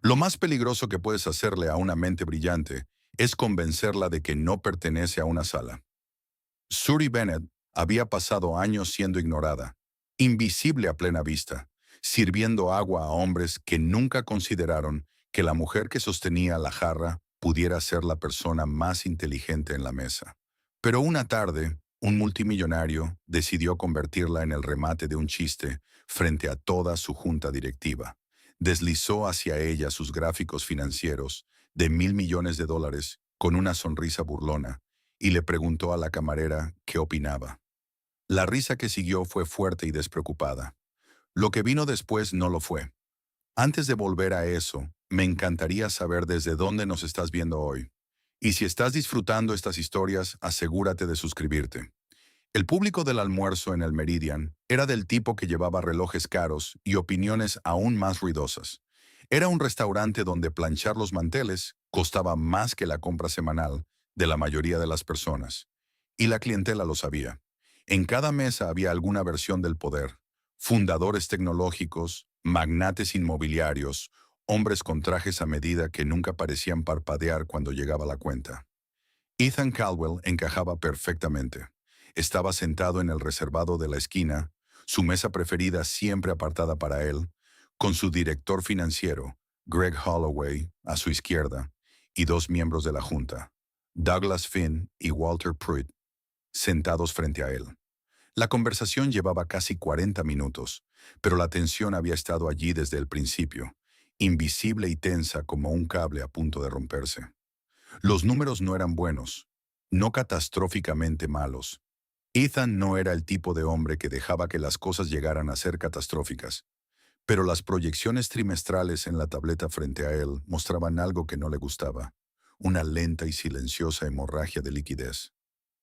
Lo más peligroso que puedes hacerle a una mente brillante es convencerla de que no pertenece a una sala. Suri Bennett había pasado años siendo ignorada, invisible a plena vista, sirviendo agua a hombres que nunca consideraron que la mujer que sostenía la jarra pudiera ser la persona más inteligente en la mesa. Pero una tarde, un multimillonario decidió convertirla en el remate de un chiste frente a toda su junta directiva. Deslizó hacia ella sus gráficos financieros de $1.000 millones con una sonrisa burlona y le preguntó a la camarera qué opinaba. La risa que siguió fue fuerte y despreocupada. Lo que vino después no lo fue. Antes de volver a eso, me encantaría saber desde dónde nos estás viendo hoy. Y si estás disfrutando estas historias, asegúrate de suscribirte. El público del almuerzo en el Meridian era del tipo que llevaba relojes caros y opiniones aún más ruidosas. Era un restaurante donde planchar los manteles costaba más que la compra semanal de la mayoría de las personas. Y la clientela lo sabía. En cada mesa había alguna versión del poder. Fundadores tecnológicos, magnates inmobiliarios, hombres con trajes a medida que nunca parecían parpadear cuando llegaba la cuenta. Ethan Caldwell encajaba perfectamente. Estaba sentado en el reservado de la esquina, su mesa preferida siempre apartada para él, con su director financiero, Greg Holloway, a su izquierda, y dos miembros de la junta, Douglas Finn y Walter Pruitt, sentados frente a él. La conversación llevaba casi 40 minutos, pero la tensión había estado allí desde el principio, invisible y tensa como un cable a punto de romperse. Los números no eran buenos, no catastróficamente malos. Ethan no era el tipo de hombre que dejaba que las cosas llegaran a ser catastróficas, pero las proyecciones trimestrales en la tableta frente a él mostraban algo que no le gustaba, una lenta y silenciosa hemorragia de liquidez.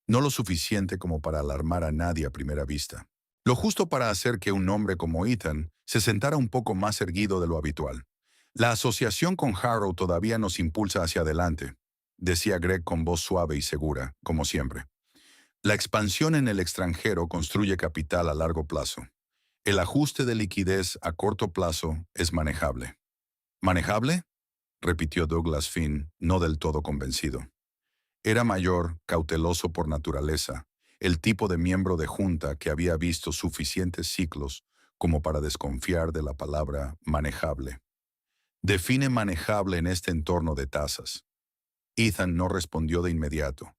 No lo suficiente como para alarmar a nadie a primera vista. Lo justo para hacer que un hombre como Ethan se sentara un poco más erguido de lo habitual. La asociación con Harrow todavía nos impulsa hacia adelante, decía Greg con voz suave y segura, como siempre. La expansión en el extranjero construye capital a largo plazo. El ajuste de liquidez a corto plazo es manejable. ¿Manejable?, repitió Douglas Finn, no del todo convencido. Era mayor, cauteloso por naturaleza, el tipo de miembro de junta que había visto suficientes ciclos como para desconfiar de la palabra manejable. Define manejable en este entorno de tasas. Ethan no respondió de inmediato.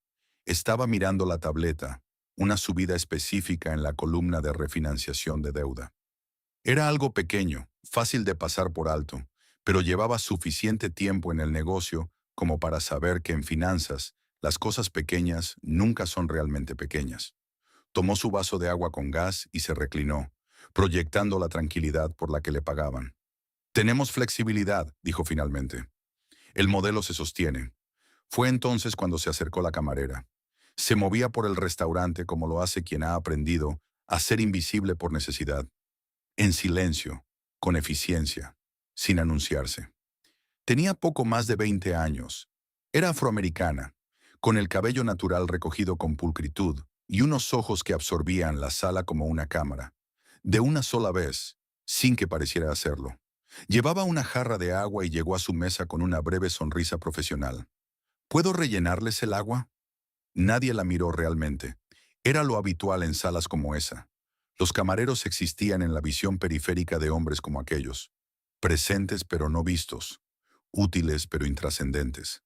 Estaba mirando la tableta, una subida específica en la columna de refinanciación de deuda. Era algo pequeño, fácil de pasar por alto, pero llevaba suficiente tiempo en el negocio como para saber que en finanzas, las cosas pequeñas nunca son realmente pequeñas. Tomó su vaso de agua con gas y se reclinó, proyectando la tranquilidad por la que le pagaban. Tenemos flexibilidad, dijo finalmente. El modelo se sostiene. Fue entonces cuando se acercó la camarera. Se movía por el restaurante como lo hace quien ha aprendido a ser invisible por necesidad. En silencio, con eficiencia, sin anunciarse. Tenía poco más de 20 años. Era afroamericana, con el cabello natural recogido con pulcritud y unos ojos que absorbían la sala como una cámara. De una sola vez, sin que pareciera hacerlo. Llevaba una jarra de agua y llegó a su mesa con una breve sonrisa profesional. ¿Puedo rellenarles el agua? Nadie la miró realmente. Era lo habitual en salas como esa. Los camareros existían en la visión periférica de hombres como aquellos, presentes pero no vistos, útiles pero intrascendentes.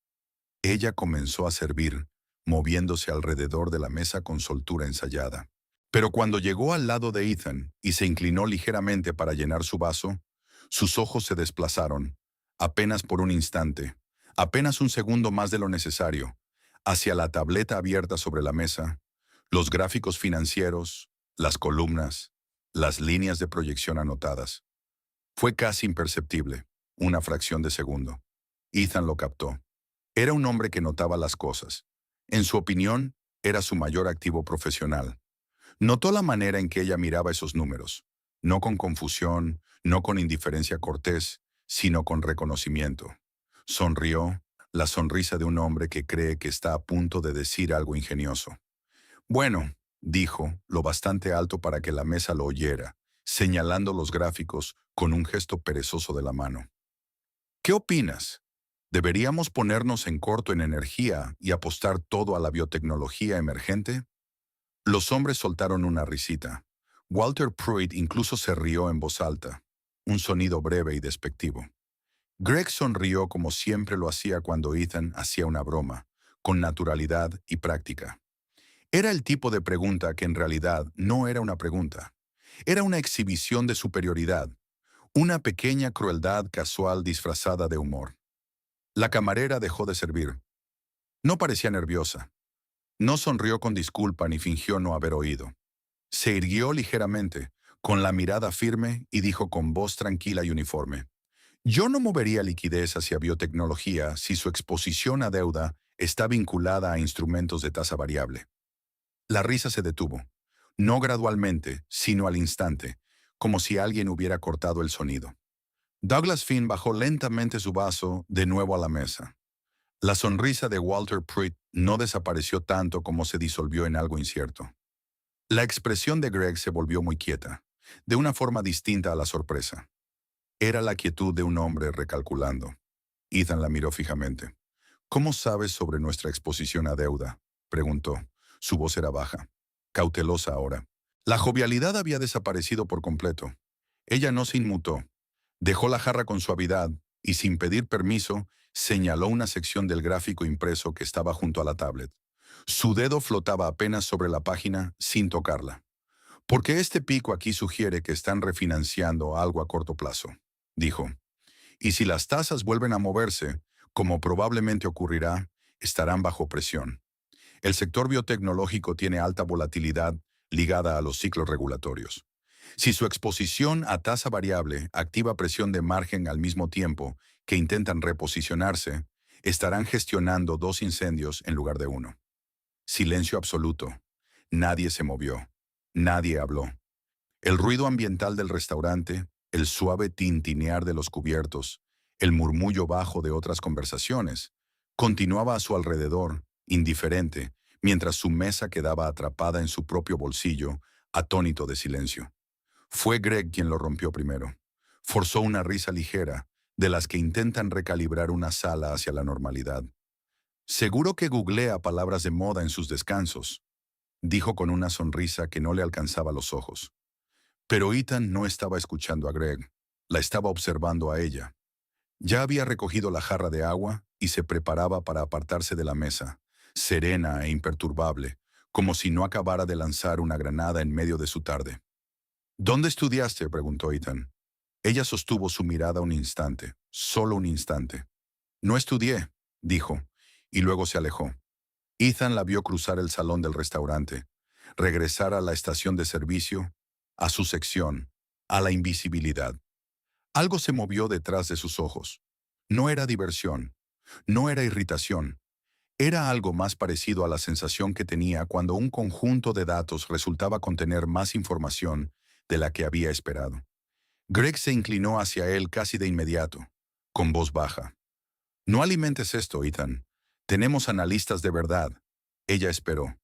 Ella comenzó a servir, moviéndose alrededor de la mesa con soltura ensayada. Pero cuando llegó al lado de Ethan y se inclinó ligeramente para llenar su vaso, sus ojos se desplazaron, apenas por un instante, apenas un segundo más de lo necesario, hacia la tableta abierta sobre la mesa, los gráficos financieros, las columnas, las líneas de proyección anotadas. Fue casi imperceptible, una fracción de segundo. Ethan lo captó. Era un hombre que notaba las cosas. En su opinión, era su mayor activo profesional. Notó la manera en que ella miraba esos números, no con confusión, no con indiferencia cortés, sino con reconocimiento. Sonrió, la sonrisa de un hombre que cree que está a punto de decir algo ingenioso. Bueno, dijo, lo bastante alto para que la mesa lo oyera, señalando los gráficos con un gesto perezoso de la mano. ¿Qué opinas? ¿Deberíamos ponernos en corto en energía y apostar todo a la biotecnología emergente? Los hombres soltaron una risita. Walter Pruitt incluso se rió en voz alta, un sonido breve y despectivo. Greg sonrió como siempre lo hacía cuando Ethan hacía una broma, con naturalidad y práctica. Era el tipo de pregunta que en realidad no era una pregunta. Era una exhibición de superioridad, una pequeña crueldad casual disfrazada de humor. La camarera dejó de servir. No parecía nerviosa. No sonrió con disculpa ni fingió no haber oído. Se irguió ligeramente, con la mirada firme, y dijo con voz tranquila y uniforme: Yo no movería liquidez hacia biotecnología si su exposición a deuda está vinculada a instrumentos de tasa variable. La risa se detuvo, no gradualmente, sino al instante, como si alguien hubiera cortado el sonido. Douglas Finn bajó lentamente su vaso de nuevo a la mesa. La sonrisa de Walter Pruitt no desapareció tanto como se disolvió en algo incierto. La expresión de Greg se volvió muy quieta, de una forma distinta a la sorpresa. Era la quietud de un hombre recalculando. Ethan la miró fijamente. ¿Cómo sabes sobre nuestra exposición a deuda?, preguntó. Su voz era baja, cautelosa ahora. La jovialidad había desaparecido por completo. Ella no se inmutó. Dejó la jarra con suavidad y, sin pedir permiso, señaló una sección del gráfico impreso que estaba junto a la tablet. Su dedo flotaba apenas sobre la página sin tocarla. Porque este pico aquí sugiere que están refinanciando algo a corto plazo, dijo. Y si las tasas vuelven a moverse, como probablemente ocurrirá, estarán bajo presión. El sector biotecnológico tiene alta volatilidad ligada a los ciclos regulatorios. Si su exposición a tasa variable activa presión de margen al mismo tiempo que intentan reposicionarse, estarán gestionando dos incendios en lugar de uno. Silencio absoluto. Nadie se movió. Nadie habló. El ruido ambiental del restaurante, el suave tintinear de los cubiertos, el murmullo bajo de otras conversaciones, continuaba a su alrededor, indiferente, mientras su mesa quedaba atrapada en su propio bolsillo, atónito de silencio. Fue Greg quien lo rompió primero. Forzó una risa ligera, de las que intentan recalibrar una sala hacia la normalidad. Seguro que googlea palabras de moda en sus descansos, dijo con una sonrisa que no le alcanzaba los ojos. Pero Ethan no estaba escuchando a Greg, la estaba observando a ella. Ya había recogido la jarra de agua y se preparaba para apartarse de la mesa, serena e imperturbable, como si no acabara de lanzar una granada en medio de su tarde. ¿Dónde estudiaste?, preguntó Ethan. Ella sostuvo su mirada un instante, solo un instante. No estudié, dijo, y luego se alejó. Ethan la vio cruzar el salón del restaurante, regresar a la estación de servicio, a su sección, a la invisibilidad. Algo se movió detrás de sus ojos. No era diversión, no era irritación, era algo más parecido a la sensación que tenía cuando un conjunto de datos resultaba contener más información de la que había esperado. Greg se inclinó hacia él casi de inmediato, con voz baja. No alimentes esto, Ethan. Tenemos analistas de verdad. Ella esperó.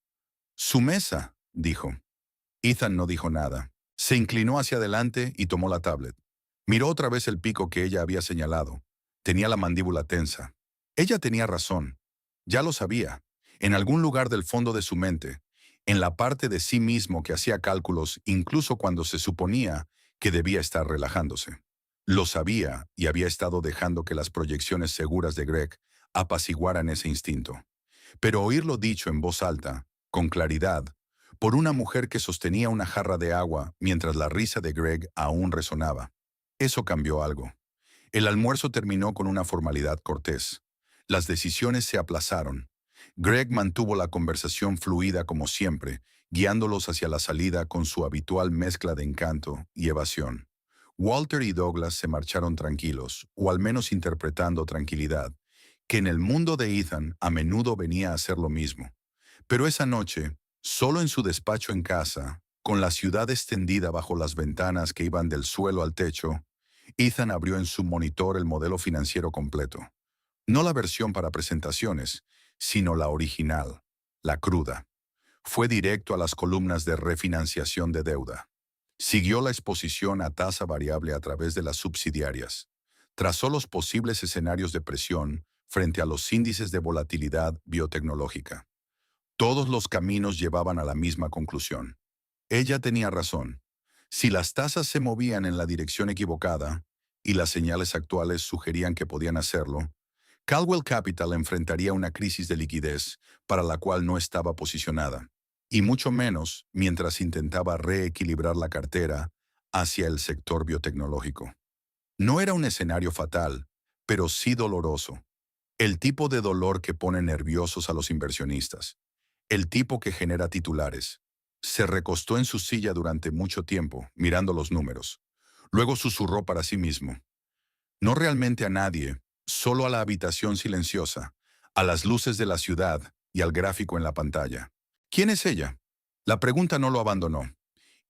Su mesa, dijo. Ethan no dijo nada. Se inclinó hacia adelante y tomó la tablet. Miró otra vez el pico que ella había señalado. Tenía la mandíbula tensa. Ella tenía razón. Ya lo sabía. En algún lugar del fondo de su mente, en la parte de sí mismo que hacía cálculos incluso cuando se suponía que debía estar relajándose. Lo sabía y había estado dejando que las proyecciones seguras de Greg apaciguaran ese instinto. Pero oírlo dicho en voz alta, con claridad, por una mujer que sostenía una jarra de agua mientras la risa de Greg aún resonaba, eso cambió algo. El almuerzo terminó con una formalidad cortés. Las decisiones se aplazaron. Greg mantuvo la conversación fluida como siempre, guiándolos hacia la salida con su habitual mezcla de encanto y evasión. Walter y Douglas se marcharon tranquilos, o al menos interpretando tranquilidad, que en el mundo de Ethan a menudo venía a ser lo mismo. Pero esa noche, solo en su despacho en casa, con la ciudad extendida bajo las ventanas que iban del suelo al techo, Ethan abrió en su monitor el modelo financiero completo. No la versión para presentaciones, sino la original, la cruda. Fue directo a las columnas de refinanciación de deuda. Siguió la exposición a tasa variable a través de las subsidiarias. Trazó los posibles escenarios de presión frente a los índices de volatilidad biotecnológica. Todos los caminos llevaban a la misma conclusión. Ella tenía razón. Si las tasas se movían en la dirección equivocada, y las señales actuales sugerían que podían hacerlo, Caldwell Capital enfrentaría una crisis de liquidez para la cual no estaba posicionada, y mucho menos mientras intentaba reequilibrar la cartera hacia el sector biotecnológico. No era un escenario fatal, pero sí doloroso. El tipo de dolor que pone nerviosos a los inversionistas. El tipo que genera titulares. Se recostó en su silla durante mucho tiempo, mirando los números. Luego susurró para sí mismo. No realmente a nadie, solo a la habitación silenciosa, a las luces de la ciudad y al gráfico en la pantalla. ¿Quién es ella? La pregunta no lo abandonó.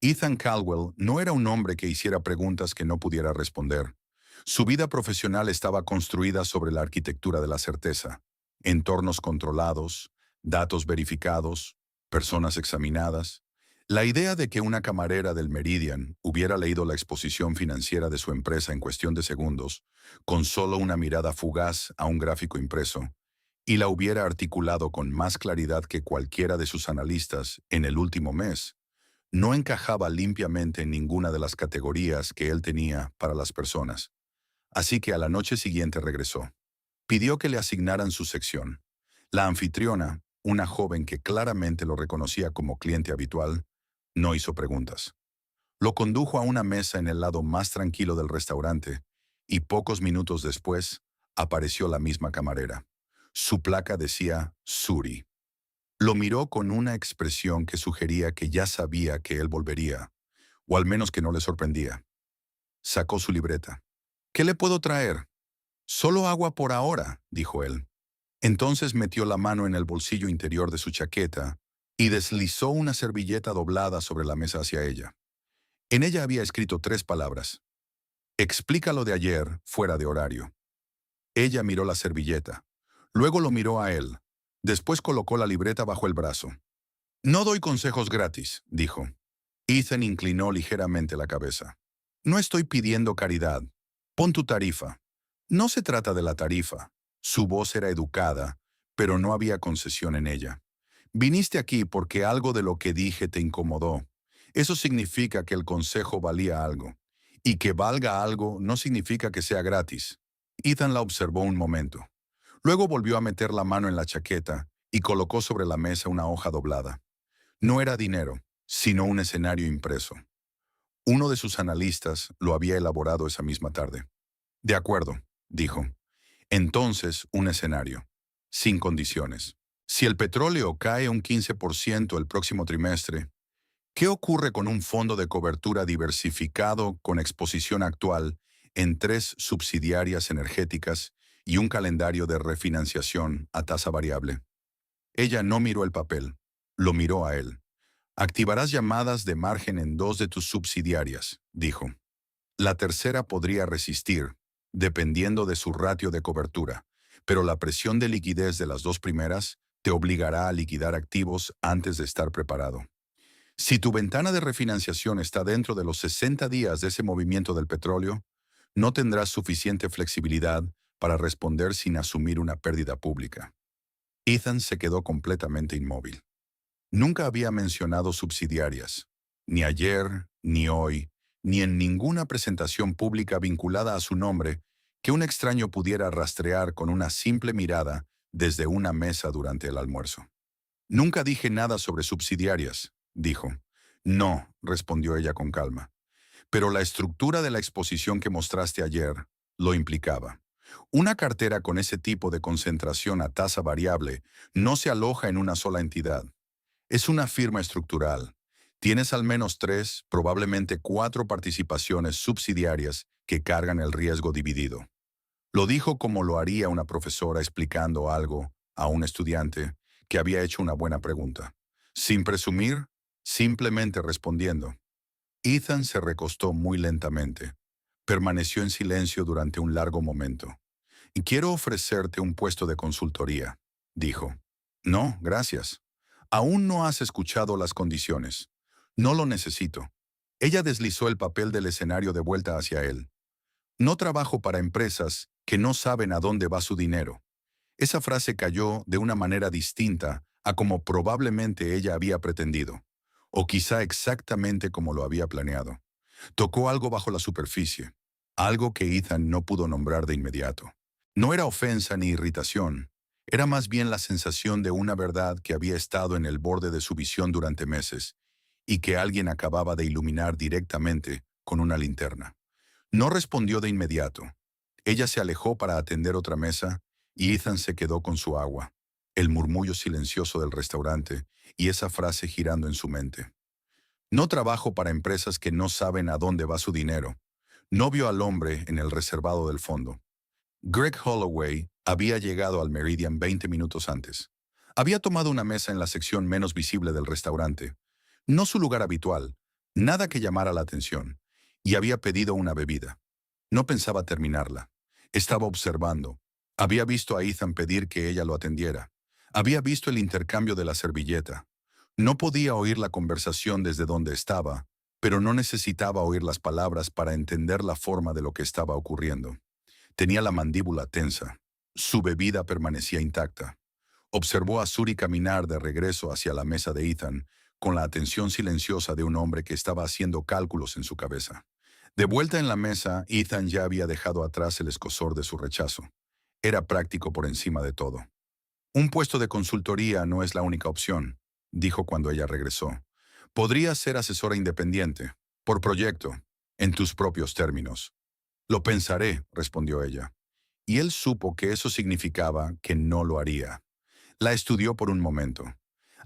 Ethan Caldwell no era un hombre que hiciera preguntas que no pudiera responder. Su vida profesional estaba construida sobre la arquitectura de la certeza. Entornos controlados, datos verificados, personas examinadas. La idea de que una camarera del Meridian hubiera leído la exposición financiera de su empresa en cuestión de segundos, con solo una mirada fugaz a un gráfico impreso, y la hubiera articulado con más claridad que cualquiera de sus analistas en el último mes, no encajaba limpiamente en ninguna de las categorías que él tenía para las personas. Así que a la noche siguiente regresó. Pidió que le asignaran su sección. La anfitriona, una joven que claramente lo reconocía como cliente habitual, no hizo preguntas. Lo condujo a una mesa en el lado más tranquilo del restaurante, y pocos minutos después apareció la misma camarera. Su placa decía Suri. Lo miró con una expresión que sugería que ya sabía que él volvería, o al menos que no le sorprendía. Sacó su libreta. ¿Qué le puedo traer? Solo agua por ahora, dijo él. Entonces metió la mano en el bolsillo interior de su chaqueta y deslizó una servilleta doblada sobre la mesa hacia ella. En ella había escrito 3 palabras. Explícalo de ayer, fuera de horario. Ella miró la servilleta. Luego lo miró a él. Después colocó la libreta bajo el brazo. No doy consejos gratis, dijo. Ethan inclinó ligeramente la cabeza. No estoy pidiendo caridad. Pon tu tarifa. No se trata de la tarifa. Su voz era educada, pero no había concesión en ella. Viniste aquí porque algo de lo que dije te incomodó. Eso significa que el consejo valía algo. Y que valga algo no significa que sea gratis. Ethan la observó un momento. Luego volvió a meter la mano en la chaqueta y colocó sobre la mesa una hoja doblada. No era dinero, sino un escenario impreso. Uno de sus analistas lo había elaborado esa misma tarde. De acuerdo, dijo. Entonces, un escenario. Sin condiciones. Si el petróleo cae un 15% el próximo trimestre, ¿qué ocurre con un fondo de cobertura diversificado con exposición actual en 3 subsidiarias energéticas y un calendario de refinanciación a tasa variable? Ella no miró el papel, lo miró a él. Activarás llamadas de margen en 2 de tus subsidiarias, dijo. La tercera podría resistir, dependiendo de su ratio de cobertura, pero la presión de liquidez de las 2 primeras te obligará a liquidar activos antes de estar preparado. Si tu ventana de refinanciación está dentro de los 60 días de ese movimiento del petróleo, no tendrás suficiente flexibilidad para responder sin asumir una pérdida pública. Ethan se quedó completamente inmóvil. Nunca había mencionado subsidiarias, ni ayer, ni hoy, ni en ninguna presentación pública vinculada a su nombre que un extraño pudiera rastrear con una simple mirada desde una mesa durante el almuerzo. Nunca dije nada sobre subsidiarias, dijo. No, respondió ella con calma. Pero la estructura de la exposición que mostraste ayer lo implicaba. Una cartera con ese tipo de concentración a tasa variable no se aloja en una sola entidad. Es una firma estructural. Tienes al menos 3, probablemente 4 participaciones subsidiarias que cargan el riesgo dividido. Lo dijo como lo haría una profesora explicando algo a un estudiante que había hecho una buena pregunta. Sin presumir, simplemente respondiendo. Ethan se recostó muy lentamente. Permaneció en silencio durante un largo momento. Quiero ofrecerte un puesto de consultoría, dijo. No, gracias. Aún no has escuchado las condiciones. No lo necesito. Ella deslizó el papel del escenario de vuelta hacia él. No trabajo para empresas que no saben a dónde va su dinero. Esa frase cayó de una manera distinta a como probablemente ella había pretendido, o quizá exactamente como lo había planeado. Tocó algo bajo la superficie, algo que Ethan no pudo nombrar de inmediato. No era ofensa ni irritación, era más bien la sensación de una verdad que había estado en el borde de su visión durante meses y que alguien acababa de iluminar directamente con una linterna. No respondió de inmediato. Ella se alejó para atender otra mesa y Ethan se quedó con su agua, el murmullo silencioso del restaurante y esa frase girando en su mente. No trabajo para empresas que no saben a dónde va su dinero. No vio al hombre en el reservado del fondo. Greg Holloway había llegado al Meridian 20 minutos antes. Había tomado una mesa en la sección menos visible del restaurante, no su lugar habitual, nada que llamara la atención, y había pedido una bebida. No pensaba terminarla. Estaba observando. Había visto a Ethan pedir que ella lo atendiera. Había visto el intercambio de la servilleta. No podía oír la conversación desde donde estaba, pero no necesitaba oír las palabras para entender la forma de lo que estaba ocurriendo. Tenía la mandíbula tensa. Su bebida permanecía intacta. Observó a Suri caminar de regreso hacia la mesa de Ethan, con la atención silenciosa de un hombre que estaba haciendo cálculos en su cabeza. De vuelta en la mesa, Ethan ya había dejado atrás el escozor de su rechazo. Era práctico por encima de todo. Un puesto de consultoría no es la única opción, dijo cuando ella regresó. Podrías ser asesora independiente, por proyecto, en tus propios términos. Lo pensaré, respondió ella. Y él supo que eso significaba que no lo haría. La estudió por un momento.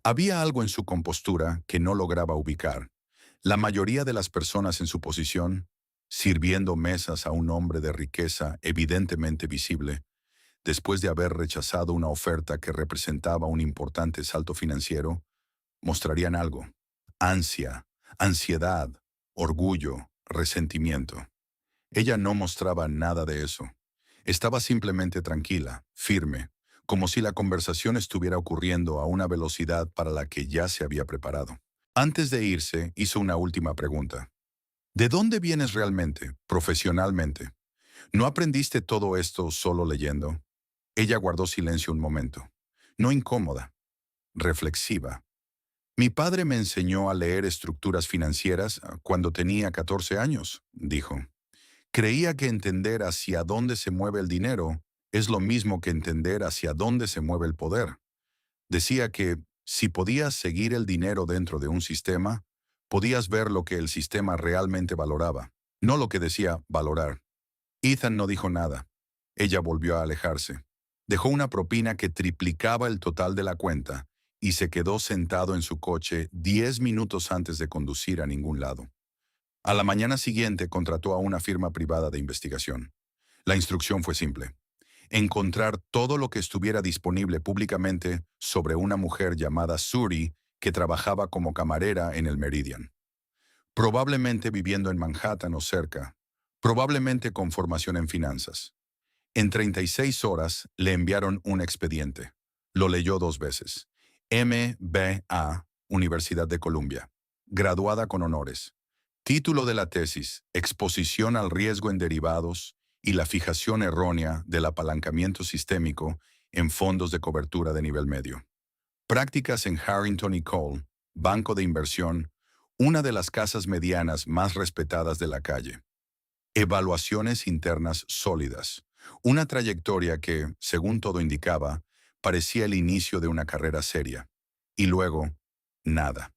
Había algo en su compostura que no lograba ubicar. La mayoría de las personas en su posición, sirviendo mesas a un hombre de riqueza evidentemente visible, después de haber rechazado una oferta que representaba un importante salto financiero, mostrarían algo. Ansia, ansiedad, orgullo, resentimiento. Ella no mostraba nada de eso. Estaba simplemente tranquila, firme, como si la conversación estuviera ocurriendo a una velocidad para la que ya se había preparado. Antes de irse, hizo una última pregunta. ¿De dónde vienes realmente, profesionalmente? ¿No aprendiste todo esto solo leyendo? Ella guardó silencio un momento. No incómoda, reflexiva. Mi padre me enseñó a leer estructuras financieras cuando tenía 14 años, dijo. Creía que entender hacia dónde se mueve el dinero es lo mismo que entender hacia dónde se mueve el poder. Decía que, si podías seguir el dinero dentro de un sistema, podías ver lo que el sistema realmente valoraba, no lo que decía valorar. Ethan no dijo nada. Ella volvió a alejarse. Dejó una propina que triplicaba el total de la cuenta y se quedó sentado en su coche 10 minutos antes de conducir a ningún lado. A la mañana siguiente contrató a una firma privada de investigación. La instrucción fue simple: encontrar todo lo que estuviera disponible públicamente sobre una mujer llamada Suri que trabajaba como camarera en el Meridian. Probablemente viviendo en Manhattan o cerca, probablemente con formación en finanzas. En 36 horas le enviaron un expediente. Lo leyó 2 veces. MBA, Universidad de Columbia. Graduada con honores. Título de la tesis: Exposición al riesgo en derivados y la fijación errónea del apalancamiento sistémico en fondos de cobertura de nivel medio. Prácticas en Harrington y Cole, banco de inversión, una de las casas medianas más respetadas de la calle. Evaluaciones internas sólidas. Una trayectoria que, según todo indicaba, parecía el inicio de una carrera seria. Y luego, nada.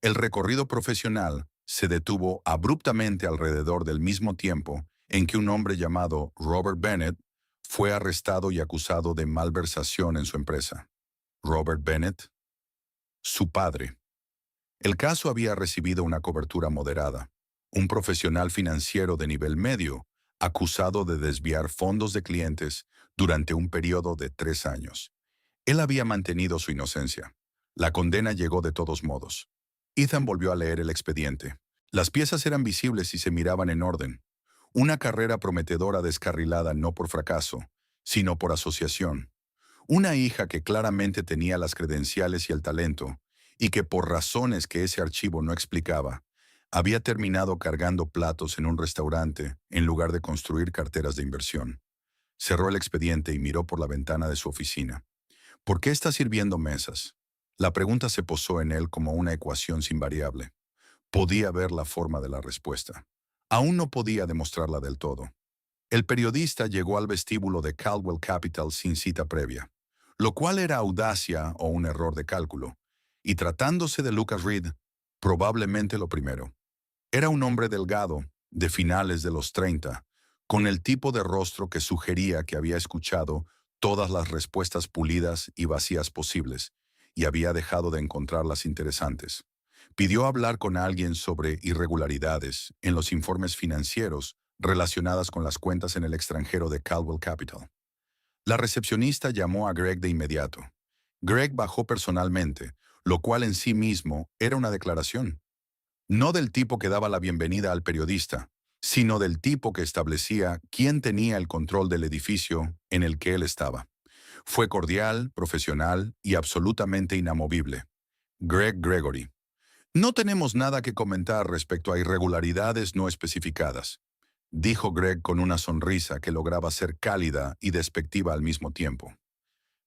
El recorrido profesional se detuvo abruptamente alrededor del mismo tiempo en que un hombre llamado Robert Bennett fue arrestado y acusado de malversación en su empresa. Robert Bennett, su padre. El caso había recibido una cobertura moderada. Un profesional financiero de nivel medio, acusado de desviar fondos de clientes durante un periodo de 3 años. Él había mantenido su inocencia. La condena llegó de todos modos. Ethan volvió a leer el expediente. Las piezas eran visibles y se miraban en orden. Una carrera prometedora descarrilada no por fracaso, sino por asociación. Una hija que claramente tenía las credenciales y el talento, y que por razones que ese archivo no explicaba, Había terminado cargando platos en un restaurante en lugar de construir carteras de inversión. Cerró el expediente y miró por la ventana de su oficina. ¿Por qué está sirviendo mesas? La pregunta se posó en él como una ecuación sin variable. Podía ver la forma de la respuesta. Aún no podía demostrarla del todo. El periodista llegó al vestíbulo de Caldwell Capital sin cita previa, lo cual era audacia o un error de cálculo. Y tratándose de Lucas Reed, probablemente lo primero. Era un hombre delgado, de finales de los 30, con el tipo de rostro que sugería que había escuchado todas las respuestas pulidas y vacías posibles, y había dejado de encontrarlas interesantes. Pidió hablar con alguien sobre irregularidades en los informes financieros relacionadas con las cuentas en el extranjero de Caldwell Capital. La recepcionista llamó a Greg de inmediato. Greg bajó personalmente, lo cual en sí mismo era una declaración. No del tipo que daba la bienvenida al periodista, sino del tipo que establecía quién tenía el control del edificio en el que él estaba. Fue cordial, profesional y absolutamente inamovible. Greg Gregory. No tenemos nada que comentar respecto a irregularidades no especificadas, dijo Greg con una sonrisa que lograba ser cálida y despectiva al mismo tiempo.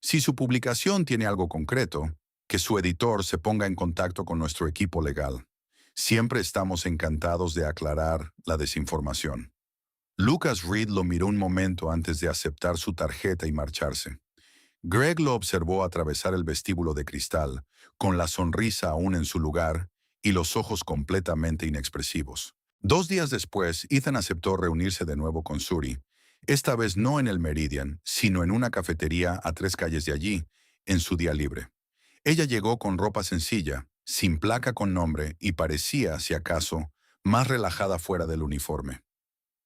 Si su publicación tiene algo concreto, que su editor se ponga en contacto con nuestro equipo legal. Siempre estamos encantados de aclarar la desinformación. Lucas Reed lo miró un momento antes de aceptar su tarjeta y marcharse. Greg lo observó atravesar el vestíbulo de cristal, con la sonrisa aún en su lugar y los ojos completamente inexpresivos. 2 días después, Ethan aceptó reunirse de nuevo con Suri, esta vez no en el Meridian, sino en una cafetería a 3 calles de allí, en su día libre. Ella llegó con ropa sencilla, sin placa con nombre y parecía, si acaso, más relajada fuera del uniforme.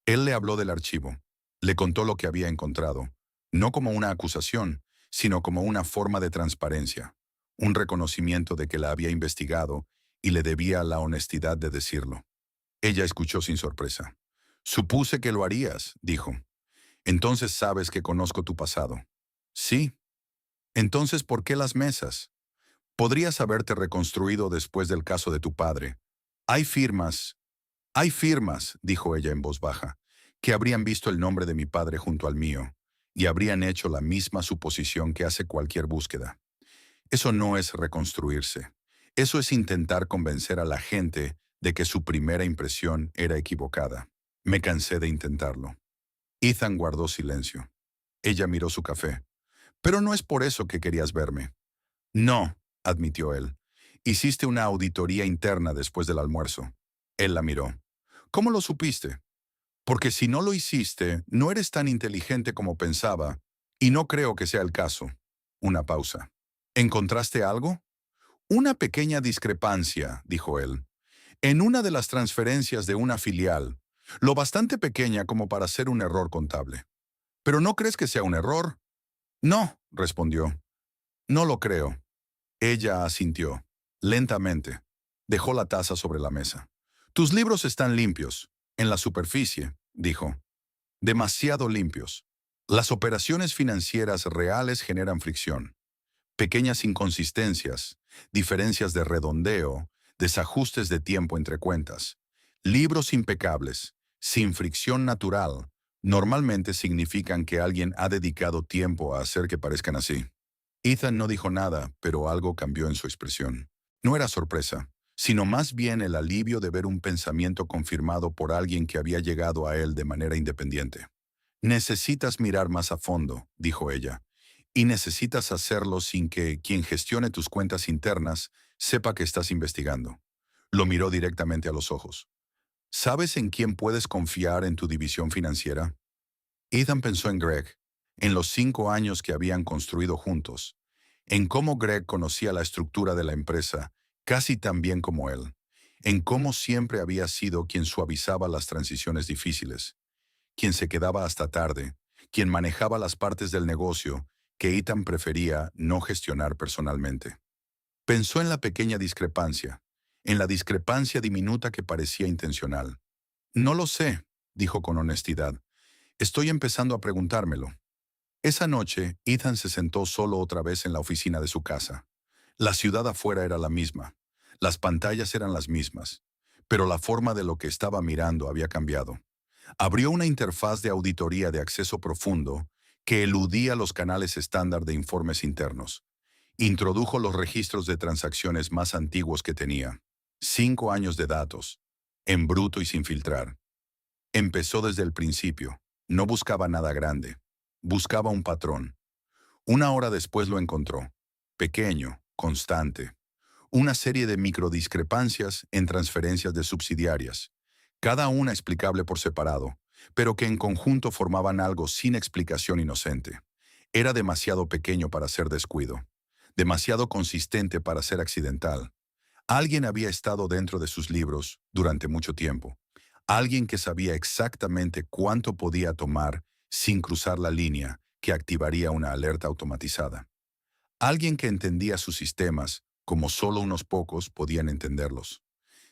Él le habló del archivo. Le contó lo que había encontrado, no como una acusación, sino como una forma de transparencia, un reconocimiento de que la había investigado y le debía la honestidad de decirlo. Ella escuchó sin sorpresa. Supuse que lo harías, dijo. Entonces sabes que conozco tu pasado. Sí. Entonces, ¿por qué las mesas? Podrías haberte reconstruido después del caso de tu padre. Hay firmas, dijo ella en voz baja, que habrían visto el nombre de mi padre junto al mío y habrían hecho la misma suposición que hace cualquier búsqueda. Eso no es reconstruirse. Eso es intentar convencer a la gente de que su primera impresión era equivocada. Me cansé de intentarlo. Ethan guardó silencio. Ella miró su café. Pero no es por eso que querías verme. No, admitió él. Hiciste una auditoría interna después del almuerzo. Él la miró. ¿Cómo lo supiste? Porque si no lo hiciste, no eres tan inteligente como pensaba, y no creo que sea el caso. Una pausa. ¿Encontraste algo? Una pequeña discrepancia, dijo él, en una de las transferencias de una filial, lo bastante pequeña como para ser un error contable. ¿Pero no crees que sea un error? No, respondió. No lo creo. Ella asintió, lentamente. Dejó la taza sobre la mesa. Tus libros están limpios, en la superficie, dijo. Demasiado limpios. Las operaciones financieras reales generan fricción. Pequeñas inconsistencias, diferencias de redondeo, desajustes de tiempo entre cuentas. Libros impecables, sin fricción natural, normalmente significan que alguien ha dedicado tiempo a hacer que parezcan así. Ethan no dijo nada, pero algo cambió en su expresión. No era sorpresa, sino más bien el alivio de ver un pensamiento confirmado por alguien que había llegado a él de manera independiente. Necesitas mirar más a fondo, dijo ella, y necesitas hacerlo sin que quien gestione tus cuentas internas sepa que estás investigando. Lo miró directamente a los ojos. ¿Sabes en quién puedes confiar en tu división financiera? Ethan pensó en Greg, en los 5 años que habían construido juntos, en cómo Greg conocía la estructura de la empresa casi tan bien como él, en cómo siempre había sido quien suavizaba las transiciones difíciles, quien se quedaba hasta tarde, quien manejaba las partes del negocio que Ethan prefería no gestionar personalmente. Pensó en la pequeña discrepancia, en la discrepancia diminuta que parecía intencional. No lo sé, dijo con honestidad. Estoy empezando a preguntármelo. Esa noche, Ethan se sentó solo otra vez en la oficina de su casa. La ciudad afuera era la misma. Las pantallas eran las mismas. Pero la forma de lo que estaba mirando había cambiado. Abrió una interfaz de auditoría de acceso profundo que eludía los canales estándar de informes internos. Introdujo los registros de transacciones más antiguos que tenía. 5 años de datos, en bruto y sin filtrar. Empezó desde el principio. No buscaba nada grande. Buscaba un patrón. Una hora después lo encontró. Pequeño, constante. Una serie de microdiscrepancias en transferencias de subsidiarias, cada una explicable por separado, pero que en conjunto formaban algo sin explicación inocente. Era demasiado pequeño para ser descuido, demasiado consistente para ser accidental. Alguien había estado dentro de sus libros durante mucho tiempo. Alguien que sabía exactamente cuánto podía tomar sin cruzar la línea que activaría una alerta automatizada. Alguien que entendía sus sistemas como solo unos pocos podían entenderlos.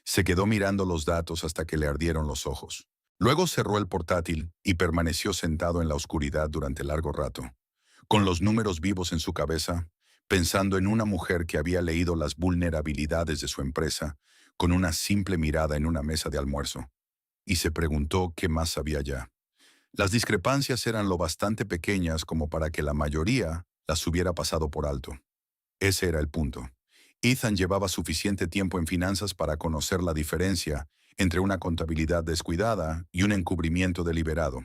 Se quedó mirando los datos hasta que le ardieron los ojos. Luego cerró el portátil y permaneció sentado en la oscuridad durante largo rato, con los números vivos en su cabeza, pensando en una mujer que había leído las vulnerabilidades de su empresa con una simple mirada en una mesa de almuerzo, y se preguntó qué más sabía ya. Las discrepancias eran lo bastante pequeñas como para que la mayoría las hubiera pasado por alto. Ese era el punto. Ethan llevaba suficiente tiempo en finanzas para conocer la diferencia entre una contabilidad descuidada y un encubrimiento deliberado.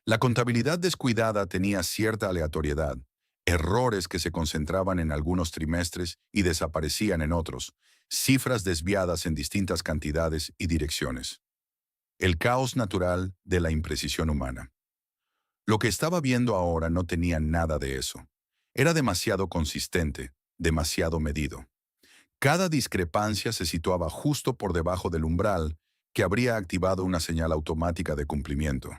La contabilidad descuidada tenía cierta aleatoriedad, errores que se concentraban en algunos trimestres y desaparecían en otros, cifras desviadas en distintas cantidades y direcciones. El caos natural de la imprecisión humana. Lo que estaba viendo ahora no tenía nada de eso. Era demasiado consistente, demasiado medido. Cada discrepancia se situaba justo por debajo del umbral que habría activado una señal automática de cumplimiento,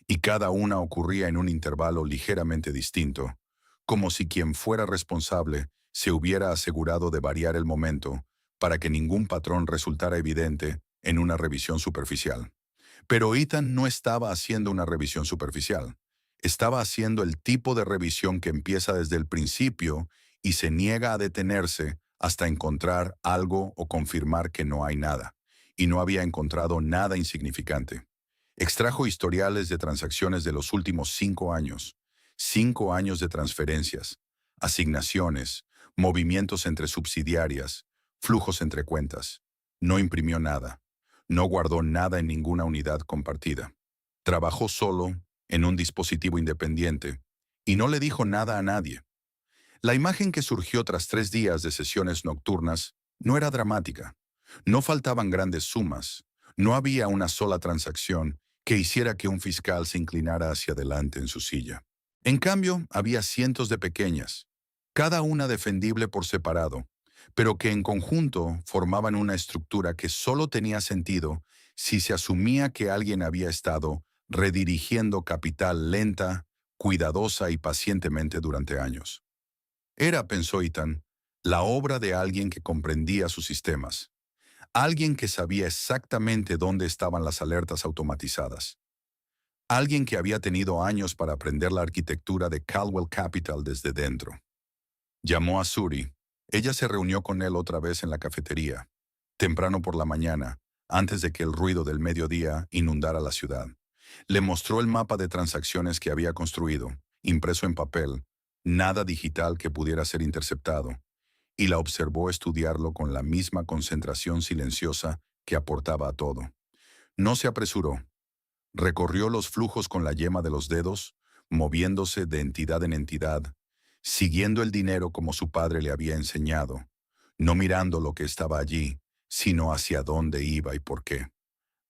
y cada una ocurría en un intervalo ligeramente distinto, como si quien fuera responsable se hubiera asegurado de variar el momento para que ningún patrón resultara evidente en una revisión superficial. Pero Ethan no estaba haciendo una revisión superficial. Estaba haciendo el tipo de revisión que empieza desde el principio y se niega a detenerse hasta encontrar algo o confirmar que no hay nada. Y no había encontrado nada insignificante. Extrajo historiales de transacciones de los últimos 5 años. 5 años de transferencias, asignaciones, movimientos entre subsidiarias, flujos entre cuentas. No imprimió nada. No guardó nada en ninguna unidad compartida. Trabajó solo, en un dispositivo independiente, y no le dijo nada a nadie. La imagen que surgió tras 3 días de sesiones nocturnas no era dramática. No faltaban grandes sumas. No había una sola transacción que hiciera que un fiscal se inclinara hacia adelante en su silla. En cambio, había cientos de pequeñas, cada una defendible por separado, pero que en conjunto formaban una estructura que solo tenía sentido si se asumía que alguien había estado redirigiendo capital lenta, cuidadosa y pacientemente durante años. Era, pensó Ethan, la obra de alguien que comprendía sus sistemas, alguien que sabía exactamente dónde estaban las alertas automatizadas, alguien que había tenido años para aprender la arquitectura de Caldwell Capital desde dentro. Llamó a Suri. Ella se reunió con él otra vez en la cafetería, temprano por la mañana, antes de que el ruido del mediodía inundara la ciudad. Le mostró el mapa de transacciones que había construido, impreso en papel, nada digital que pudiera ser interceptado, y la observó estudiarlo con la misma concentración silenciosa que aportaba a todo. No se apresuró. Recorrió los flujos con la yema de los dedos, moviéndose de entidad en entidad, siguiendo el dinero como su padre le había enseñado, no mirando lo que estaba allí, sino hacia dónde iba y por qué.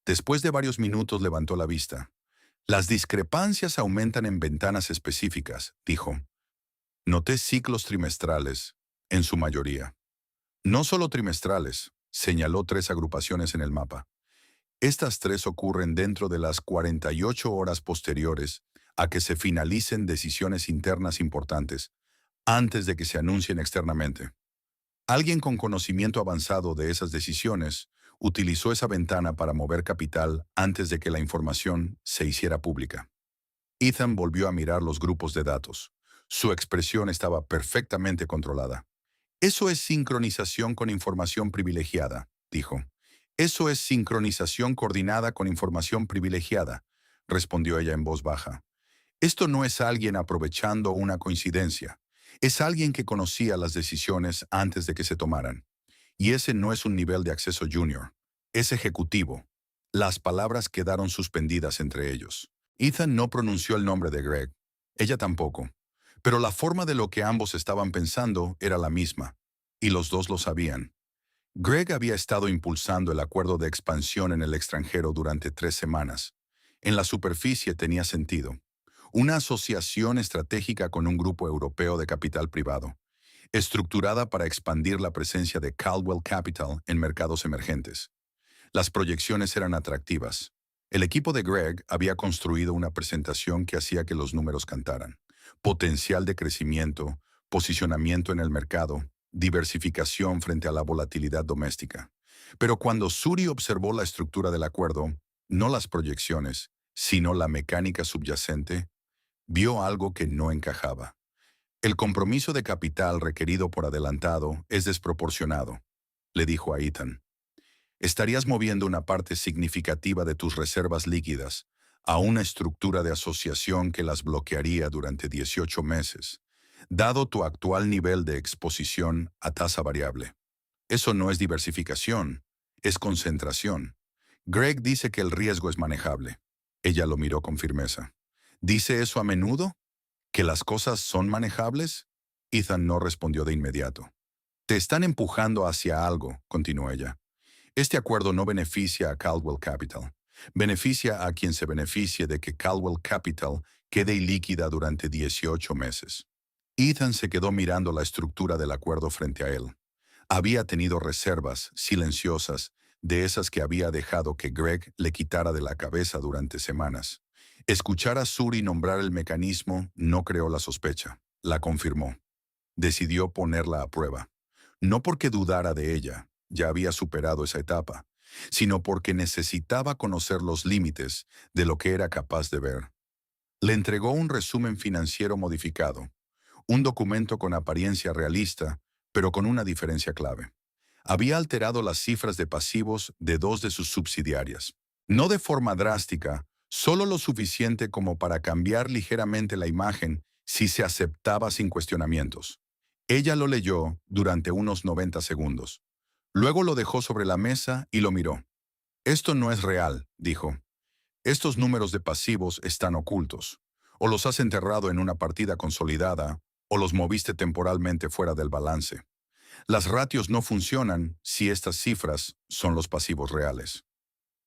Después de varios minutos levantó la vista. Las discrepancias aumentan en ventanas específicas, dijo. Noté ciclos trimestrales, en su mayoría. No solo trimestrales, señaló 3 agrupaciones en el mapa. Estas 3 ocurren dentro de las 48 horas posteriores a que se finalicen decisiones internas importantes, antes de que se anuncien externamente. Alguien con conocimiento avanzado de esas decisiones utilizó esa ventana para mover capital antes de que la información se hiciera pública. Ethan volvió a mirar los grupos de datos. Su expresión estaba perfectamente controlada. Eso es sincronización con información privilegiada, dijo. Eso es sincronización coordinada con información privilegiada, respondió ella en voz baja. Esto no es alguien aprovechando una coincidencia. Es alguien que conocía las decisiones antes de que se tomaran. Y ese no es un nivel de acceso junior. Es ejecutivo. Las palabras quedaron suspendidas entre ellos. Ethan no pronunció el nombre de Greg. Ella tampoco. Pero la forma de lo que ambos estaban pensando era la misma. Y los dos lo sabían. Greg había estado impulsando el acuerdo de expansión en el extranjero durante 3 semanas. En la superficie tenía sentido. Una asociación estratégica con un grupo europeo de capital privado, estructurada para expandir la presencia de Caldwell Capital en mercados emergentes. Las proyecciones eran atractivas. El equipo de Greg había construido una presentación que hacía que los números cantaran. Potencial de crecimiento, posicionamiento en el mercado, diversificación frente a la volatilidad doméstica. Pero cuando Suri observó la estructura del acuerdo, no las proyecciones, sino la mecánica subyacente, vio algo que no encajaba. El compromiso de capital requerido por adelantado es desproporcionado, le dijo a Ethan. Estarías moviendo una parte significativa de tus reservas líquidas a una estructura de asociación que las bloquearía durante 18 meses, dado tu actual nivel de exposición a tasa variable. Eso no es diversificación, es concentración. Greg dice que el riesgo es manejable. Ella lo miró con firmeza. ¿Dice eso a menudo? ¿Que las cosas son manejables? Ethan no respondió de inmediato. Te están empujando hacia algo, continuó ella. Este acuerdo no beneficia a Caldwell Capital. Beneficia a quien se beneficie de que Caldwell Capital quede ilíquida durante 18 meses. Ethan se quedó mirando la estructura del acuerdo frente a él. Había tenido reservas, silenciosas, de esas que había dejado que Greg le quitara de la cabeza durante semanas. Escuchar a Suri nombrar el mecanismo no creó la sospecha, la confirmó. Decidió ponerla a prueba. No porque dudara de ella, ya había superado esa etapa, sino porque necesitaba conocer los límites de lo que era capaz de ver. Le entregó un resumen financiero modificado, un documento con apariencia realista, pero con una diferencia clave. Había alterado las cifras de pasivos de 2 de sus subsidiarias. No de forma drástica, solo lo suficiente como para cambiar ligeramente la imagen si se aceptaba sin cuestionamientos. Ella lo leyó durante unos 90 segundos. Luego lo dejó sobre la mesa y lo miró. Esto no es real, dijo. Estos números de pasivos están ocultos. O los has enterrado en una partida consolidada, o los moviste temporalmente fuera del balance. Las ratios no funcionan si estas cifras son los pasivos reales.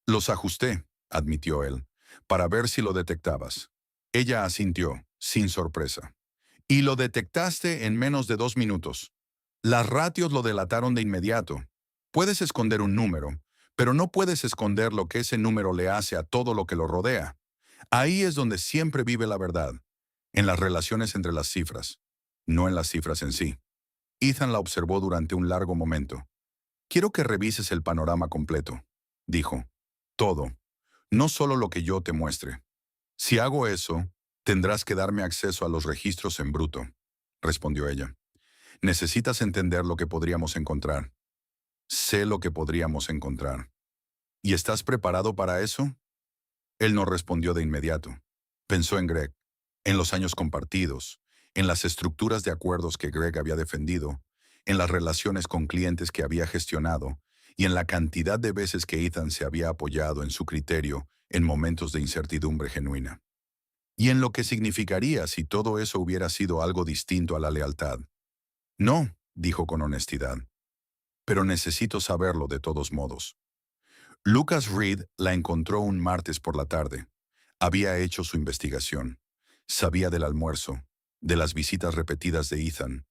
Los ajusté, admitió él, para ver si lo detectabas. Ella asintió, sin sorpresa. Y lo detectaste en menos de 2 minutos. Las ratios lo delataron de inmediato. Puedes esconder un número, pero no puedes esconder lo que ese número le hace a todo lo que lo rodea. Ahí es donde siempre vive la verdad, en las relaciones entre las cifras, no en las cifras en sí. Ethan la observó durante un largo momento. Quiero que revises el panorama completo, dijo. Todo, no solo lo que yo te muestre. Si hago eso, tendrás que darme acceso a los registros en bruto, respondió ella. Necesitas entender lo que podríamos encontrar. Sé lo que podríamos encontrar. ¿Y estás preparado para eso? Él no respondió de inmediato. Pensó en Greg, en los años compartidos, en las estructuras de acuerdos que Greg había defendido, en las relaciones con clientes que había gestionado y en la cantidad de veces que Ethan se había apoyado en su criterio en momentos de incertidumbre genuina. Y en lo que significaría si todo eso hubiera sido algo distinto a la lealtad. No, dijo con honestidad, pero necesito saberlo de todos modos. Lucas Reed la encontró un martes por la tarde. Había hecho su investigación. Sabía del almuerzo, de las visitas repetidas de Ethan,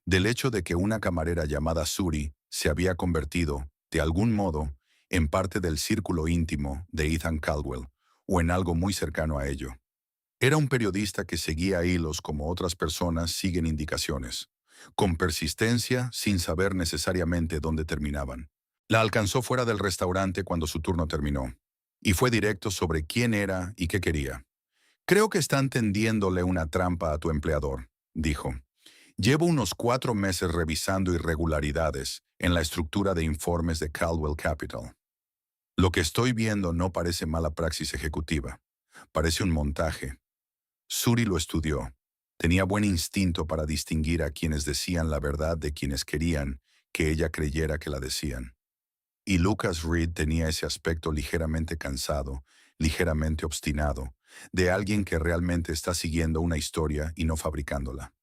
del hecho de que una camarera llamada Suri se había convertido, de algún modo, en parte del círculo íntimo de Ethan Caldwell, o en algo muy cercano a ello. Era un periodista que seguía hilos como otras personas siguen indicaciones, con persistencia sin saber necesariamente dónde terminaban. La alcanzó fuera del restaurante cuando su turno terminó, y fue directo sobre quién era y qué quería. Creo que están tendiéndole una trampa a tu empleador, dijo. Llevo unos 4 meses revisando irregularidades en la estructura de informes de Caldwell Capital. Lo que estoy viendo no parece mala praxis ejecutiva. Parece un montaje. Suri lo estudió. Tenía buen instinto para distinguir a quienes decían la verdad de quienes querían que ella creyera que la decían. Y Lucas Reed tenía ese aspecto ligeramente cansado, ligeramente obstinado, de alguien que realmente está siguiendo una historia y no fabricándola.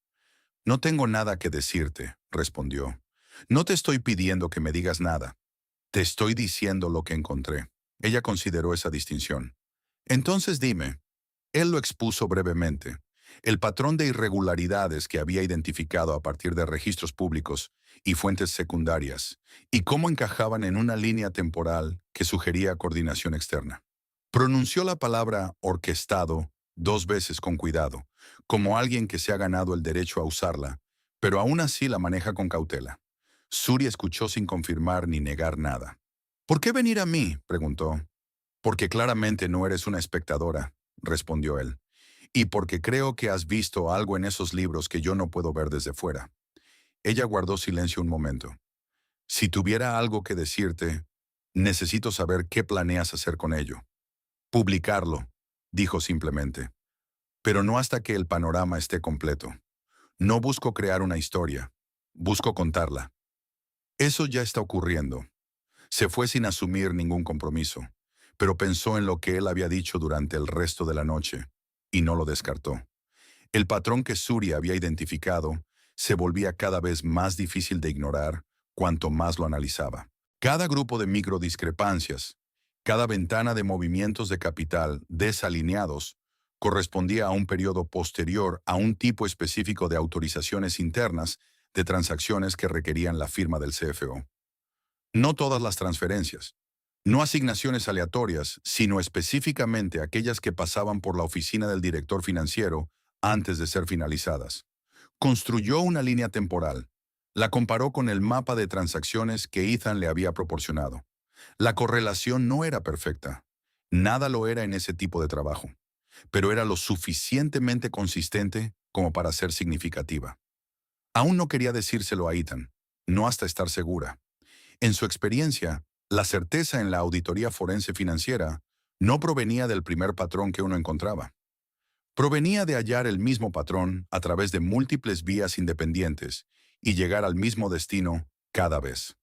No tengo nada que decirte, respondió. No te estoy pidiendo que me digas nada. Te estoy diciendo lo que encontré. Ella consideró esa distinción. Entonces dime. Él lo expuso brevemente. El patrón de irregularidades que había identificado a partir de registros públicos y fuentes secundarias, y cómo encajaban en una línea temporal que sugería coordinación externa. Pronunció la palabra orquestado 2 veces con cuidado, como alguien que se ha ganado el derecho a usarla, pero aún así la maneja con cautela. Suri escuchó sin confirmar ni negar nada. ¿Por qué venir a mí?, preguntó. Porque claramente no eres una espectadora, respondió él. Y porque creo que has visto algo en esos libros que yo no puedo ver desde fuera. Ella guardó silencio un momento. Si tuviera algo que decirte, necesito saber qué planeas hacer con ello. Publicarlo, dijo simplemente. Pero no hasta que el panorama esté completo. No busco crear una historia, busco contarla. Eso ya está ocurriendo. Se fue sin asumir ningún compromiso, pero pensó en lo que él había dicho durante el resto de la noche, y no lo descartó. El patrón que Suri había identificado se volvía cada vez más difícil de ignorar cuanto más lo analizaba. Cada grupo de microdiscrepancias, cada ventana de movimientos de capital desalineados, correspondía a un periodo posterior a un tipo específico de autorizaciones internas de transacciones que requerían la firma del CFO. No todas las transferencias, no asignaciones aleatorias, sino específicamente aquellas que pasaban por la oficina del director financiero antes de ser finalizadas. Construyó una línea temporal. La comparó con el mapa de transacciones que Ethan le había proporcionado. La correlación no era perfecta. Nada lo era en ese tipo de trabajo, pero era lo suficientemente consistente como para ser significativa. Aún no quería decírselo a Ethan, no hasta estar segura. En su experiencia, la certeza en la auditoría forense financiera no provenía del primer patrón que uno encontraba. Provenía de hallar el mismo patrón a través de múltiples vías independientes y llegar al mismo destino cada vez.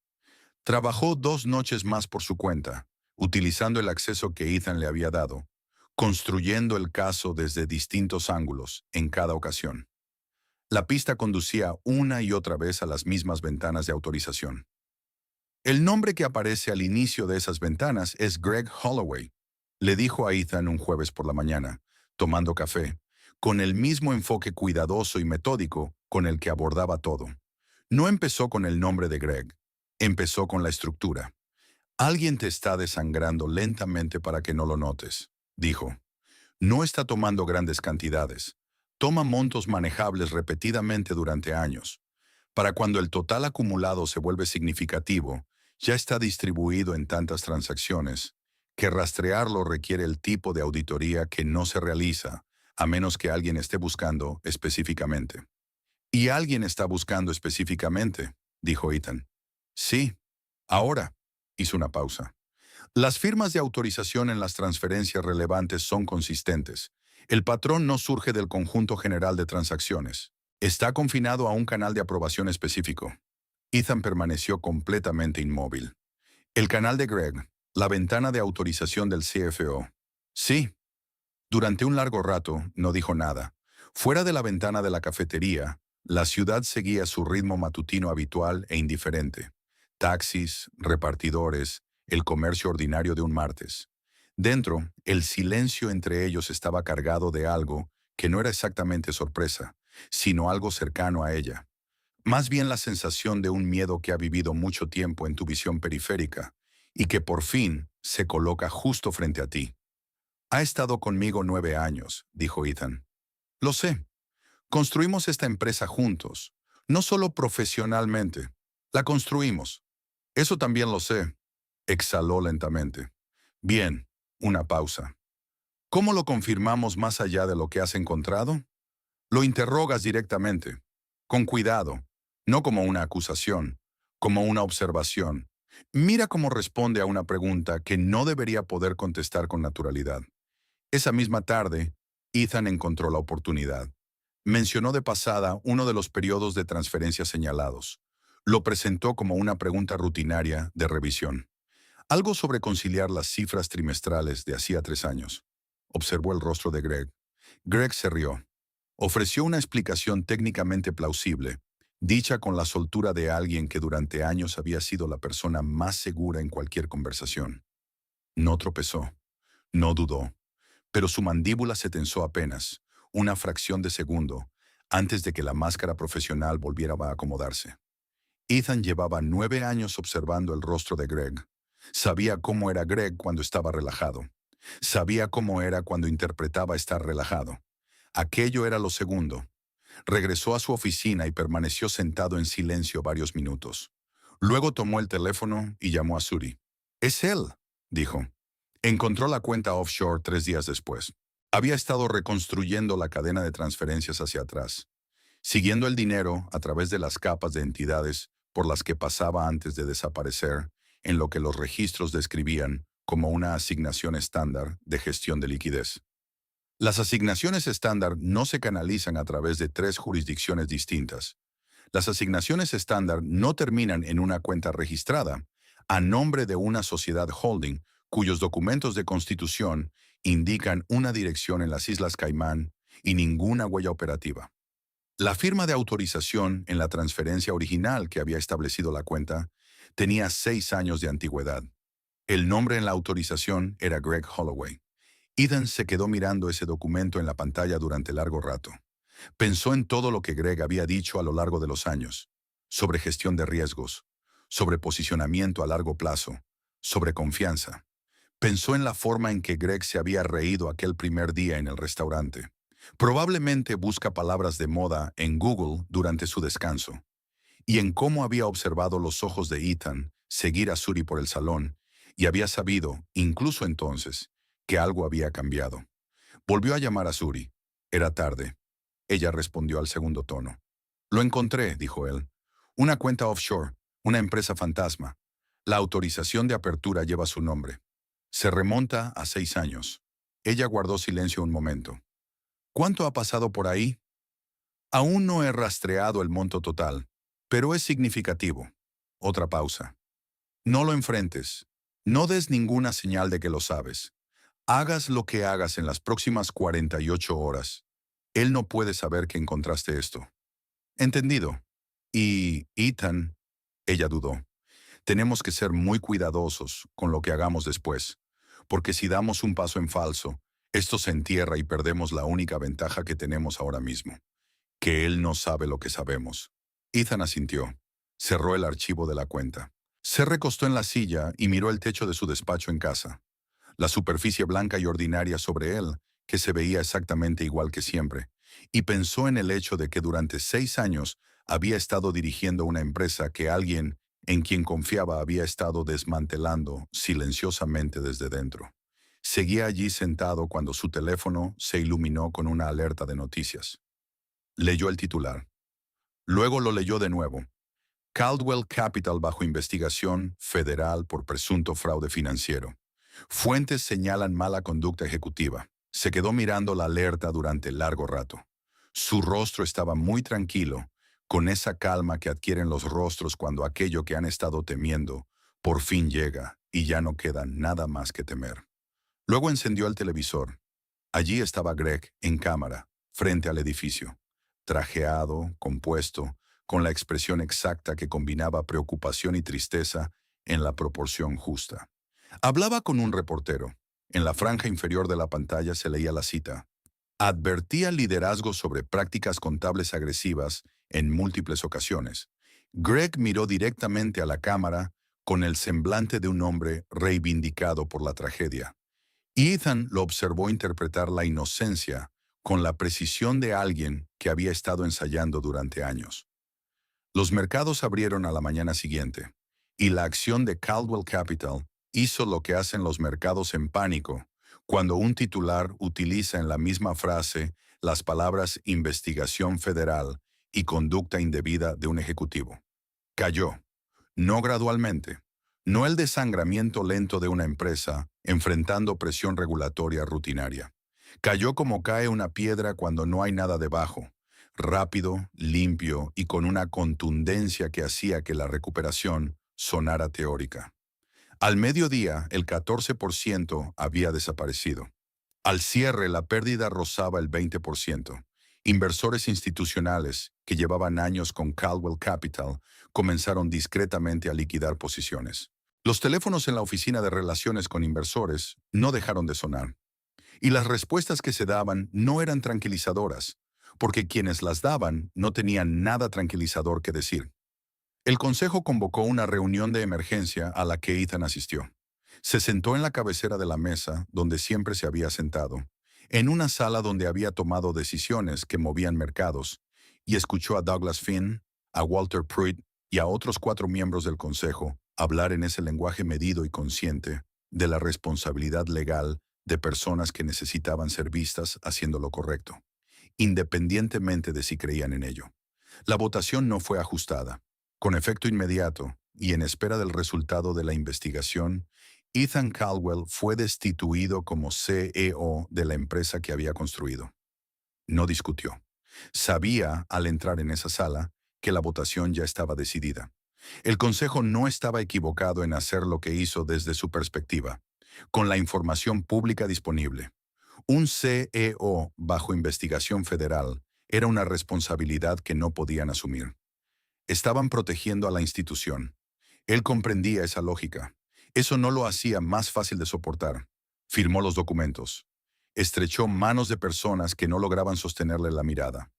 Trabajó 2 noches más por su cuenta, utilizando el acceso que Ethan le había dado, construyendo el caso desde distintos ángulos en cada ocasión. La pista conducía una y otra vez a las mismas ventanas de autorización. El nombre que aparece al inicio de esas ventanas es Greg Holloway, le dijo a Ethan un jueves por la mañana, tomando café, con el mismo enfoque cuidadoso y metódico con el que abordaba todo. No empezó con el nombre de Greg, empezó con la estructura. Alguien te está desangrando lentamente para que no lo notes, dijo. No está tomando grandes cantidades. Toma montos manejables repetidamente durante años. Para cuando el total acumulado se vuelve significativo, ya está distribuido en tantas transacciones, que rastrearlo requiere el tipo de auditoría que no se realiza, a menos que alguien esté buscando específicamente. ¿Y alguien está buscando específicamente?, dijo Ethan. Sí, ahora. Hizo una pausa. Las firmas de autorización en las transferencias relevantes son consistentes. El patrón no surge del conjunto general de transacciones. Está confinado a un canal de aprobación específico. Ethan permaneció completamente inmóvil. El canal de Greg, la ventana de autorización del CFO. Sí. Durante un largo rato no dijo nada. Fuera de la ventana de la cafetería, la ciudad seguía su ritmo matutino habitual e indiferente. Taxis, repartidores, el comercio ordinario de un martes. Dentro, el silencio entre ellos estaba cargado de algo que no era exactamente sorpresa, sino algo cercano a ella. Más bien la sensación de un miedo que ha vivido mucho tiempo en tu visión periférica y que por fin se coloca justo frente a ti. Ha estado conmigo 9 años, dijo Ethan. Lo sé. Construimos esta empresa juntos, no solo profesionalmente. La construimos. Eso también lo sé. Exhaló lentamente. Bien, una pausa. ¿Cómo lo confirmamos más allá de lo que has encontrado? Lo interrogas directamente, con cuidado, no como una acusación, como una observación. Mira cómo responde a una pregunta que no debería poder contestar con naturalidad. Esa misma tarde, Ethan encontró la oportunidad. Mencionó de pasada uno de los periodos de transferencia señalados. Lo presentó como una pregunta rutinaria de revisión. Algo sobre conciliar las cifras trimestrales de hacía 3 años. Observó el rostro de Greg. Greg se rió. Ofreció una explicación técnicamente plausible, dicha con la soltura de alguien que durante años había sido la persona más segura en cualquier conversación. No tropezó, no dudó, pero su mandíbula se tensó apenas, una fracción de segundo, antes de que la máscara profesional volviera a acomodarse. Ethan llevaba 9 años observando el rostro de Greg. Sabía cómo era Greg cuando estaba relajado. Sabía cómo era cuando interpretaba estar relajado. Aquello era lo segundo. Regresó a su oficina y permaneció sentado en silencio varios minutos. Luego tomó el teléfono y llamó a Suri. «Es él», dijo. Encontró la cuenta offshore 3 días después. Había estado reconstruyendo la cadena de transferencias hacia atrás, siguiendo el dinero a través de las capas de entidades por las que pasaba antes de desaparecer, en lo que los registros describían como una asignación estándar de gestión de liquidez. Las asignaciones estándar no se canalizan a través de 3 jurisdicciones distintas. Las asignaciones estándar no terminan en una cuenta registrada a nombre de una sociedad holding cuyos documentos de constitución indican una dirección en las Islas Caimán y ninguna huella operativa. La firma de autorización en la transferencia original que había establecido la cuenta tenía 6 años de antigüedad. El nombre en la autorización era Greg Holloway. Ethan se quedó mirando ese documento en la pantalla durante largo rato. Pensó en todo lo que Greg había dicho a lo largo de los años, sobre gestión de riesgos, sobre posicionamiento a largo plazo, sobre confianza. Pensó en la forma en que Greg se había reído aquel primer día en el restaurante. Probablemente busca palabras de moda en Google durante su descanso. Y en cómo había observado los ojos de Ethan seguir a Suri por el salón, y había sabido, incluso entonces, que algo había cambiado. Volvió a llamar a Suri. Era tarde. Ella respondió al segundo tono. «Lo encontré», dijo él. «Una cuenta offshore, una empresa fantasma. La autorización de apertura lleva su nombre. Se remonta a 6 años». Ella guardó silencio un momento. «¿Cuánto ha pasado por ahí?» «Aún no he rastreado el monto total, pero es significativo». Otra pausa. «No lo enfrentes. No des ninguna señal de que lo sabes. Hagas lo que hagas en las próximas 48 horas. Él no puede saber que encontraste esto». «Entendido». «Y, Ethan», ella dudó, «tenemos que ser muy cuidadosos con lo que hagamos después, porque si damos un paso en falso, esto se entierra y perdemos la única ventaja que tenemos ahora mismo, que él no sabe lo que sabemos». Ethan asintió. Cerró el archivo de la cuenta. Se recostó en la silla y miró el techo de su despacho en casa. La superficie blanca y ordinaria sobre él, que se veía exactamente igual que siempre, y pensó en el hecho de que durante 6 años había estado dirigiendo una empresa que alguien en quien confiaba había estado desmantelando silenciosamente desde dentro. Seguía allí sentado cuando su teléfono se iluminó con una alerta de noticias. Leyó el titular. Luego lo leyó de nuevo. Caldwell Capital bajo investigación federal por presunto fraude financiero. Fuentes señalan mala conducta ejecutiva. Se quedó mirando la alerta durante largo rato. Su rostro estaba muy tranquilo, con esa calma que adquieren los rostros cuando aquello que han estado temiendo por fin llega y ya no queda nada más que temer. Luego encendió el televisor. Allí estaba Greg, en cámara, frente al edificio. Trajeado, compuesto, con la expresión exacta que combinaba preocupación y tristeza en la proporción justa. Hablaba con un reportero. En la franja inferior de la pantalla se leía la cita. Advertía liderazgo sobre prácticas contables agresivas en múltiples ocasiones. Greg miró directamente a la cámara con el semblante de un hombre reivindicado por la tragedia. Y Ethan lo observó interpretar la inocencia con la precisión de alguien que había estado ensayando durante años. Los mercados abrieron a la mañana siguiente, y la acción de Caldwell Capital hizo lo que hacen los mercados en pánico, cuando un titular utiliza en la misma frase las palabras investigación federal y conducta indebida de un ejecutivo. Cayó, no gradualmente, no el desangramiento lento de una empresa enfrentando presión regulatoria rutinaria. Cayó como cae una piedra cuando no hay nada debajo, rápido, limpio y con una contundencia que hacía que la recuperación sonara teórica. Al mediodía, el 14% había desaparecido. Al cierre, la pérdida rozaba el 20%. Inversores institucionales, que llevaban años con Caldwell Capital, comenzaron discretamente a liquidar posiciones. Los teléfonos en la oficina de relaciones con inversores no dejaron de sonar. Y las respuestas que se daban no eran tranquilizadoras, porque quienes las daban no tenían nada tranquilizador que decir. El consejo convocó una reunión de emergencia a la que Ethan asistió. Se sentó en la cabecera de la mesa, donde siempre se había sentado, en una sala donde había tomado decisiones que movían mercados, y escuchó a Douglas Finn, a Walter Pruitt y a otros 4 miembros del consejo hablar en ese lenguaje medido y consciente de la responsabilidad legal de personas que necesitaban ser vistas haciendo lo correcto, independientemente de si creían en ello. La votación no fue ajustada. Con efecto inmediato, y en espera del resultado de la investigación, Ethan Caldwell fue destituido como CEO de la empresa que había construido. No discutió. Sabía, al entrar en esa sala, que la votación ya estaba decidida. El Consejo no estaba equivocado en hacer lo que hizo desde su perspectiva, con la información pública disponible. Un CEO bajo investigación federal era una responsabilidad que no podían asumir. Estaban protegiendo a la institución. Él comprendía esa lógica. Eso no lo hacía más fácil de soportar. Firmó los documentos. Estrechó manos de personas que no lograban sostenerle la mirada.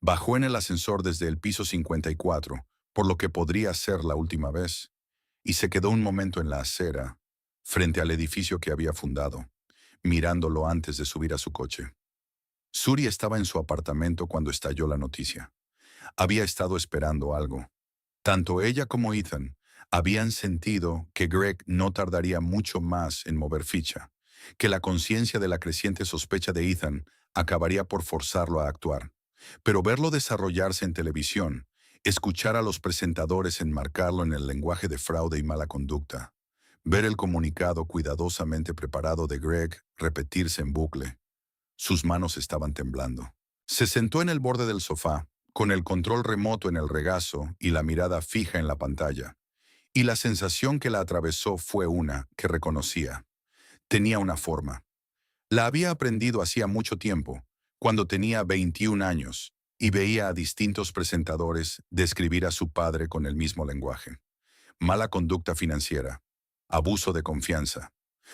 Bajó en el ascensor desde el piso 54, por lo que podría ser la última vez, y se quedó un momento en la acera, frente al edificio que había fundado, mirándolo antes de subir a su coche. Suri estaba en su apartamento cuando estalló la noticia. Había estado esperando algo. Tanto ella como Ethan habían sentido que Greg no tardaría mucho más en mover ficha, que la conciencia de la creciente sospecha de Ethan acabaría por forzarlo a actuar. Pero verlo desarrollarse en televisión, escuchar a los presentadores enmarcarlo en el lenguaje de fraude y mala conducta, ver el comunicado cuidadosamente preparado de Greg repetirse en bucle, sus manos estaban temblando. Se sentó en el borde del sofá, con el control remoto en el regazo y la mirada fija en la pantalla. Y la sensación que la atravesó fue una que reconocía. Tenía una forma. La había aprendido hacía mucho tiempo, cuando tenía 21 años, y veía a distintos presentadores describir a su padre con el mismo lenguaje. Mala conducta financiera, abuso de confianza.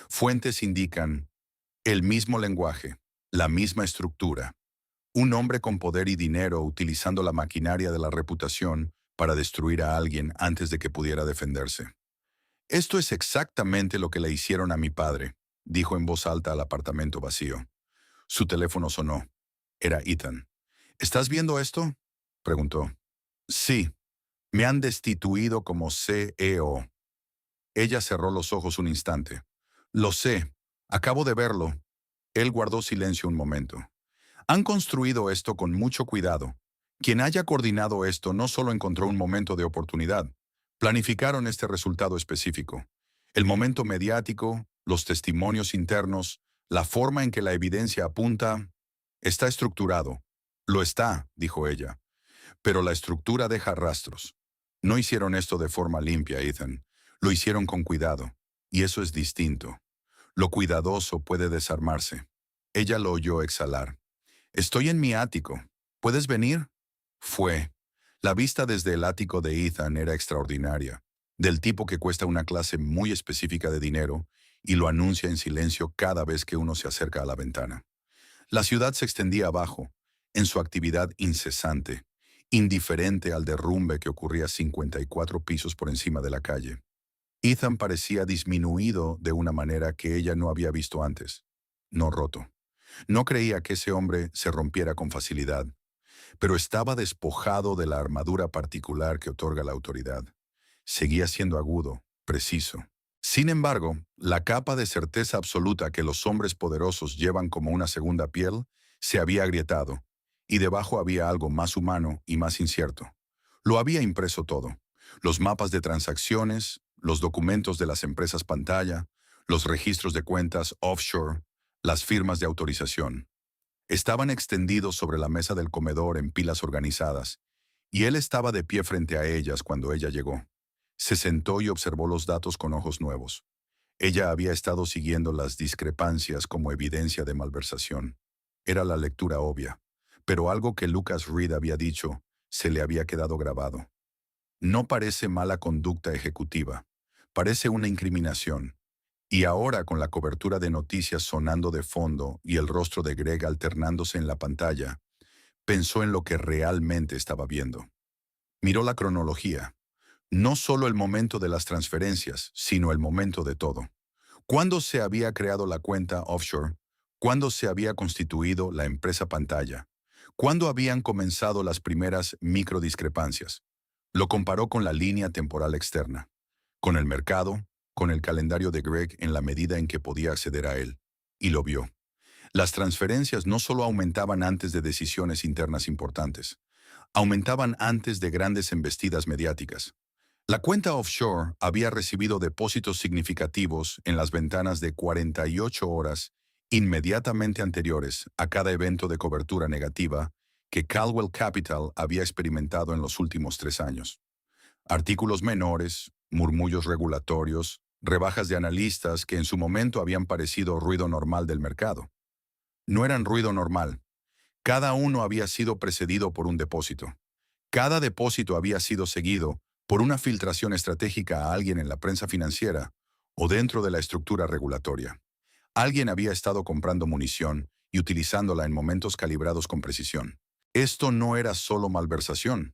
Fuentes indican el mismo lenguaje, la misma estructura. Un hombre con poder y dinero utilizando la maquinaria de la reputación para destruir a alguien antes de que pudiera defenderse. Esto es exactamente lo que le hicieron a mi padre, dijo en voz alta al apartamento vacío. Su teléfono sonó. Era Ethan. ¿Estás viendo esto?, preguntó. Sí, me han destituido como CEO. Ella cerró los ojos un instante. Lo sé, acabo de verlo. Él guardó silencio un momento. Han construido esto con mucho cuidado. Quien haya coordinado esto no solo encontró un momento de oportunidad, planificaron este resultado específico. El momento mediático, los testimonios internos, la forma en que la evidencia apunta, está estructurado. Lo está, dijo ella. Pero la estructura deja rastros. No hicieron esto de forma limpia, Ethan. Lo hicieron con cuidado. Y eso es distinto. Lo cuidadoso puede desarmarse. Ella lo oyó exhalar. Estoy en mi ático. ¿Puedes venir? Fue. La vista desde el ático de Ethan era extraordinaria, del tipo que cuesta una clase muy específica de dinero y lo anuncia en silencio cada vez que uno se acerca a la ventana. La ciudad se extendía abajo, en su actividad incesante, indiferente al derrumbe que ocurría 54 pisos por encima de la calle. Ethan parecía disminuido de una manera que ella no había visto antes, no roto. No creía que ese hombre se rompiera con facilidad, pero estaba despojado de la armadura particular que otorga la autoridad. Seguía siendo agudo, preciso. Sin embargo, la capa de certeza absoluta que los hombres poderosos llevan como una segunda piel se había agrietado, y debajo había algo más humano y más incierto. Lo había impreso todo: los mapas de transacciones, los documentos de las empresas pantalla, los registros de cuentas offshore, las firmas de autorización. Estaban extendidos sobre la mesa del comedor en pilas organizadas, y él estaba de pie frente a ellas cuando ella llegó. Se sentó y observó los datos con ojos nuevos. Ella había estado siguiendo las discrepancias como evidencia de malversación. Era la lectura obvia, pero algo que Lucas Reed había dicho se le había quedado grabado. No parece mala conducta ejecutiva, parece una incriminación. Y ahora, con la cobertura de noticias sonando de fondo y el rostro de Greg alternándose en la pantalla, pensó en lo que realmente estaba viendo. Miró la cronología. No solo el momento de las transferencias, sino el momento de todo. ¿Cuándo se había creado la cuenta offshore? ¿Cuándo se había constituido la empresa pantalla? ¿Cuándo habían comenzado las primeras microdiscrepancias? Lo comparó con la línea temporal externa, con el mercado, con el calendario de Greg en la medida en que podía acceder a él, y lo vio. Las transferencias no solo aumentaban antes de decisiones internas importantes, aumentaban antes de grandes embestidas mediáticas. La cuenta offshore había recibido depósitos significativos en las ventanas de 48 horas inmediatamente anteriores a cada evento de cobertura negativa que Caldwell Capital había experimentado en los últimos 3 años. Artículos menores, murmullos regulatorios, rebajas de analistas que en su momento habían parecido ruido normal del mercado. No eran ruido normal. Cada uno había sido precedido por un depósito. Cada depósito había sido seguido por una filtración estratégica a alguien en la prensa financiera o dentro de la estructura regulatoria. Alguien había estado comprando munición y utilizándola en momentos calibrados con precisión. Esto no era solo malversación.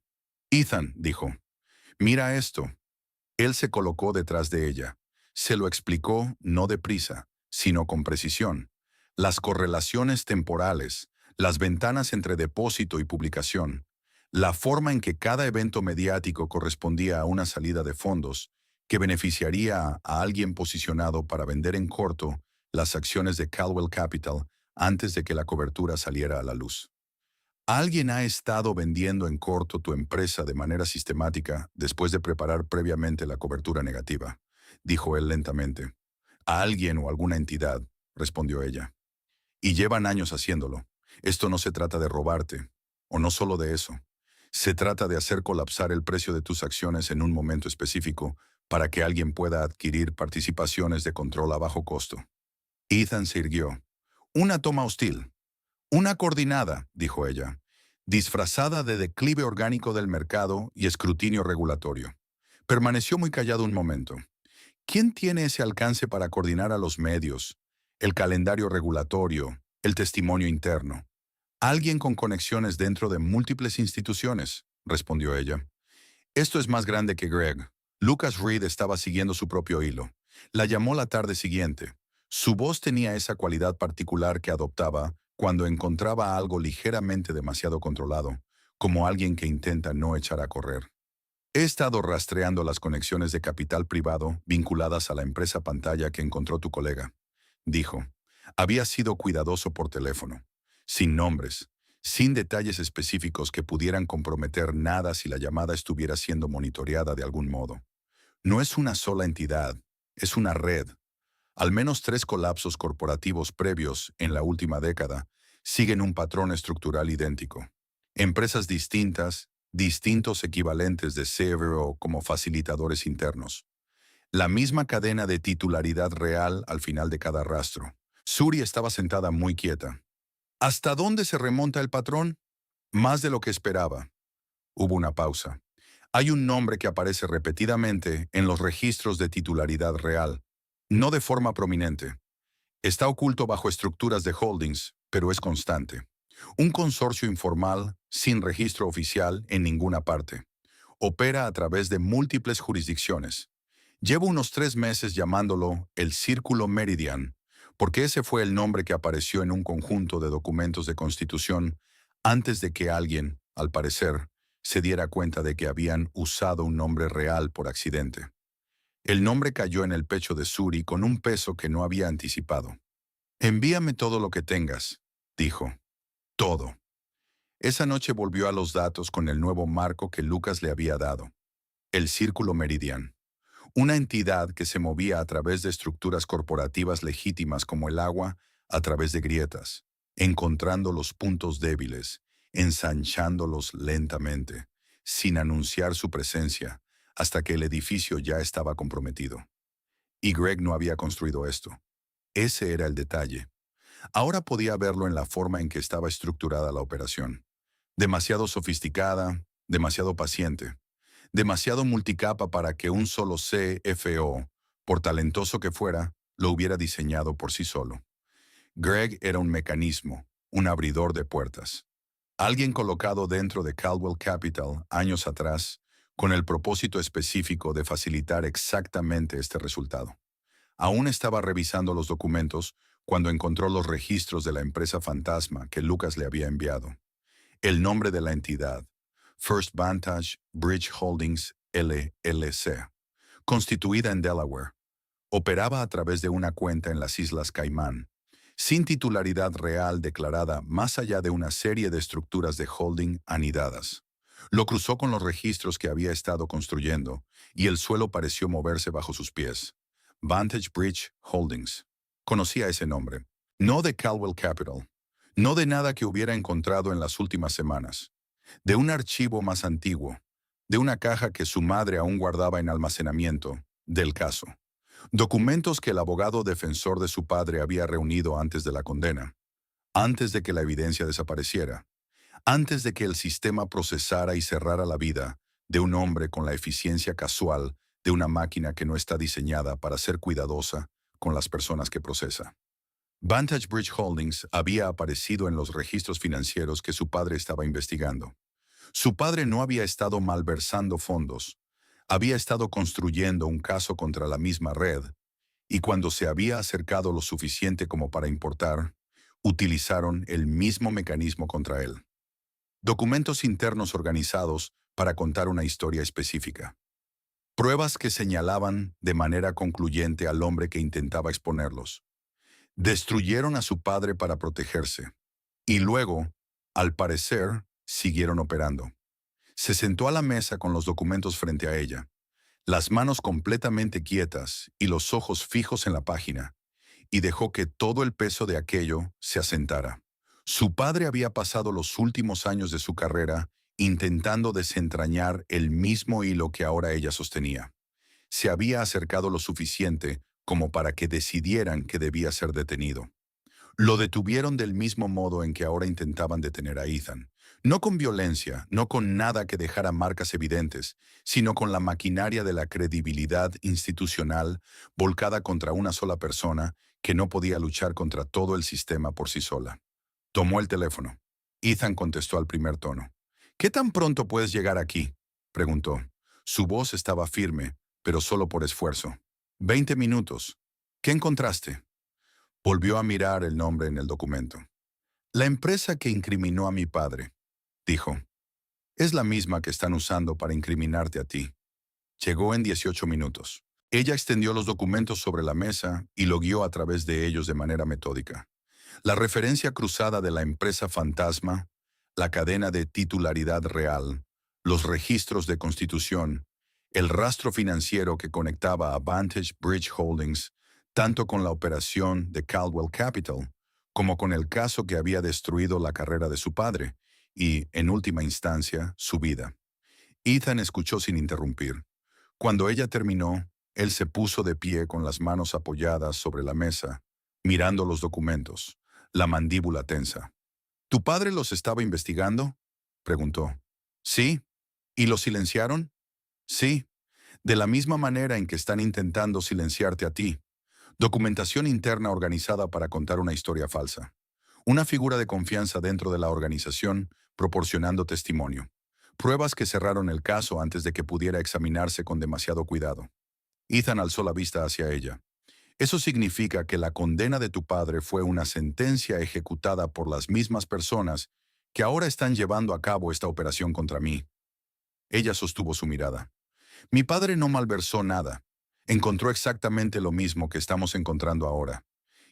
Ethan, dijo, mira esto. Él se colocó detrás de ella. Se lo explicó no deprisa, sino con precisión. Las correlaciones temporales, las ventanas entre depósito y publicación, la forma en que cada evento mediático correspondía a una salida de fondos que beneficiaría a alguien posicionado para vender en corto las acciones de Caldwell Capital antes de que la cobertura saliera a la luz. Alguien ha estado vendiendo en corto tu empresa de manera sistemática después de preparar previamente la cobertura negativa, dijo él lentamente. A alguien o alguna entidad, respondió ella. Y llevan años haciéndolo. Esto no se trata de robarte, o no solo de eso. Se trata de hacer colapsar el precio de tus acciones en un momento específico para que alguien pueda adquirir participaciones de control a bajo costo. Ethan se irguió. Una toma hostil. Una coordinada, dijo ella, disfrazada de declive orgánico del mercado y escrutinio regulatorio. Permaneció muy callado un momento. ¿Quién tiene ese alcance para coordinar a los medios, el calendario regulatorio, el testimonio interno? Alguien con conexiones dentro de múltiples instituciones, respondió ella. Esto es más grande que Greg. Lucas Reed estaba siguiendo su propio hilo. La llamó la tarde siguiente. Su voz tenía esa cualidad particular que adoptaba cuando encontraba algo ligeramente demasiado controlado, como alguien que intenta no echar a correr. He estado rastreando las conexiones de capital privado vinculadas a la empresa pantalla que encontró tu colega, dijo. Había sido cuidadoso por teléfono, sin nombres, sin detalles específicos que pudieran comprometer nada si la llamada estuviera siendo monitoreada de algún modo. No es una sola entidad, es una red. Al menos 3 colapsos corporativos previos en la última década siguen un patrón estructural idéntico. Empresas distintas, distintos equivalentes de CRO como facilitadores internos. La misma cadena de titularidad real al final de cada rastro. Suri estaba sentada muy quieta. ¿Hasta dónde se remonta el patrón? Más de lo que esperaba. Hubo una pausa. Hay un nombre que aparece repetidamente en los registros de titularidad real, no de forma prominente. Está oculto bajo estructuras de holdings, pero es constante. Un consorcio informal, sin registro oficial en ninguna parte. Opera a través de múltiples jurisdicciones. Llevo unos 3 meses llamándolo el Círculo Meridian, porque ese fue el nombre que apareció en un conjunto de documentos de constitución antes de que alguien, al parecer, se diera cuenta de que habían usado un nombre real por accidente. El nombre cayó en el pecho de Suri con un peso que no había anticipado. Envíame todo lo que tengas, dijo. Todo. Esa noche volvió a los datos con el nuevo marco que Lucas le había dado. El Círculo Meridian. Una entidad que se movía a través de estructuras corporativas legítimas como el agua, a través de grietas, encontrando los puntos débiles, ensanchándolos lentamente, sin anunciar su presencia, hasta que el edificio ya estaba comprometido. Y Greg no había construido esto. Ese era el detalle. Ahora podía verlo en la forma en que estaba estructurada la operación. Demasiado sofisticada, demasiado paciente, demasiado multicapa para que un solo CFO, por talentoso que fuera, lo hubiera diseñado por sí solo. Greg era un mecanismo, un abridor de puertas. Alguien colocado dentro de Caldwell Capital años atrás, con el propósito específico de facilitar exactamente este resultado. Aún estaba revisando los documentos cuando encontró los registros de la empresa fantasma que Lucas le había enviado. El nombre de la entidad, First Vantage Bridge Holdings LLC, constituida en Delaware, operaba a través de una cuenta en las Islas Caimán, sin titularidad real declarada más allá de una serie de estructuras de holding anidadas. Lo cruzó con los registros que había estado construyendo, y el suelo pareció moverse bajo sus pies. Vantage Bridge Holdings. Conocía ese nombre. No de Caldwell Capital. No de nada que hubiera encontrado en las últimas semanas. De un archivo más antiguo. De una caja que su madre aún guardaba en almacenamiento. Del caso. Documentos que el abogado defensor de su padre había reunido antes de la condena. Antes de que la evidencia desapareciera. Antes de que el sistema procesara y cerrara la vida de un hombre con la eficiencia casual de una máquina que no está diseñada para ser cuidadosa con las personas que procesa. Vantage Bridge Holdings había aparecido en los registros financieros que su padre estaba investigando. Su padre no había estado malversando fondos, había estado construyendo un caso contra la misma red, y cuando se había acercado lo suficiente como para importar, utilizaron el mismo mecanismo contra él. Documentos internos organizados para contar una historia específica. Pruebas que señalaban de manera concluyente al hombre que intentaba exponerlos. Destruyeron a su padre para protegerse. Y luego, al parecer, siguieron operando. Se sentó a la mesa con los documentos frente a ella, las manos completamente quietas y los ojos fijos en la página, y dejó que todo el peso de aquello se asentara. Su padre había pasado los últimos años de su carrera intentando desentrañar el mismo hilo que ahora ella sostenía. Se había acercado lo suficiente como para que decidieran que debía ser detenido. Lo detuvieron del mismo modo en que ahora intentaban detener a Ethan. No con violencia, no con nada que dejara marcas evidentes, sino con la maquinaria de la credibilidad institucional volcada contra una sola persona que no podía luchar contra todo el sistema por sí sola. Tomó el teléfono. Ethan contestó al primer tono. ¿Qué tan pronto puedes llegar aquí?, preguntó. Su voz estaba firme, pero solo por esfuerzo. 20 minutos. ¿Qué encontraste? Volvió a mirar el nombre en el documento. La empresa que incriminó a mi padre, dijo, es la misma que están usando para incriminarte a ti. Llegó en 18 minutos. Ella extendió los documentos sobre la mesa y lo guió a través de ellos de manera metódica. La referencia cruzada de la empresa fantasma, la cadena de titularidad real, los registros de constitución, el rastro financiero que conectaba a Vantage Bridge Holdings, tanto con la operación de Caldwell Capital, como con el caso que había destruido la carrera de su padre y, en última instancia, su vida. Ethan escuchó sin interrumpir. Cuando ella terminó, él se puso de pie con las manos apoyadas sobre la mesa, mirando los documentos, la mandíbula tensa. ¿Tu padre los estaba investigando?, preguntó. Sí. ¿Y los silenciaron? Sí. De la misma manera en que están intentando silenciarte a ti. Documentación interna organizada para contar una historia falsa. Una figura de confianza dentro de la organización proporcionando testimonio. Pruebas que cerraron el caso antes de que pudiera examinarse con demasiado cuidado. Ethan alzó la vista hacia ella. Eso significa que la condena de tu padre fue una sentencia ejecutada por las mismas personas que ahora están llevando a cabo esta operación contra mí. Ella sostuvo su mirada. Mi padre no malversó nada. Encontró exactamente lo mismo que estamos encontrando ahora.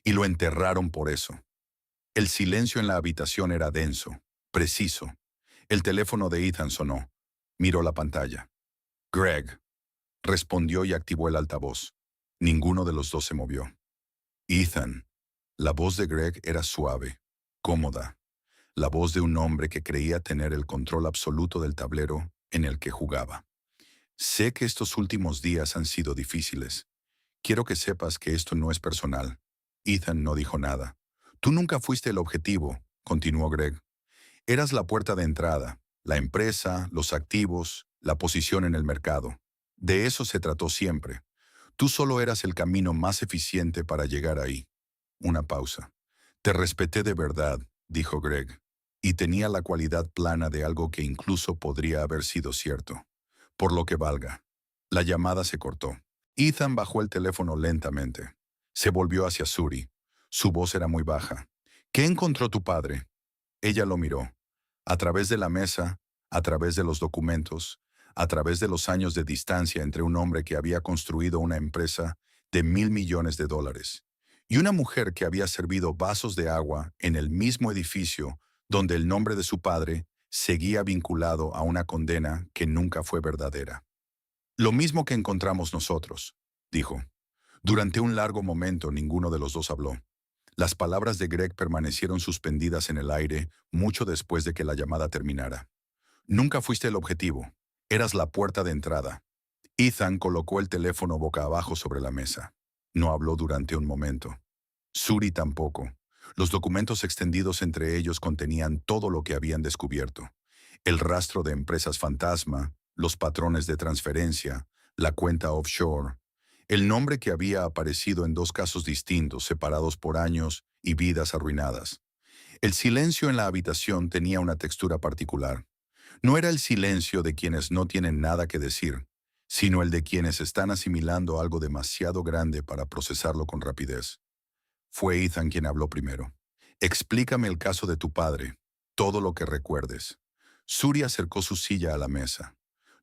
Y lo enterraron por eso. El silencio en la habitación era denso, preciso. El teléfono de Ethan sonó. Miró la pantalla. Greg. Respondió y activó el altavoz. Ninguno de los dos se movió. Ethan. La voz de Greg era suave, cómoda. La voz de un hombre que creía tener el control absoluto del tablero en el que jugaba. Sé que estos últimos días han sido difíciles. Quiero que sepas que esto no es personal. Ethan no dijo nada. Tú nunca fuiste el objetivo, continuó Greg. Eras la puerta de entrada, la empresa, los activos, la posición en el mercado. De eso se trató siempre. Tú solo eras el camino más eficiente para llegar ahí. Una pausa. Te respeté de verdad, dijo Greg, y tenía la cualidad plana de algo que incluso podría haber sido cierto. Por lo que valga. La llamada se cortó. Ethan bajó el teléfono lentamente. Se volvió hacia Suri. Su voz era muy baja. ¿Qué encontró tu padre? Ella lo miró. A través de la mesa, a través de los documentos, a través de los años de distancia entre un hombre que había construido una empresa de $1.000 millones y una mujer que había servido vasos de agua en el mismo edificio donde el nombre de su padre seguía vinculado a una condena que nunca fue verdadera. Lo mismo que encontramos nosotros, dijo. Durante un largo momento ninguno de los dos habló. Las palabras de Greg permanecieron suspendidas en el aire mucho después de que la llamada terminara. Nunca fuiste el objetivo. Eras la puerta de entrada. Ethan colocó el teléfono boca abajo sobre la mesa. No habló durante un momento. Suri tampoco. Los documentos extendidos entre ellos contenían todo lo que habían descubierto. El rastro de empresas fantasma, los patrones de transferencia, la cuenta offshore, el nombre que había aparecido en dos casos distintos, separados por años y vidas arruinadas. El silencio en la habitación tenía una textura particular. No era el silencio de quienes no tienen nada que decir, sino el de quienes están asimilando algo demasiado grande para procesarlo con rapidez. Fue Ethan quien habló primero. Explícame el caso de tu padre, todo lo que recuerdes. Suri acercó su silla a la mesa.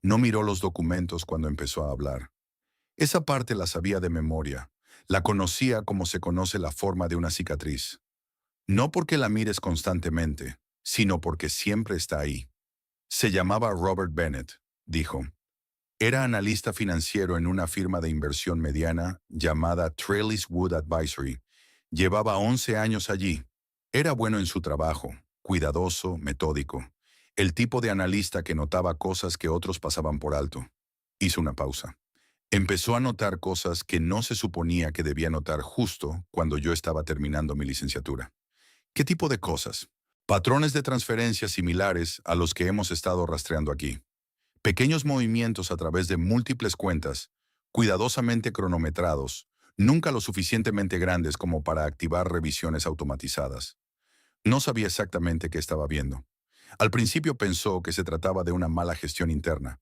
No miró los documentos cuando empezó a hablar. Esa parte la sabía de memoria. La conocía como se conoce la forma de una cicatriz. No porque la mires constantemente, sino porque siempre está ahí. Se llamaba Robert Bennett, dijo. Era analista financiero en una firma de inversión mediana llamada Trellis Wood Advisory. Llevaba 11 años allí. Era bueno en su trabajo, cuidadoso, metódico. El tipo de analista que notaba cosas que otros pasaban por alto. Hizo una pausa. Empezó a notar cosas que no se suponía que debía notar justo cuando yo estaba terminando mi licenciatura. ¿Qué tipo de cosas? Patrones de transferencia similares a los que hemos estado rastreando aquí. Pequeños movimientos a través de múltiples cuentas, cuidadosamente cronometrados, nunca lo suficientemente grandes como para activar revisiones automatizadas. No sabía exactamente qué estaba viendo. Al principio pensó que se trataba de una mala gestión interna,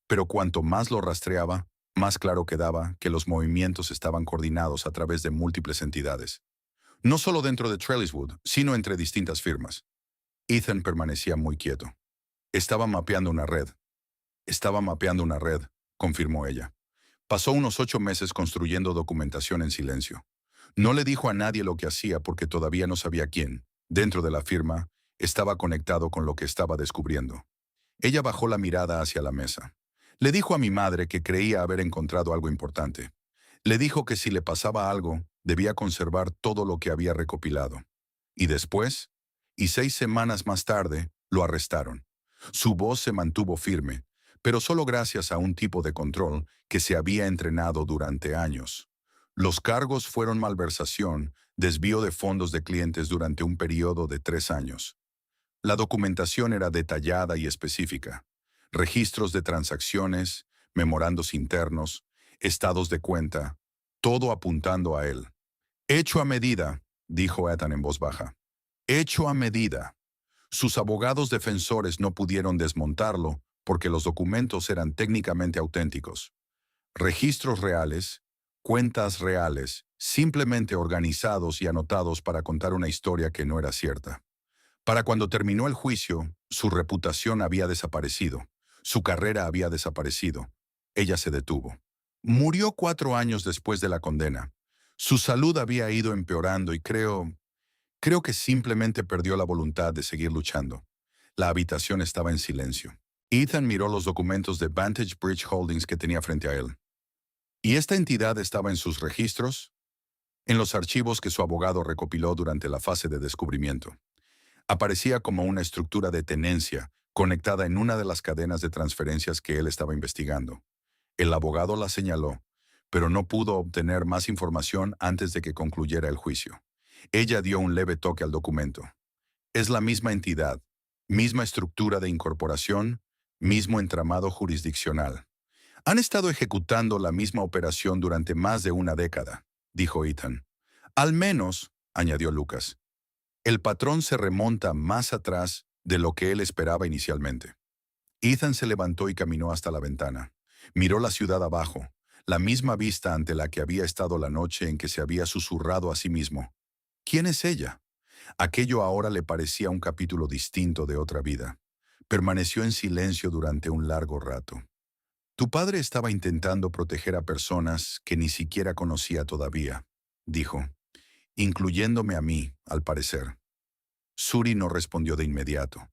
pero cuanto más lo rastreaba, más claro quedaba que los movimientos estaban coordinados a través de múltiples entidades. No solo dentro de Trelliswood, sino entre distintas firmas. Ethan permanecía muy quieto. Estaba mapeando una red. Estaba mapeando una red, confirmó ella. Pasó unos 8 meses construyendo documentación en silencio. No le dijo a nadie lo que hacía porque todavía no sabía quién, dentro de la firma, estaba conectado con lo que estaba descubriendo. Ella bajó la mirada hacia la mesa. Le dijo a mi madre que creía haber encontrado algo importante. Le dijo que si le pasaba algo, debía conservar todo lo que había recopilado. Y después, y 6 semanas más tarde, lo arrestaron. Su voz se mantuvo firme, pero solo gracias a un tipo de control que se había entrenado durante años. Los cargos fueron malversación, desvío de fondos de clientes durante un periodo de 3 años. La documentación era detallada y específica. Registros de transacciones, memorandos internos, estados de cuenta, todo apuntando a él. Hecho a medida, dijo Ethan en voz baja. Hecho a medida. Sus abogados defensores no pudieron desmontarlo porque los documentos eran técnicamente auténticos. Registros reales, cuentas reales, simplemente organizados y anotados para contar una historia que no era cierta. Para cuando terminó el juicio, su reputación había desaparecido. Su carrera había desaparecido. Ella se detuvo. Murió 4 años después de la condena. Su salud había ido empeorando y creo que simplemente perdió la voluntad de seguir luchando. La habitación estaba en silencio. Ethan miró los documentos de Vantage Bridge Holdings que tenía frente a él. ¿Y esta entidad estaba en sus registros? En los archivos que su abogado recopiló durante la fase de descubrimiento. Aparecía como una estructura de tenencia conectada en una de las cadenas de transferencias que él estaba investigando. El abogado la señaló, pero no pudo obtener más información antes de que concluyera el juicio. Ella dio un leve toque al documento. Es la misma entidad, misma estructura de incorporación, mismo entramado jurisdiccional. Han estado ejecutando la misma operación durante más de una década, dijo Ethan. Al menos, añadió Lucas, el patrón se remonta más atrás de lo que él esperaba inicialmente. Ethan se levantó y caminó hasta la ventana. Miró la ciudad abajo, la misma vista ante la que había estado la noche en que se había susurrado a sí mismo. ¿Quién es ella? Aquello ahora le parecía un capítulo distinto de otra vida. Permaneció en silencio durante un largo rato. Tu padre estaba intentando proteger a personas que ni siquiera conocía todavía, dijo, incluyéndome a mí, al parecer. Suri no respondió de inmediato.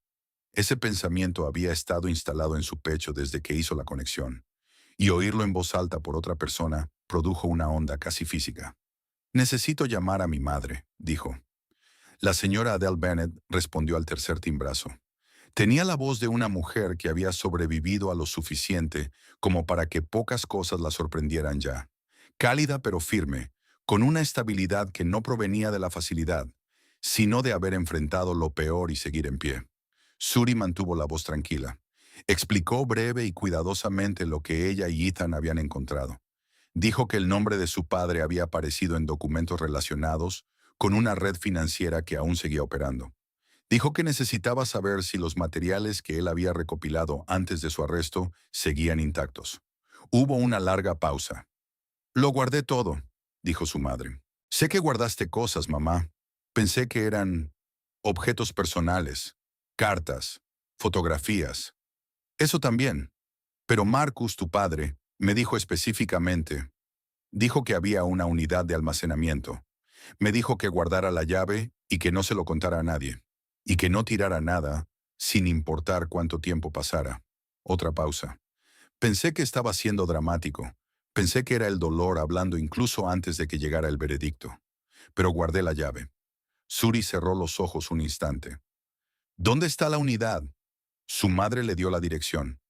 Ese pensamiento había estado instalado en su pecho desde que hizo la conexión, y oírlo en voz alta por otra persona produjo una onda casi física. Necesito llamar a mi madre, dijo. La señora Adele Bennett respondió al tercer timbrazo. Tenía la voz de una mujer que había sobrevivido a lo suficiente como para que pocas cosas la sorprendieran ya. Cálida pero firme, con una estabilidad que no provenía de la facilidad, sino de haber enfrentado lo peor y seguir en pie. Suri mantuvo la voz tranquila. Explicó breve y cuidadosamente lo que ella y Ethan habían encontrado. Dijo que el nombre de su padre había aparecido en documentos relacionados con una red financiera que aún seguía operando. Dijo que necesitaba saber si los materiales que él había recopilado antes de su arresto seguían intactos. Hubo una larga pausa. Lo guardé todo, dijo su madre. Sé que guardaste cosas, mamá. Pensé que eran objetos personales, cartas, fotografías. Eso también. Pero Marcus, tu padre, me dijo específicamente, dijo que había una unidad de almacenamiento. Me dijo que guardara la llave y que no se lo contara a nadie. Y que no tirara nada, sin importar cuánto tiempo pasara. Otra pausa. Pensé que estaba siendo dramático. Pensé que era el dolor hablando incluso antes de que llegara el veredicto. Pero guardé la llave. Suri cerró los ojos un instante. ¿Dónde está la unidad? Su madre le dio la dirección.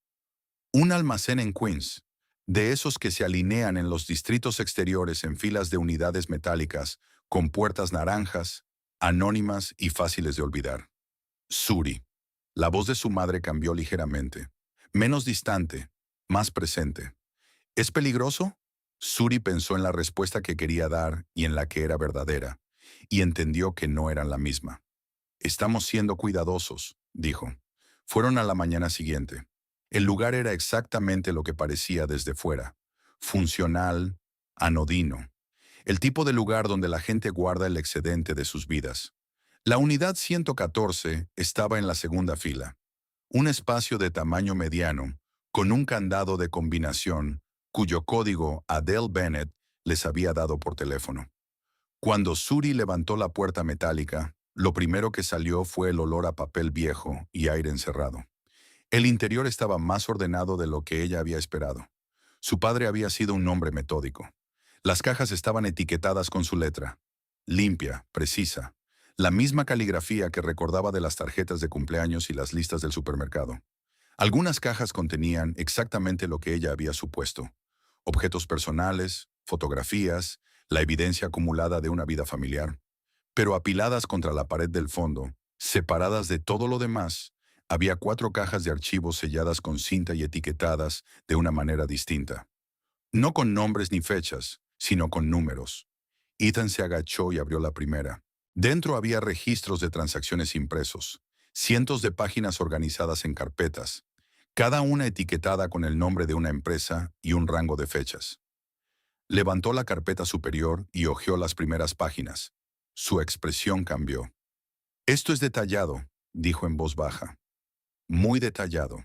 Un almacén en Queens, de esos que se alinean en los distritos exteriores en filas de unidades metálicas, con puertas naranjas, anónimas y fáciles de olvidar. Suri. La voz de su madre cambió ligeramente. Menos distante, más presente. ¿Es peligroso? Suri pensó en la respuesta que quería dar y en la que era verdadera, y entendió que no eran la misma. Estamos siendo cuidadosos, dijo. Fueron a la mañana siguiente. El lugar era exactamente lo que parecía desde fuera. Funcional, anodino. El tipo de lugar donde la gente guarda el excedente de sus vidas. La unidad 114 estaba en la segunda fila. Un espacio de tamaño mediano, con un candado de combinación, cuyo código Adele Bennett les había dado por teléfono. Cuando Suri levantó la puerta metálica, lo primero que salió fue el olor a papel viejo y aire encerrado. El interior estaba más ordenado de lo que ella había esperado. Su padre había sido un hombre metódico. Las cajas estaban etiquetadas con su letra. Limpia, precisa. La misma caligrafía que recordaba de las tarjetas de cumpleaños y las listas del supermercado. Algunas cajas contenían exactamente lo que ella había supuesto. Objetos personales, fotografías, la evidencia acumulada de una vida familiar. Pero apiladas contra la pared del fondo, separadas de todo lo demás, había 4 cajas de archivos selladas con cinta y etiquetadas de una manera distinta. No con nombres ni fechas, sino con números. Ethan se agachó y abrió la primera. Dentro había registros de transacciones impresos, cientos de páginas organizadas en carpetas, cada una etiquetada con el nombre de una empresa y un rango de fechas. Levantó la carpeta superior y hojeó las primeras páginas. Su expresión cambió. Esto es detallado, dijo en voz baja. Muy detallado.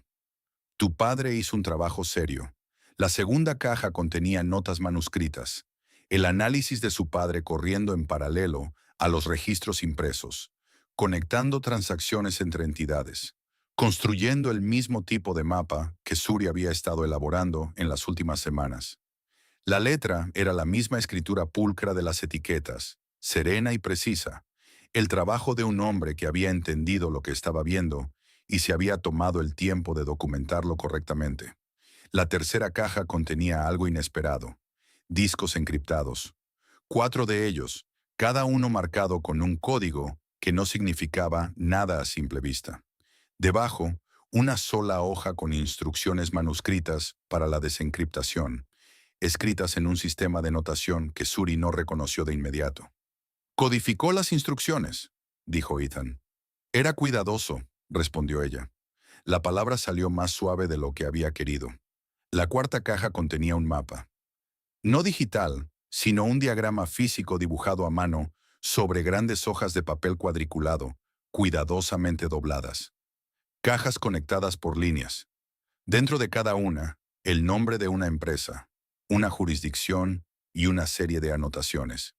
Tu padre hizo un trabajo serio. La segunda caja contenía notas manuscritas, el análisis de su padre corriendo en paralelo a los registros impresos, conectando transacciones entre entidades, construyendo el mismo tipo de mapa que Suri había estado elaborando en las últimas semanas. La letra era la misma escritura pulcra de las etiquetas, serena y precisa, el trabajo de un hombre que había entendido lo que estaba viendo y se había tomado el tiempo de documentarlo correctamente. La tercera caja contenía algo inesperado, discos encriptados. 4 de ellos, cada uno marcado con un código que no significaba nada a simple vista. Debajo, una sola hoja con instrucciones manuscritas para la desencriptación, escritas en un sistema de notación que Suri no reconoció de inmediato. Codificó las instrucciones, dijo Ethan. Era cuidadoso, respondió ella. La palabra salió más suave de lo que había querido. La cuarta caja contenía un mapa. No digital, sino un diagrama físico dibujado a mano sobre grandes hojas de papel cuadriculado, cuidadosamente dobladas. Cajas conectadas por líneas. Dentro de cada una, el nombre de una empresa, una jurisdicción y una serie de anotaciones.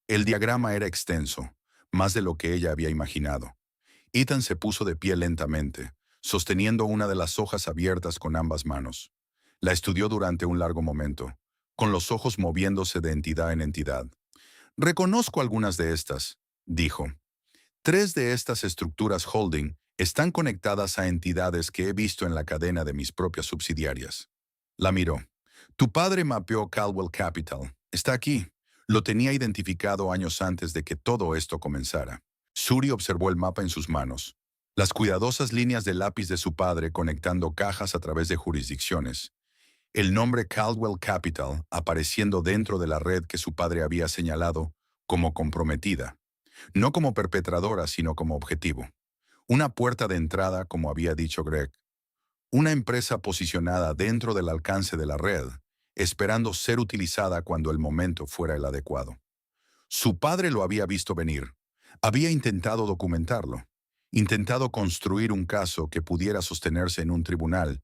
El diagrama era extenso, más de lo que ella había imaginado. Ethan se puso de pie lentamente, sosteniendo una de las hojas abiertas con ambas manos. La estudió durante un largo momento, con los ojos moviéndose de entidad en entidad. Reconozco algunas de estas, dijo. 3 de estas estructuras holding están conectadas a entidades que he visto en la cadena de mis propias subsidiarias. La miró. Tu padre mapeó Caldwell Capital. Está aquí. Lo tenía identificado años antes de que todo esto comenzara. Suri observó el mapa en sus manos. Las cuidadosas líneas de lápiz de su padre conectando cajas a través de jurisdicciones. El nombre Caldwell Capital apareciendo dentro de la red que su padre había señalado como comprometida. No como perpetradora, sino como objetivo. Una puerta de entrada, como había dicho Greg. Una empresa posicionada dentro del alcance de la red, esperando ser utilizada cuando el momento fuera el adecuado. Su padre lo había visto venir. Había intentado documentarlo. Intentado construir un caso que pudiera sostenerse en un tribunal,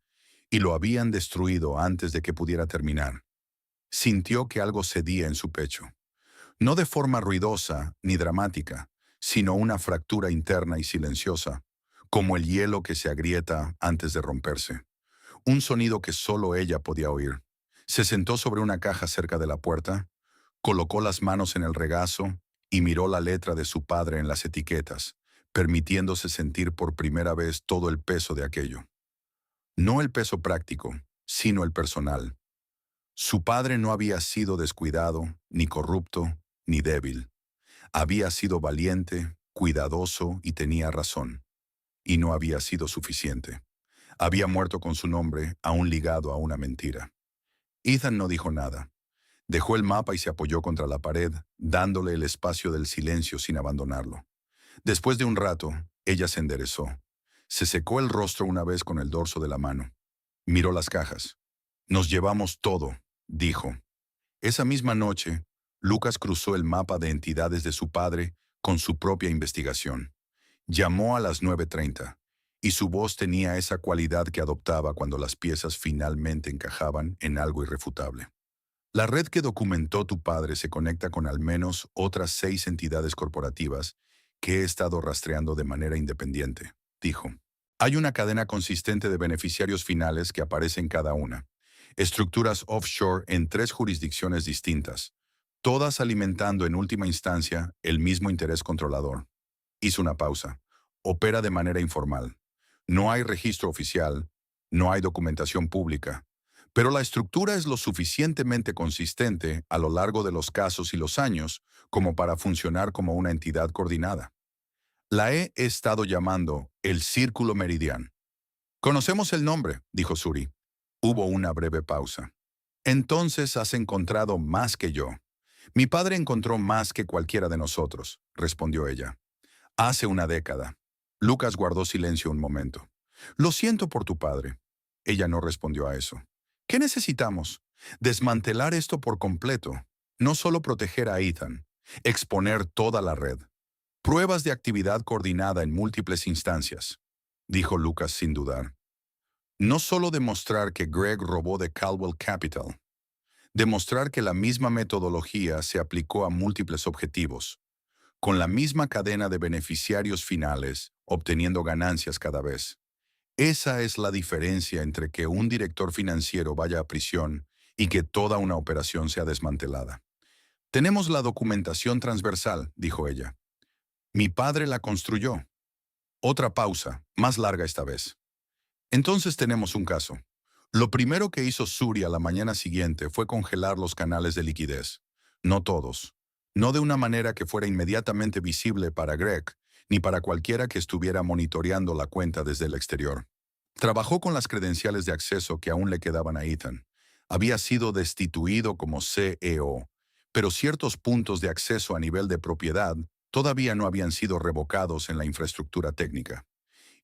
y lo habían destruido antes de que pudiera terminar. Sintió que algo cedía en su pecho. No de forma ruidosa ni dramática, sino una fractura interna y silenciosa, como el hielo que se agrieta antes de romperse. Un sonido que solo ella podía oír. Se sentó sobre una caja cerca de la puerta, colocó las manos en el regazo y miró la letra de su padre en las etiquetas, permitiéndose sentir por primera vez todo el peso de aquello. No el peso práctico, sino el personal. Su padre no había sido descuidado, ni corrupto, ni débil. Había sido valiente, cuidadoso y tenía razón. Y no había sido suficiente. Había muerto con su nombre, aún ligado a una mentira. Ethan no dijo nada. Dejó el mapa y se apoyó contra la pared, dándole el espacio del silencio sin abandonarlo. Después de un rato, ella se enderezó. Se secó el rostro una vez con el dorso de la mano. Miró las cajas. Nos llevamos todo, dijo. Esa misma noche, Lucas cruzó el mapa de entidades de su padre con su propia investigación. Llamó a las 9:30, y su voz tenía esa cualidad que adoptaba cuando las piezas finalmente encajaban en algo irrefutable. La red que documentó tu padre se conecta con al menos otras 6 entidades corporativas que he estado rastreando de manera independiente, dijo. Hay una cadena consistente de beneficiarios finales que aparece en cada una. Estructuras offshore en 3 jurisdicciones distintas, todas alimentando en última instancia el mismo interés controlador. Hizo una pausa. Opera de manera informal. No hay registro oficial, no hay documentación pública, pero la estructura es lo suficientemente consistente a lo largo de los casos y los años como para funcionar como una entidad coordinada. La he estado llamando el Círculo Meridian. Conocemos el nombre, dijo Suri. Hubo una breve pausa. Entonces has encontrado más que yo. Mi padre encontró más que cualquiera de nosotros, respondió ella. Hace una década. Lucas guardó silencio un momento. Lo siento por tu padre. Ella no respondió a eso. ¿Qué necesitamos? Desmantelar esto por completo. No solo proteger a Ethan. Exponer toda la red. Pruebas de actividad coordinada en múltiples instancias, dijo Lucas sin dudar. No solo demostrar que Greg robó de Caldwell Capital. Demostrar que la misma metodología se aplicó a múltiples objetivos, con la misma cadena de beneficiarios finales, obteniendo ganancias cada vez. Esa es la diferencia entre que un director financiero vaya a prisión y que toda una operación sea desmantelada. Tenemos la documentación transversal, dijo ella. Mi padre la construyó. Otra pausa, más larga esta vez. Entonces tenemos un caso. Lo primero que hizo Suri a la mañana siguiente fue congelar los canales de liquidez. No todos. No de una manera que fuera inmediatamente visible para Greg, ni para cualquiera que estuviera monitoreando la cuenta desde el exterior. Trabajó con las credenciales de acceso que aún le quedaban a Ethan. Había sido destituido como CEO, pero ciertos puntos de acceso a nivel de propiedad todavía no habían sido revocados en la infraestructura técnica.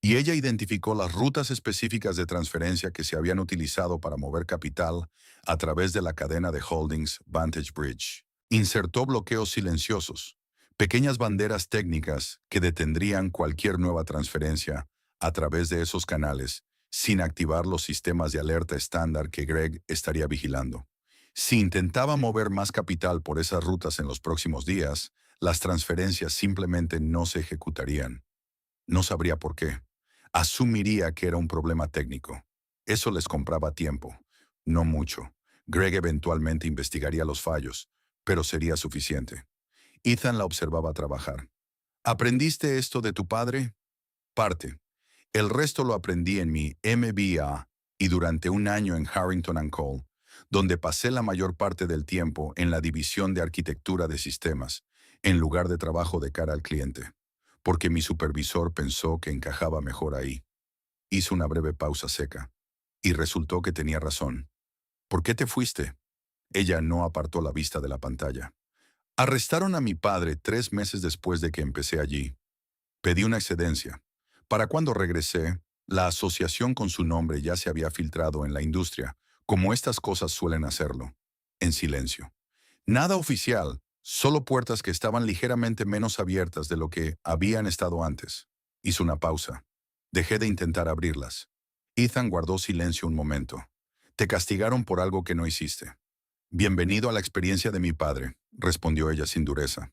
Y ella identificó las rutas específicas de transferencia que se habían utilizado para mover capital a través de la cadena de holdings Vantage Bridge. Insertó bloqueos silenciosos, pequeñas banderas técnicas que detendrían cualquier nueva transferencia a través de esos canales, sin activar los sistemas de alerta estándar que Greg estaría vigilando. Si intentaba mover más capital por esas rutas en los próximos días, las transferencias simplemente no se ejecutarían. No sabría por qué. Asumiría que era un problema técnico. Eso les compraba tiempo. No mucho. Greg eventualmente investigaría los fallos, pero sería suficiente. Ethan la observaba trabajar. ¿Aprendiste esto de tu padre? Parte. El resto lo aprendí en mi MBA y durante un año en Harrington Cole, donde pasé la mayor parte del tiempo en la división de arquitectura de sistemas, en lugar de trabajo de cara al cliente, porque mi supervisor pensó que encajaba mejor ahí. Hizo una breve pausa seca, y resultó que tenía razón. ¿Por qué te fuiste? Ella no apartó la vista de la pantalla. Arrestaron a mi padre 3 meses después de que empecé allí. Pedí una excedencia. Para cuando regresé, la asociación con su nombre ya se había filtrado en la industria, como estas cosas suelen hacerlo, en silencio. Nada oficial, solo puertas que estaban ligeramente menos abiertas de lo que habían estado antes. Hizo una pausa. Dejé de intentar abrirlas. Ethan guardó silencio un momento. Te castigaron por algo que no hiciste. Bienvenido a la experiencia de mi padre, respondió ella sin dureza.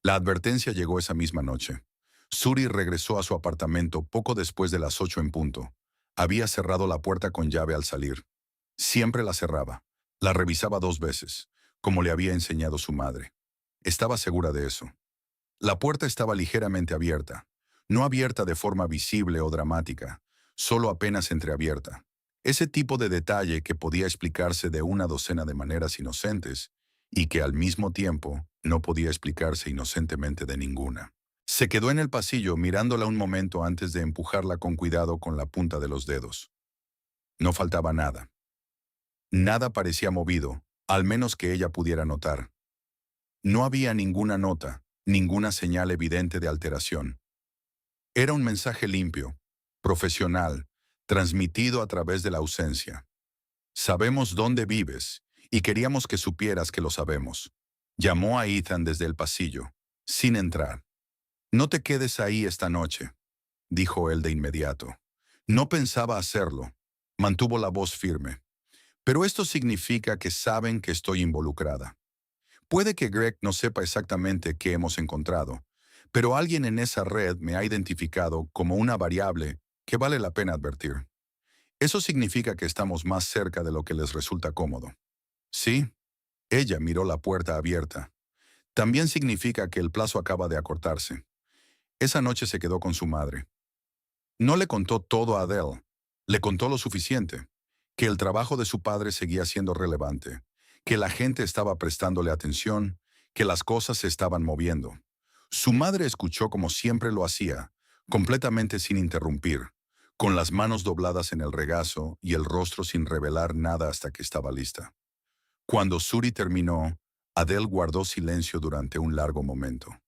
La advertencia llegó esa misma noche. Suri regresó a su apartamento poco después de las 8 en punto. Había cerrado la puerta con llave al salir. Siempre la cerraba. La revisaba 2 veces, como le había enseñado su madre. Estaba segura de eso. La puerta estaba ligeramente abierta. No abierta de forma visible o dramática, solo apenas entreabierta. Ese tipo de detalle que podía explicarse de una docena de maneras inocentes y que al mismo tiempo no podía explicarse inocentemente de ninguna. Se quedó en el pasillo mirándola un momento antes de empujarla con cuidado con la punta de los dedos. No faltaba nada. Nada parecía movido, al menos que ella pudiera notar. No había ninguna nota, ninguna señal evidente de alteración. Era un mensaje limpio, profesional, transmitido a través de la ausencia. Sabemos dónde vives y queríamos que supieras que lo sabemos. Llamó a Ethan desde el pasillo, sin entrar. No te quedes ahí esta noche, dijo él de inmediato. No pensaba hacerlo. Mantuvo la voz firme. Pero esto significa que saben que estoy involucrada. Puede que Greg no sepa exactamente qué hemos encontrado, pero alguien en esa red me ha identificado como una variable que vale la pena advertir. Eso significa que estamos más cerca de lo que les resulta cómodo. Sí, ella miró la puerta abierta. También significa que el plazo acaba de acortarse. Esa noche se quedó con su madre. No le contó todo a Adele. Le contó lo suficiente. Que el trabajo de su padre seguía siendo relevante. Que la gente estaba prestándole atención. Que las cosas se estaban moviendo. Su madre escuchó como siempre lo hacía, completamente sin interrumpir, con las manos dobladas en el regazo y el rostro sin revelar nada hasta que estaba lista. Cuando Suri terminó, Adele guardó silencio durante un largo momento.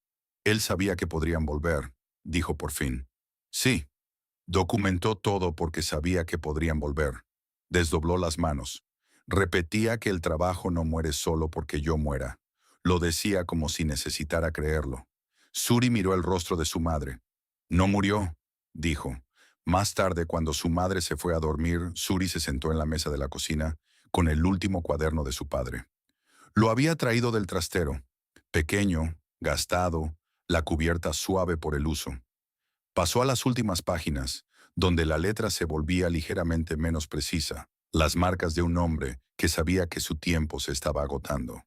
Él sabía que podrían volver, dijo por fin. Sí, documentó todo porque sabía que podrían volver. Desdobló las manos. Repetía que el trabajo no muere solo porque yo muera. Lo decía como si necesitara creerlo. Suri miró el rostro de su madre. No murió, dijo. Más tarde, cuando su madre se fue a dormir, Suri se sentó en la mesa de la cocina con el último cuaderno de su padre. Lo había traído del trastero, pequeño, gastado, la cubierta suave por el uso. Pasó a las últimas páginas, donde la letra se volvía ligeramente menos precisa, las marcas de un hombre que sabía que su tiempo se estaba agotando.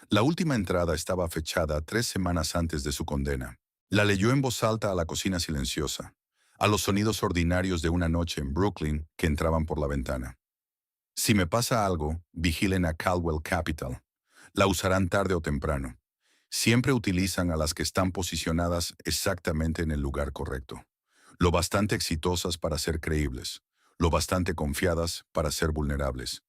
La última entrada estaba fechada 3 semanas antes de su condena. La leyó en voz alta a la cocina silenciosa, a los sonidos ordinarios de una noche en Brooklyn que entraban por la ventana. Si me pasa algo, vigilen a Caldwell Capital. La usarán tarde o temprano. Siempre utilizan a las que están posicionadas exactamente en el lugar correcto. Lo bastante exitosas para ser creíbles. Lo bastante confiadas para ser vulnerables.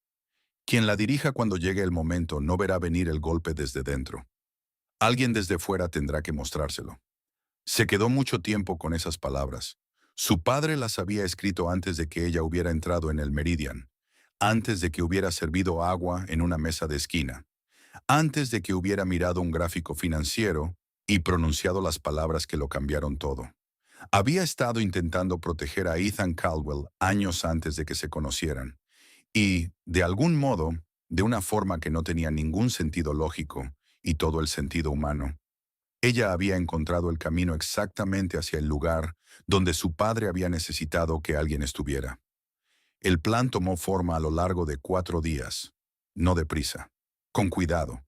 Quien la dirija cuando llegue el momento no verá venir el golpe desde dentro. Alguien desde fuera tendrá que mostrárselo. Se quedó mucho tiempo con esas palabras. Su padre las había escrito antes de que ella hubiera entrado en el Meridian, antes de que hubiera servido agua en una mesa de esquina, antes de que hubiera mirado un gráfico financiero y pronunciado las palabras que lo cambiaron todo. Había estado intentando proteger a Ethan Caldwell años antes de que se conocieran, y, de algún modo, de una forma que no tenía ningún sentido lógico y todo el sentido humano, ella había encontrado el camino exactamente hacia el lugar donde su padre había necesitado que alguien estuviera. El plan tomó forma a lo largo de 4 días, no deprisa, con cuidado.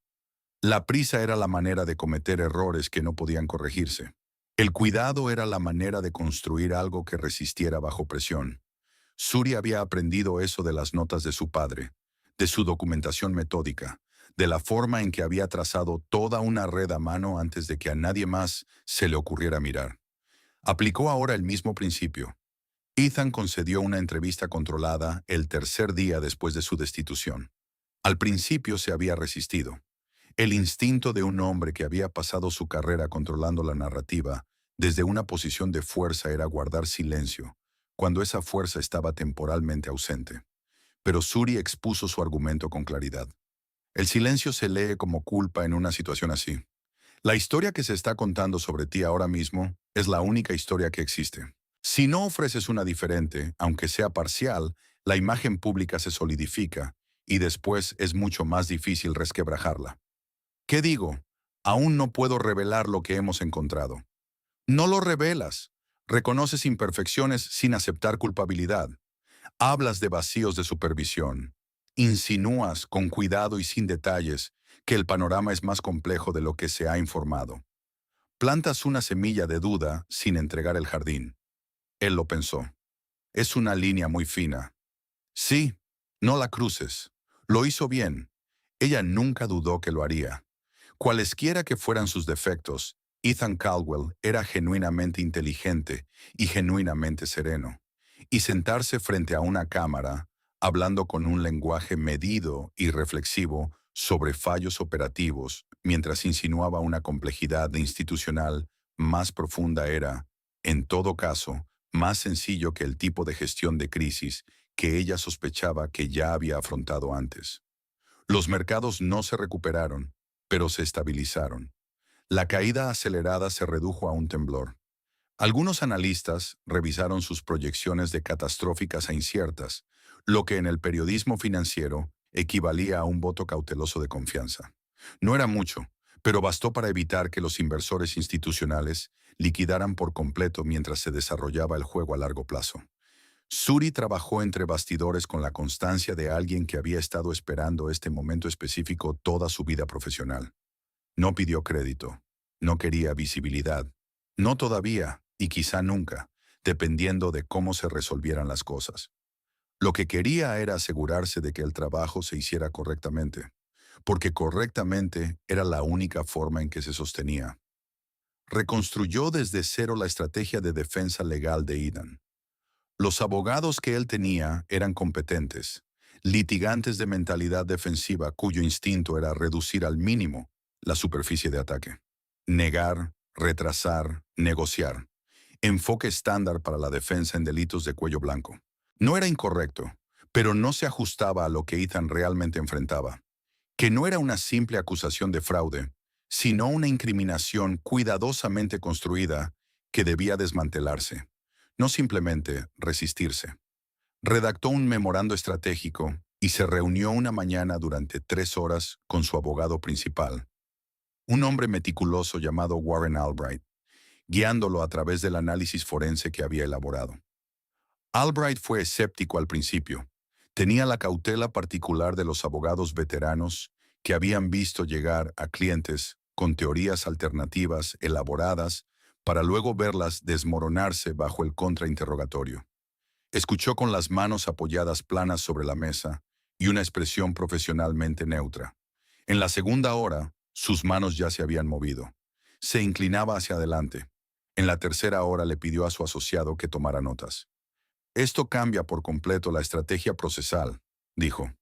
La prisa era la manera de cometer errores que no podían corregirse. El cuidado era la manera de construir algo que resistiera bajo presión. Suri había aprendido eso de las notas de su padre, de su documentación metódica, de la forma en que había trazado toda una red a mano antes de que a nadie más se le ocurriera mirar. Aplicó ahora el mismo principio. Ethan concedió una entrevista controlada el tercer día después de su destitución. Al principio se había resistido. El instinto de un hombre que había pasado su carrera controlando la narrativa desde una posición de fuerza era guardar silencio, cuando esa fuerza estaba temporalmente ausente. Pero Suri expuso su argumento con claridad. El silencio se lee como culpa en una situación así. La historia que se está contando sobre ti ahora mismo es la única historia que existe. Si no ofreces una diferente, aunque sea parcial, la imagen pública se solidifica y después es mucho más difícil resquebrajarla. ¿Qué digo? Aún no puedo revelar lo que hemos encontrado. No lo revelas. Reconoces imperfecciones sin aceptar culpabilidad. Hablas de vacíos de supervisión. Insinúas con cuidado y sin detalles que el panorama es más complejo de lo que se ha informado. Plantas una semilla de duda sin entregar el jardín. Él lo pensó. Es una línea muy fina. Sí, no la cruces. Lo hizo bien. Ella nunca dudó que lo haría. Cualesquiera que fueran sus defectos, Ethan Caldwell era genuinamente inteligente y genuinamente sereno. Y sentarse frente a una cámara, hablando con un lenguaje medido y reflexivo sobre fallos operativos, mientras insinuaba una complejidad institucional más profunda era, en todo caso, más sencillo que el tipo de gestión de crisis que ella sospechaba que ya había afrontado antes. Los mercados no se recuperaron, pero se estabilizaron. La caída acelerada se redujo a un temblor. Algunos analistas revisaron sus proyecciones de catastróficas a inciertas, lo que en el periodismo financiero equivalía a un voto cauteloso de confianza. No era mucho, pero bastó para evitar que los inversores institucionales liquidaran por completo mientras se desarrollaba el juego a largo plazo. Suri trabajó entre bastidores con la constancia de alguien que había estado esperando este momento específico toda su vida profesional. No pidió crédito, no quería visibilidad, no todavía y quizá nunca, dependiendo de cómo se resolvieran las cosas. Lo que quería era asegurarse de que el trabajo se hiciera correctamente, porque correctamente era la única forma en que se sostenía. Reconstruyó desde cero la estrategia de defensa legal de Ethan. Los abogados que él tenía eran competentes, litigantes de mentalidad defensiva cuyo instinto era reducir al mínimo la superficie de ataque. Negar, retrasar, negociar. Enfoque estándar para la defensa en delitos de cuello blanco. No era incorrecto, pero no se ajustaba a lo que Ethan realmente enfrentaba, que no era una simple acusación de fraude, sino una incriminación cuidadosamente construida que debía desmantelarse, no simplemente resistirse. Redactó un memorando estratégico y se reunió una mañana durante 3 horas con su abogado principal, un hombre meticuloso llamado Warren Albright, guiándolo a través del análisis forense que había elaborado. Albright fue escéptico al principio. Tenía la cautela particular de los abogados veteranos que habían visto llegar a clientes con teorías alternativas elaboradas para luego verlas desmoronarse bajo el contrainterrogatorio. Escuchó con las manos apoyadas planas sobre la mesa y una expresión profesionalmente neutra. En la segunda hora, sus manos ya se habían movido. Se inclinaba hacia adelante. En la tercera hora le pidió a su asociado que tomara notas. Esto cambia por completo la estrategia procesal, dijo.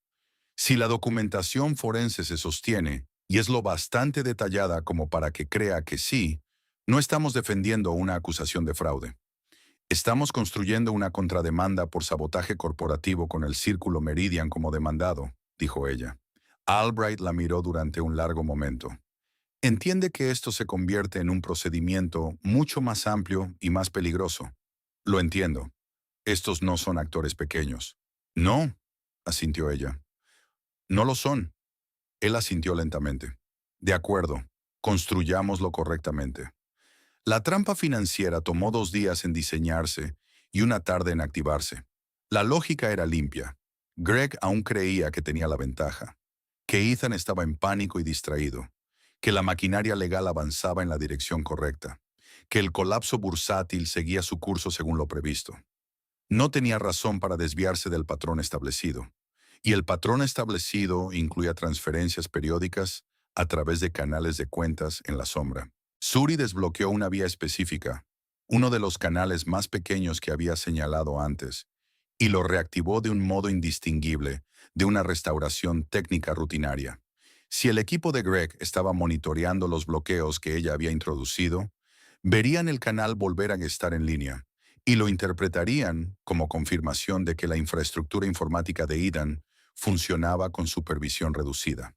Si la documentación forense se sostiene y es lo bastante detallada como para que crea que sí, no estamos defendiendo una acusación de fraude. Estamos construyendo una contrademanda por sabotaje corporativo con el Círculo Meridian como demandado, dijo ella. Albright la miró durante un largo momento. Entiende que esto se convierte en un procedimiento mucho más amplio y más peligroso. Lo entiendo. Estos no son actores pequeños. No, asintió ella. No lo son. Él asintió lentamente. De acuerdo, construyámoslo correctamente. La trampa financiera tomó 2 días en diseñarse y una tarde en activarse. La lógica era limpia. Greg aún creía que tenía la ventaja, que Ethan estaba en pánico y distraído, que la maquinaria legal avanzaba en la dirección correcta, que el colapso bursátil seguía su curso según lo previsto. No tenía razón para desviarse del patrón establecido, y el patrón establecido incluía transferencias periódicas a través de canales de cuentas en la sombra. Suri desbloqueó una vía específica, uno de los canales más pequeños que había señalado antes, y lo reactivó de un modo indistinguible de una restauración técnica rutinaria. Si el equipo de Greg estaba monitoreando los bloqueos que ella había introducido, verían el canal volver a estar en línea, y lo interpretarían como confirmación de que la infraestructura informática de Ethan funcionaba con supervisión reducida.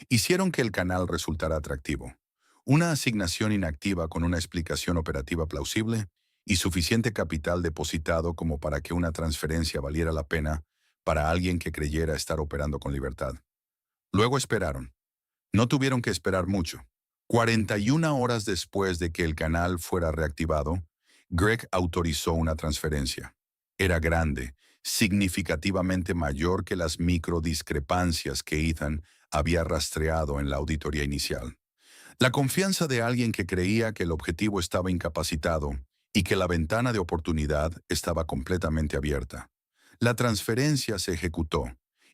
Hicieron que el canal resultara atractivo. Una asignación inactiva con una explicación operativa plausible y suficiente capital depositado como para que una transferencia valiera la pena para alguien que creyera estar operando con libertad. Luego esperaron. No tuvieron que esperar mucho. 41 horas después de que el canal fuera reactivado, Greg autorizó una transferencia. Era grande, significativamente mayor que las microdiscrepancias que Ethan había rastreado en la auditoría inicial. La confianza de alguien que creía que el objetivo estaba incapacitado y que la ventana de oportunidad estaba completamente abierta. La transferencia se ejecutó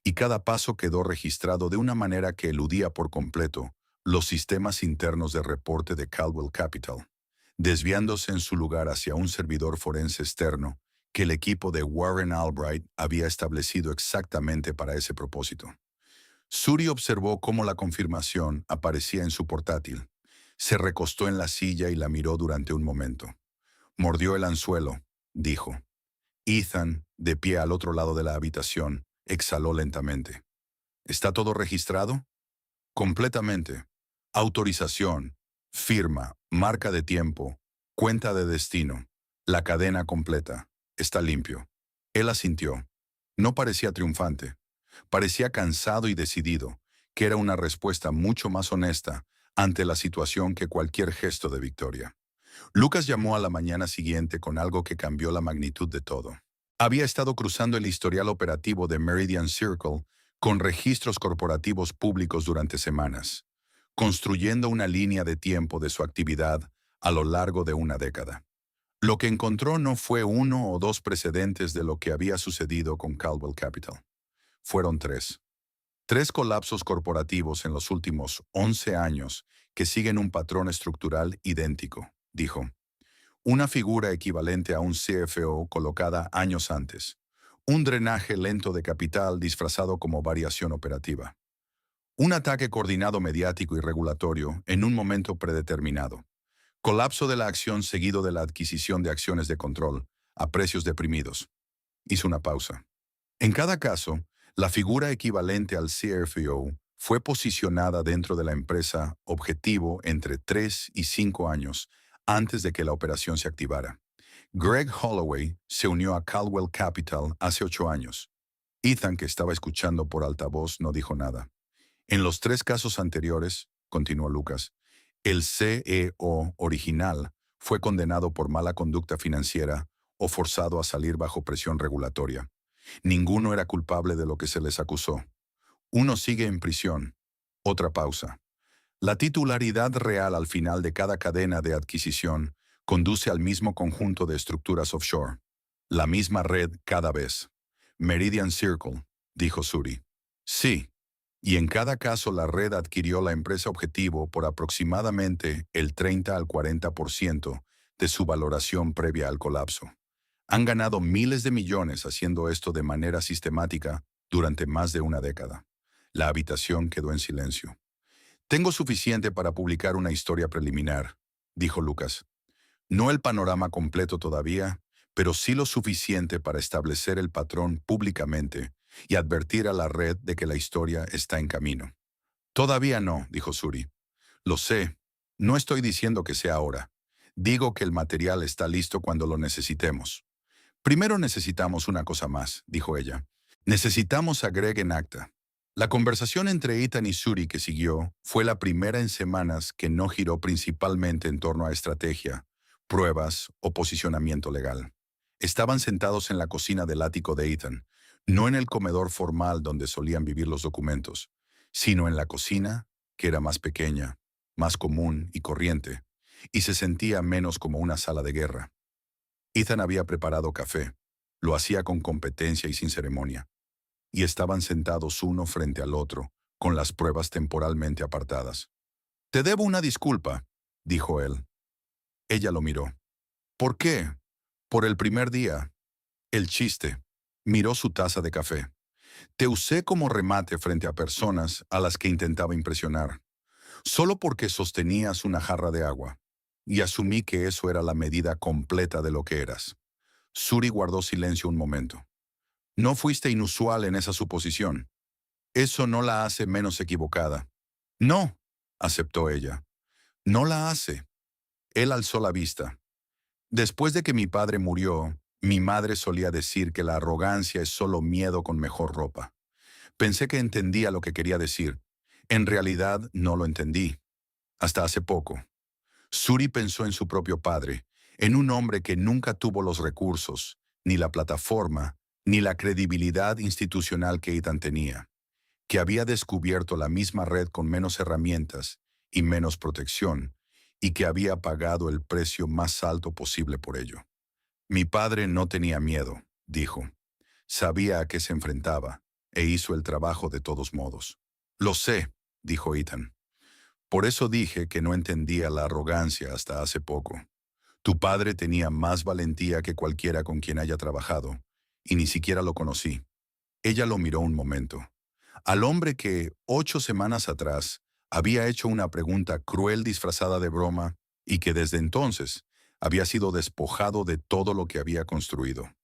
y cada paso quedó registrado de una manera que eludía por completo los sistemas internos de reporte de Caldwell Capital, desviándose en su lugar hacia un servidor forense externo que el equipo de Warren Albright había establecido exactamente para ese propósito. Suri observó cómo la confirmación aparecía en su portátil. Se recostó en la silla y la miró durante un momento. Mordió el anzuelo, dijo. Ethan, de pie al otro lado de la habitación, exhaló lentamente. ¿Está todo registrado? Completamente. Autorización, firma, marca de tiempo, cuenta de destino, la cadena completa. Está limpio. Él asintió. No parecía triunfante. Parecía cansado y decidido, que era una respuesta mucho más honesta ante la situación que cualquier gesto de victoria. Lucas llamó a la mañana siguiente con algo que cambió la magnitud de todo. Había estado cruzando el historial operativo de Meridian Circle con registros corporativos públicos durante semanas, construyendo una línea de tiempo de su actividad a lo largo de una década. Lo que encontró no fue uno o dos precedentes de lo que había sucedido con Caldwell Capital. Fueron tres. Tres colapsos corporativos en los últimos 11 años que siguen un patrón estructural idéntico, dijo. Una figura equivalente a un CFO colocada años antes. Un drenaje lento de capital disfrazado como variación operativa. Un ataque coordinado mediático y regulatorio en un momento predeterminado. Colapso de la acción seguido de la adquisición de acciones de control, a precios deprimidos. Hizo una pausa. En cada caso, la figura equivalente al CFO fue posicionada dentro de la empresa objetivo entre 3 y 5 años antes de que la operación se activara. Greg Holloway se unió a Caldwell Capital hace 8 años. Ethan, que estaba escuchando por altavoz, no dijo nada. En los 3 casos anteriores, continuó Lucas, el CEO original fue condenado por mala conducta financiera o forzado a salir bajo presión regulatoria. Ninguno era culpable de lo que se les acusó. Uno sigue en prisión. Otra pausa. La titularidad real al final de cada cadena de adquisición conduce al mismo conjunto de estructuras offshore. La misma red cada vez. Meridian Circle, dijo Suri. Sí, y en cada caso la red adquirió la empresa objetivo por aproximadamente el 30 al 40% de su valoración previa al colapso. Han ganado miles de millones haciendo esto de manera sistemática durante más de una década. La habitación quedó en silencio. Tengo suficiente para publicar una historia preliminar, dijo Lucas. No el panorama completo todavía, pero sí lo suficiente para establecer el patrón públicamente y advertir a la red de que la historia está en camino. Todavía no, dijo Suri. Lo sé. No estoy diciendo que sea ahora. Digo que el material está listo cuando lo necesitemos. Primero necesitamos una cosa más, dijo ella. Necesitamos a Greg en acta. La conversación entre Ethan y Suri que siguió fue la primera en semanas que no giró principalmente en torno a estrategia, pruebas o posicionamiento legal. Estaban sentados en la cocina del ático de Ethan, no en el comedor formal donde solían vivir los documentos, sino en la cocina, que era más pequeña, más común y corriente, y se sentía menos como una sala de guerra. Ethan había preparado café, lo hacía con competencia y sin ceremonia, y estaban sentados uno frente al otro, con las pruebas temporalmente apartadas. «Te debo una disculpa», dijo él. Ella lo miró. «¿Por qué?» «Por el primer día». El chiste. Miró su taza de café. «Te usé como remate frente a personas a las que intentaba impresionar, solo porque sostenías una jarra de agua, y asumí que eso era la medida completa de lo que eras». Suri guardó silencio un momento. «No fuiste inusual en esa suposición. Eso no la hace menos equivocada». «No», aceptó ella. «No la hace». Él alzó la vista. «Después de que mi padre murió, mi madre solía decir que la arrogancia es solo miedo con mejor ropa. Pensé que entendía lo que quería decir. En realidad no lo entendí. Hasta hace poco». Suri pensó en su propio padre, en un hombre que nunca tuvo los recursos, ni la plataforma, ni la credibilidad institucional que Ethan tenía, que había descubierto la misma red con menos herramientas y menos protección, y que había pagado el precio más alto posible por ello. «Mi padre no tenía miedo», dijo. «Sabía a qué se enfrentaba, e hizo el trabajo de todos modos». «Lo sé», dijo Ethan. «Por eso dije que no entendía la arrogancia hasta hace poco. Tu padre tenía más valentía que cualquiera con quien haya trabajado, y ni siquiera lo conocí». Ella lo miró un momento. Al hombre que, 8 semanas atrás, había hecho una pregunta cruel disfrazada de broma y que desde entonces había sido despojado de todo lo que había construido,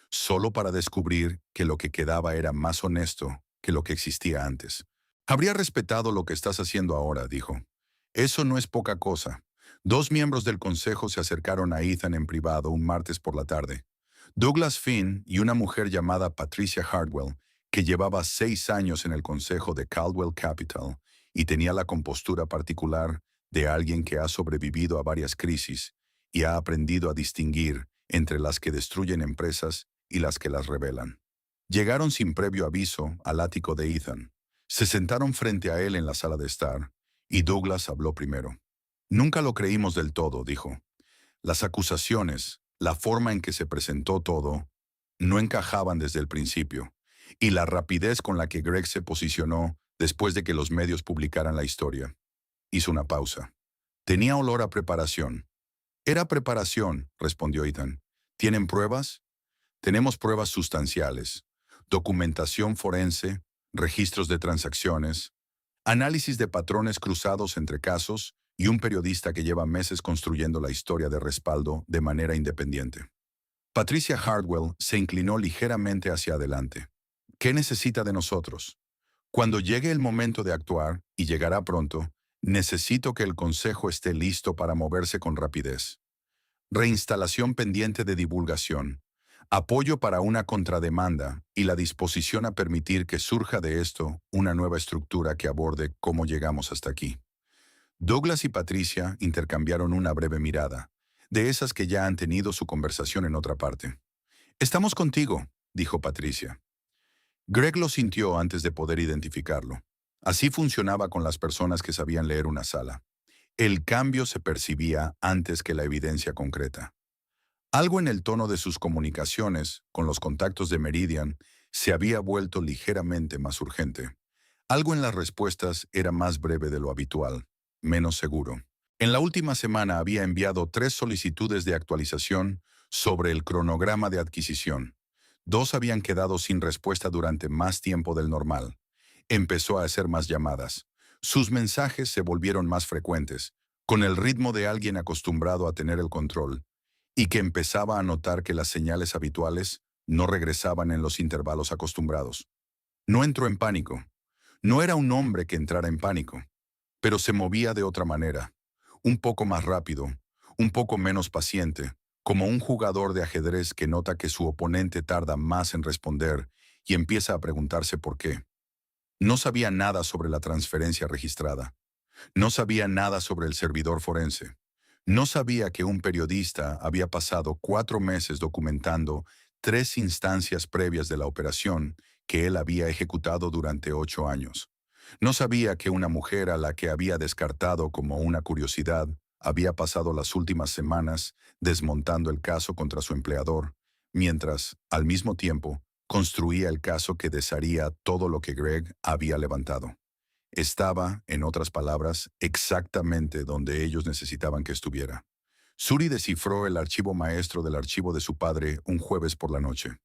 solo para descubrir que lo que quedaba era más honesto que lo que existía antes. «Habría respetado lo que estás haciendo ahora», dijo. «Eso no es poca cosa». 2 miembros del consejo se acercaron a Ethan en privado un martes por la tarde. Douglas Finn y una mujer llamada Patricia Hardwell, que llevaba 6 años en el consejo de Caldwell Capital y tenía la compostura particular de alguien que ha sobrevivido a varias crisis y ha aprendido a distinguir entre las que destruyen empresas y las que las revelan. Llegaron sin previo aviso al ático de Ethan. Se sentaron frente a él en la sala de estar, y Douglas habló primero. «Nunca lo creímos del todo», dijo. «Las acusaciones, la forma en que se presentó todo, no encajaban desde el principio, y la rapidez con la que Greg se posicionó después de que los medios publicaran la historia». Hizo una pausa. Tenía olor a preparación. «Era preparación», respondió Ethan. «¿Tienen pruebas?» «Tenemos pruebas sustanciales. Documentación forense, registros de transacciones, análisis de patrones cruzados entre casos y un periodista que lleva meses construyendo la historia de respaldo de manera independiente». Patricia Hardwell se inclinó ligeramente hacia adelante. «¿Qué necesita de nosotros?» «Cuando llegue el momento de actuar, y llegará pronto, necesito que el Consejo esté listo para moverse con rapidez. Reinstalación pendiente de divulgación, apoyo para una contrademanda y la disposición a permitir que surja de esto una nueva estructura que aborde cómo llegamos hasta aquí». Douglas y Patricia intercambiaron una breve mirada, de esas que ya han tenido su conversación en otra parte. «Estamos contigo», dijo Patricia. Greg lo sintió antes de poder identificarlo. Así funcionaba con las personas que sabían leer una sala. El cambio se percibía antes que la evidencia concreta. Algo en el tono de sus comunicaciones con los contactos de Meridian se había vuelto ligeramente más urgente. Algo en las respuestas era más breve de lo habitual, menos seguro. En la última semana había enviado 3 solicitudes de actualización sobre el cronograma de adquisición. 2 habían quedado sin respuesta durante más tiempo del normal. Empezó a hacer más llamadas. Sus mensajes se volvieron más frecuentes, con el ritmo de alguien acostumbrado a tener el control, y que empezaba a notar que las señales habituales no regresaban en los intervalos acostumbrados. No entró en pánico. No era un hombre que entrara en pánico, pero se movía de otra manera, un poco más rápido, un poco menos paciente, como un jugador de ajedrez que nota que su oponente tarda más en responder y empieza a preguntarse por qué. No sabía nada sobre la transferencia registrada. No sabía nada sobre el servidor forense. No sabía que un periodista había pasado 4 meses documentando 3 instancias previas de la operación que él había ejecutado durante 8 años. No sabía que una mujer a la que había descartado como una curiosidad había pasado las últimas semanas desmontando el caso contra su empleador, mientras, al mismo tiempo, construía el caso que desharía todo lo que Greg había levantado. Estaba, en otras palabras, exactamente donde ellos necesitaban que estuviera. Suri descifró el archivo maestro del archivo de su padre un jueves por la noche.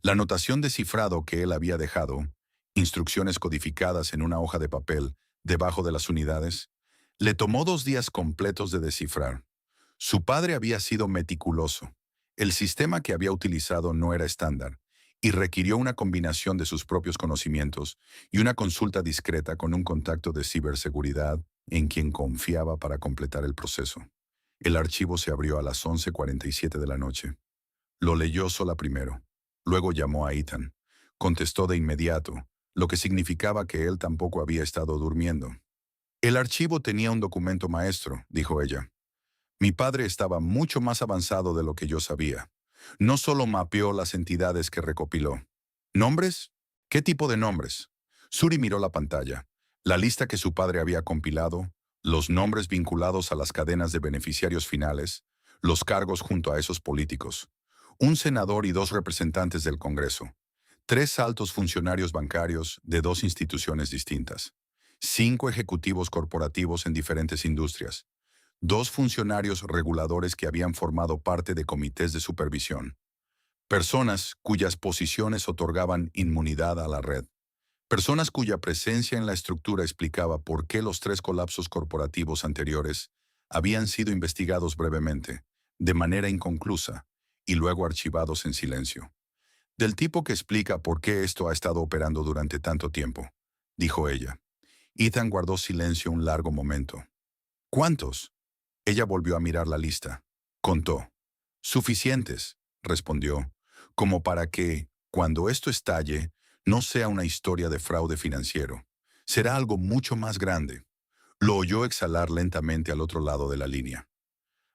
La anotación de cifrado que él había dejado, instrucciones codificadas en una hoja de papel debajo de las unidades, le tomó 2 días completos de descifrar. Su padre había sido meticuloso. El sistema que había utilizado no era estándar, y requirió una combinación de sus propios conocimientos y una consulta discreta con un contacto de ciberseguridad en quien confiaba para completar el proceso. El archivo se abrió a las 11:47 de la noche. Lo leyó sola primero. Luego llamó a Ethan. Contestó de inmediato, lo que significaba que él tampoco había estado durmiendo. El archivo tenía un documento maestro, dijo ella. Mi padre estaba mucho más avanzado de lo que yo sabía. No solo mapeó las entidades que recopiló. ¿Nombres? ¿Qué tipo de nombres? Suri miró la pantalla. La lista que su padre había compilado, los nombres vinculados a las cadenas de beneficiarios finales, los cargos junto a esos políticos. Un senador y 2 representantes del Congreso. 3 altos funcionarios bancarios de 2 instituciones distintas. 5 ejecutivos corporativos en diferentes industrias. 2 funcionarios reguladores que habían formado parte de comités de supervisión. Personas cuyas posiciones otorgaban inmunidad a la red. Personas cuya presencia en la estructura explicaba por qué los 3 colapsos corporativos anteriores habían sido investigados brevemente, de manera inconclusa, y luego archivados en silencio. Del tipo que explica por qué esto ha estado operando durante tanto tiempo, dijo ella. Ethan guardó silencio un largo momento. ¿Cuántos? Ella volvió a mirar la lista. Contó. Suficientes, respondió, como para que, cuando esto estalle, no sea una historia de fraude financiero. Será algo mucho más grande. Lo oyó exhalar lentamente al otro lado de la línea.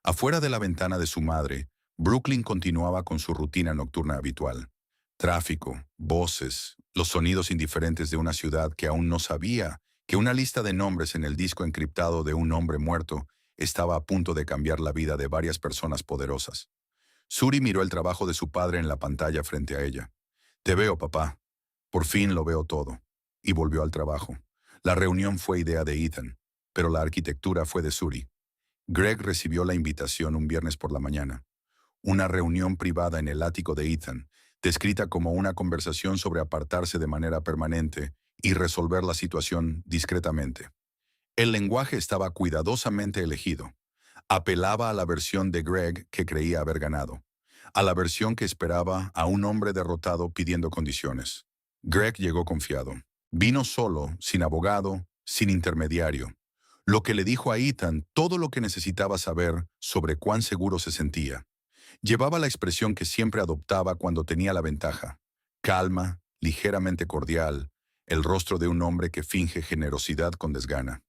Afuera de la ventana de su madre, Brooklyn continuaba con su rutina nocturna habitual. Tráfico, voces, los sonidos indiferentes de una ciudad que aún no sabía que una lista de nombres en el disco encriptado de un hombre muerto estaba a punto de cambiar la vida de varias personas poderosas. Suri miró el trabajo de su padre en la pantalla frente a ella. Te veo, papá. Por fin lo veo todo. Y volvió al trabajo. La reunión fue idea de Ethan, pero la arquitectura fue de Suri. Greg recibió la invitación un viernes por la mañana. Una reunión privada en el ático de Ethan, descrita como una conversación sobre apartarse de manera permanente y resolver la situación discretamente. El lenguaje estaba cuidadosamente elegido. Apelaba a la versión de Greg que creía haber ganado, a la versión que esperaba a un hombre derrotado pidiendo condiciones. Greg llegó confiado. Vino solo, sin abogado, sin intermediario. Lo que le dijo a Ethan todo lo que necesitaba saber sobre cuán seguro se sentía. Llevaba la expresión que siempre adoptaba cuando tenía la ventaja. Calma, ligeramente cordial, el rostro de un hombre que finge generosidad con desgana.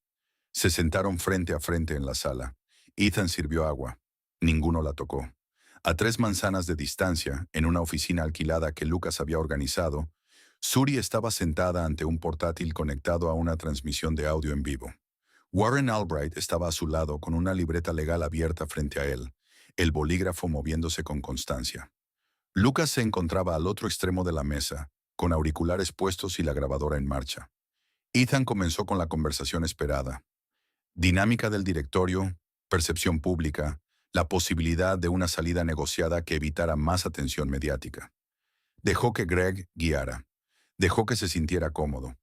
Se sentaron frente a frente en la sala. Ethan sirvió agua. Ninguno la tocó. A 3 manzanas de distancia, en una oficina alquilada que Lucas había organizado, Suri estaba sentada ante un portátil conectado a una transmisión de audio en vivo. Warren Albright estaba a su lado con una libreta legal abierta frente a él, el bolígrafo moviéndose con constancia. Lucas se encontraba al otro extremo de la mesa, con auriculares puestos y la grabadora en marcha. Ethan comenzó con la conversación esperada. Dinámica del directorio, percepción pública, la posibilidad de una salida negociada que evitara más atención mediática. Dejó que Greg guiara. Dejó que se sintiera cómodo.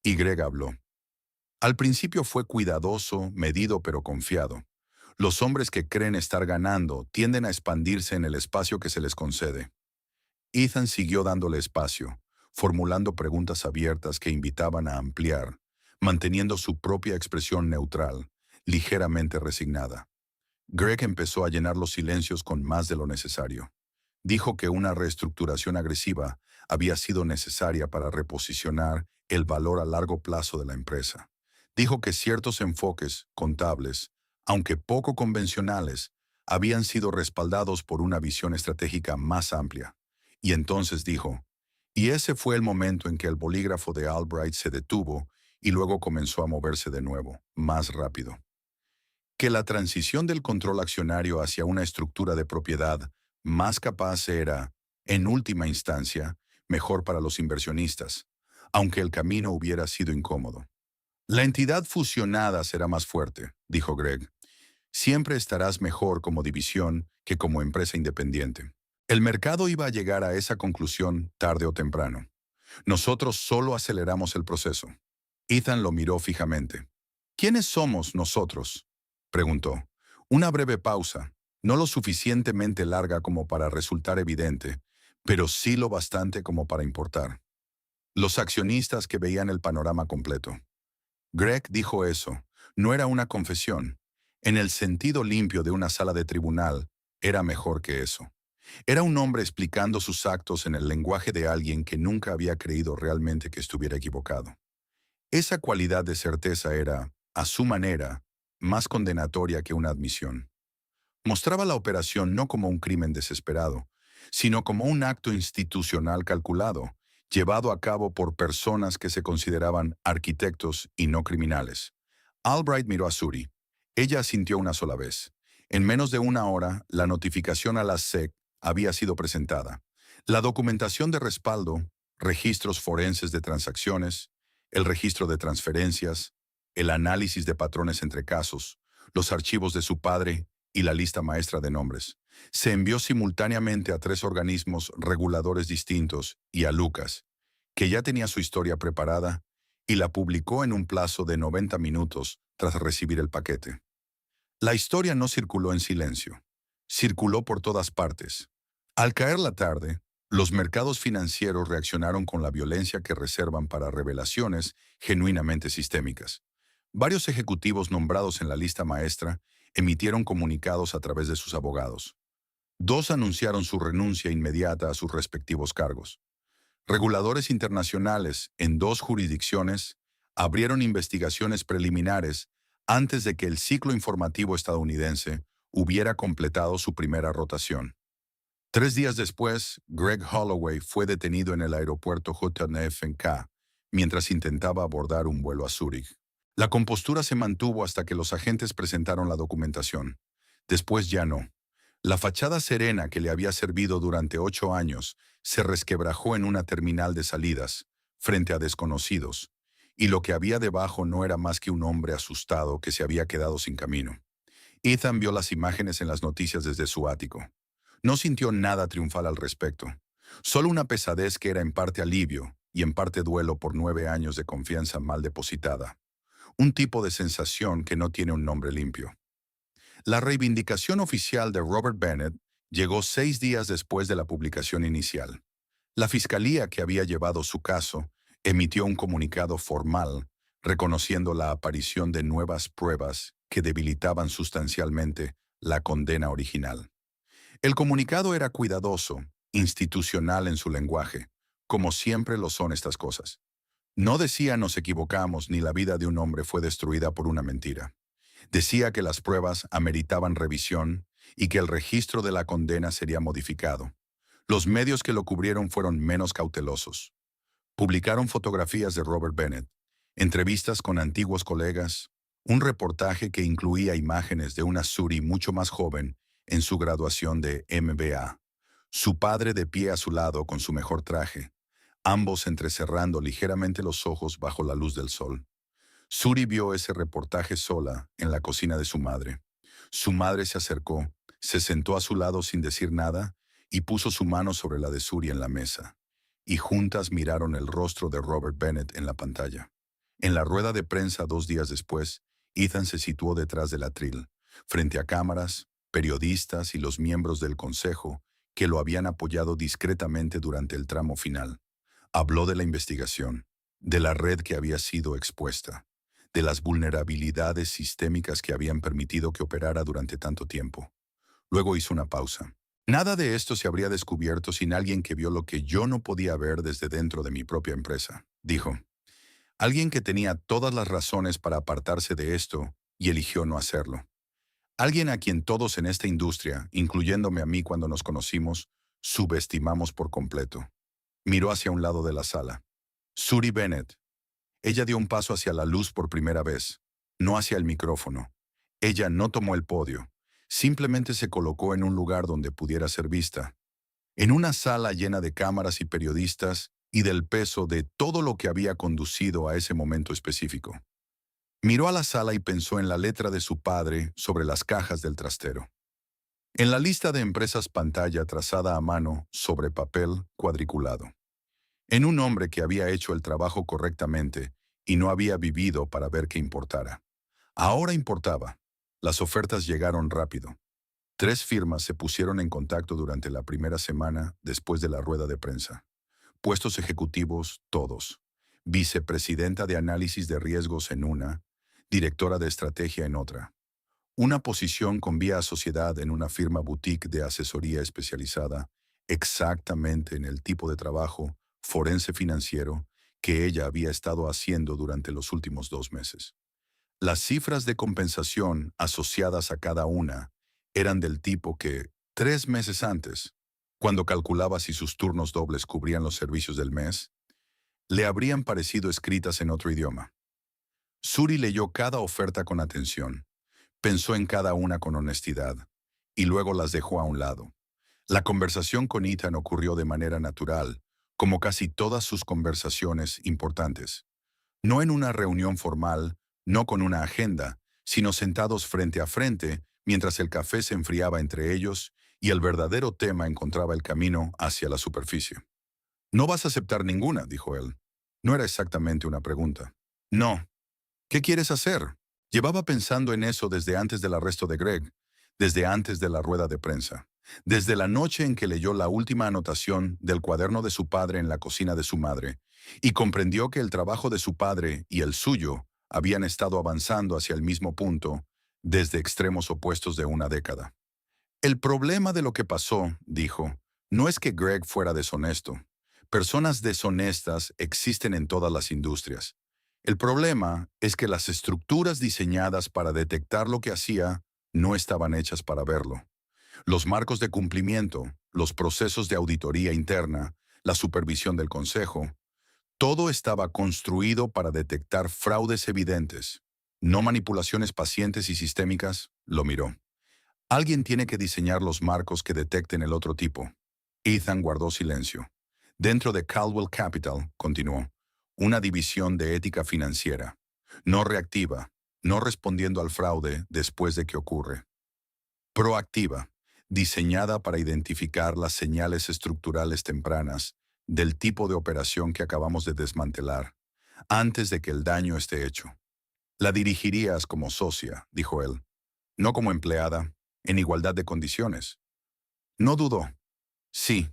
Y Greg habló. Al principio fue cuidadoso, medido pero confiado. Los hombres que creen estar ganando tienden a expandirse en el espacio que se les concede. Ethan siguió dándole espacio, formulando preguntas abiertas que invitaban a ampliar, manteniendo su propia expresión neutral, ligeramente resignada. Greg empezó a llenar los silencios con más de lo necesario. Dijo que una reestructuración agresiva había sido necesaria para reposicionar el valor a largo plazo de la empresa. Dijo que ciertos enfoques contables, aunque poco convencionales, habían sido respaldados por una visión estratégica más amplia. Y entonces dijo, y ese fue el momento en que el bolígrafo de Albright se detuvo y luego comenzó a moverse de nuevo, más rápido. Que la transición del control accionario hacia una estructura de propiedad más capaz era, en última instancia, mejor para los inversionistas, aunque el camino hubiera sido incómodo. La entidad fusionada será más fuerte, dijo Greg. Siempre estarás mejor como división que como empresa independiente. El mercado iba a llegar a esa conclusión tarde o temprano. Nosotros solo aceleramos el proceso. Ethan lo miró fijamente. ¿Quiénes somos nosotros?, preguntó. Una breve pausa, no lo suficientemente larga como para resultar evidente, pero sí lo bastante como para importar. Los accionistas que veían el panorama completo. Greg dijo eso. No era una confesión. En el sentido limpio de una sala de tribunal, era mejor que eso. Era un hombre explicando sus actos en el lenguaje de alguien que nunca había creído realmente que estuviera equivocado. Esa cualidad de certeza era, a su manera, más condenatoria que una admisión. Mostraba la operación no como un crimen desesperado, sino como un acto institucional calculado, llevado a cabo por personas que se consideraban arquitectos y no criminales. Albright miró a Suri. Ella asintió una sola vez. En menos de una hora, la notificación a la SEC había sido presentada. La documentación de respaldo, registros forenses de transacciones, el registro de transferencias, el análisis de patrones entre casos, los archivos de su padre y la lista maestra de nombres. Se envió simultáneamente a 3 organismos reguladores distintos y a Lucas, que ya tenía su historia preparada, y la publicó en un plazo de 90 minutos tras recibir el paquete. La historia no circuló en silencio. Circuló por todas partes. Al caer la tarde, los mercados financieros reaccionaron con la violencia que reservan para revelaciones genuinamente sistémicas. Varios ejecutivos nombrados en la lista maestra emitieron comunicados a través de sus abogados. 2 anunciaron su renuncia inmediata a sus respectivos cargos. Reguladores internacionales en 2 jurisdicciones abrieron investigaciones preliminares antes de que el ciclo informativo estadounidense hubiera completado su primera rotación. 3 días después, Greg Holloway fue detenido en el aeropuerto JFK mientras intentaba abordar un vuelo a Zúrich. La compostura se mantuvo hasta que los agentes presentaron la documentación. Después ya no. La fachada serena que le había servido durante 8 años se resquebrajó en una terminal de salidas, frente a desconocidos, y lo que había debajo no era más que un hombre asustado que se había quedado sin camino. Ethan vio las imágenes en las noticias desde su ático. No sintió nada triunfal al respecto, solo una pesadez que era en parte alivio y en parte duelo por 9 años de confianza mal depositada. Un tipo de sensación que no tiene un nombre limpio. La reivindicación oficial de Robert Bennett llegó 6 días después de la publicación inicial. La fiscalía que había llevado su caso emitió un comunicado formal reconociendo la aparición de nuevas pruebas que debilitaban sustancialmente la condena original. El comunicado era cuidadoso, institucional en su lenguaje, como siempre lo son estas cosas. No decía nos equivocamos ni la vida de un hombre fue destruida por una mentira. Decía que las pruebas ameritaban revisión y que el registro de la condena sería modificado. Los medios que lo cubrieron fueron menos cautelosos. Publicaron fotografías de Robert Bennett, entrevistas con antiguos colegas, un reportaje que incluía imágenes de una Suri mucho más joven en su graduación de MBA, su padre de pie a su lado con su mejor traje, ambos entrecerrando ligeramente los ojos bajo la luz del sol. Suri vio ese reportaje sola en la cocina de su madre. Su madre se acercó, se sentó a su lado sin decir nada y puso su mano sobre la de Suri en la mesa. Y juntas miraron el rostro de Robert Bennett en la pantalla. En la rueda de prensa 2 días después, Ethan se situó detrás del atril, frente a cámaras, periodistas y los miembros del consejo que lo habían apoyado discretamente durante el tramo final. Habló de la investigación, de la red que había sido expuesta, de las vulnerabilidades sistémicas que habían permitido que operara durante tanto tiempo. Luego hizo una pausa. Nada de esto se habría descubierto sin alguien que vio lo que yo no podía ver desde dentro de mi propia empresa, dijo. Alguien que tenía todas las razones para apartarse de esto y eligió no hacerlo. Alguien a quien todos en esta industria, incluyéndome a mí cuando nos conocimos, subestimamos por completo. Miró hacia un lado de la sala. Suri Bennett. Ella dio un paso hacia la luz por primera vez, no hacia el micrófono. Ella no tomó el podio. Simplemente se colocó en un lugar donde pudiera ser vista. En una sala llena de cámaras y periodistas y del peso de todo lo que había conducido a ese momento específico. Miró a la sala y pensó en la letra de su padre sobre las cajas del trastero. En la lista de empresas pantalla trazada a mano sobre papel cuadriculado. En un hombre que había hecho el trabajo correctamente y no había vivido para ver qué importara. Ahora importaba. Las ofertas llegaron rápido. 3 firmas se pusieron en contacto durante la primera semana después de la rueda de prensa. Puestos ejecutivos, todos. Vicepresidenta de análisis de riesgos en una, directora de estrategia en otra. Una posición con vía a sociedad en una firma boutique de asesoría especializada, exactamente en el tipo de trabajo forense financiero que ella había estado haciendo durante los últimos 2 meses. Las cifras de compensación asociadas a cada una eran del tipo que, 3 meses antes, cuando calculaba si sus turnos dobles cubrían los servicios del mes, le habrían parecido escritas en otro idioma. Suri leyó cada oferta con atención, pensó en cada una con honestidad, y luego las dejó a un lado. La conversación con Ethan ocurrió de manera natural, como casi todas sus conversaciones importantes. No en una reunión formal, no con una agenda, sino sentados frente a frente mientras el café se enfriaba entre ellos y el verdadero tema encontraba el camino hacia la superficie. «No vas a aceptar ninguna», dijo él. No era exactamente una pregunta. «No. ¿Qué quieres hacer?» Llevaba pensando en eso desde antes del arresto de Greg, desde antes de la rueda de prensa, desde la noche en que leyó la última anotación del cuaderno de su padre en la cocina de su madre, y comprendió que el trabajo de su padre y el suyo habían estado avanzando hacia el mismo punto desde extremos opuestos de una década. El problema de lo que pasó, dijo, no es que Greg fuera deshonesto. Personas deshonestas existen en todas las industrias. El problema es que las estructuras diseñadas para detectar lo que hacía no estaban hechas para verlo. Los marcos de cumplimiento, los procesos de auditoría interna, la supervisión del consejo, todo estaba construido para detectar fraudes evidentes, no manipulaciones pacientes y sistémicas, lo miró. Alguien tiene que diseñar los marcos que detecten el otro tipo. Ethan guardó silencio. Dentro de Caldwell Capital, continuó, una división de ética financiera, no reactiva, no respondiendo al fraude después de que ocurre. Proactiva, diseñada para identificar las señales estructurales tempranas del tipo de operación que acabamos de desmantelar, antes de que el daño esté hecho. La dirigirías como socia, dijo él, no como empleada, en igualdad de condiciones. No dudó. Sí,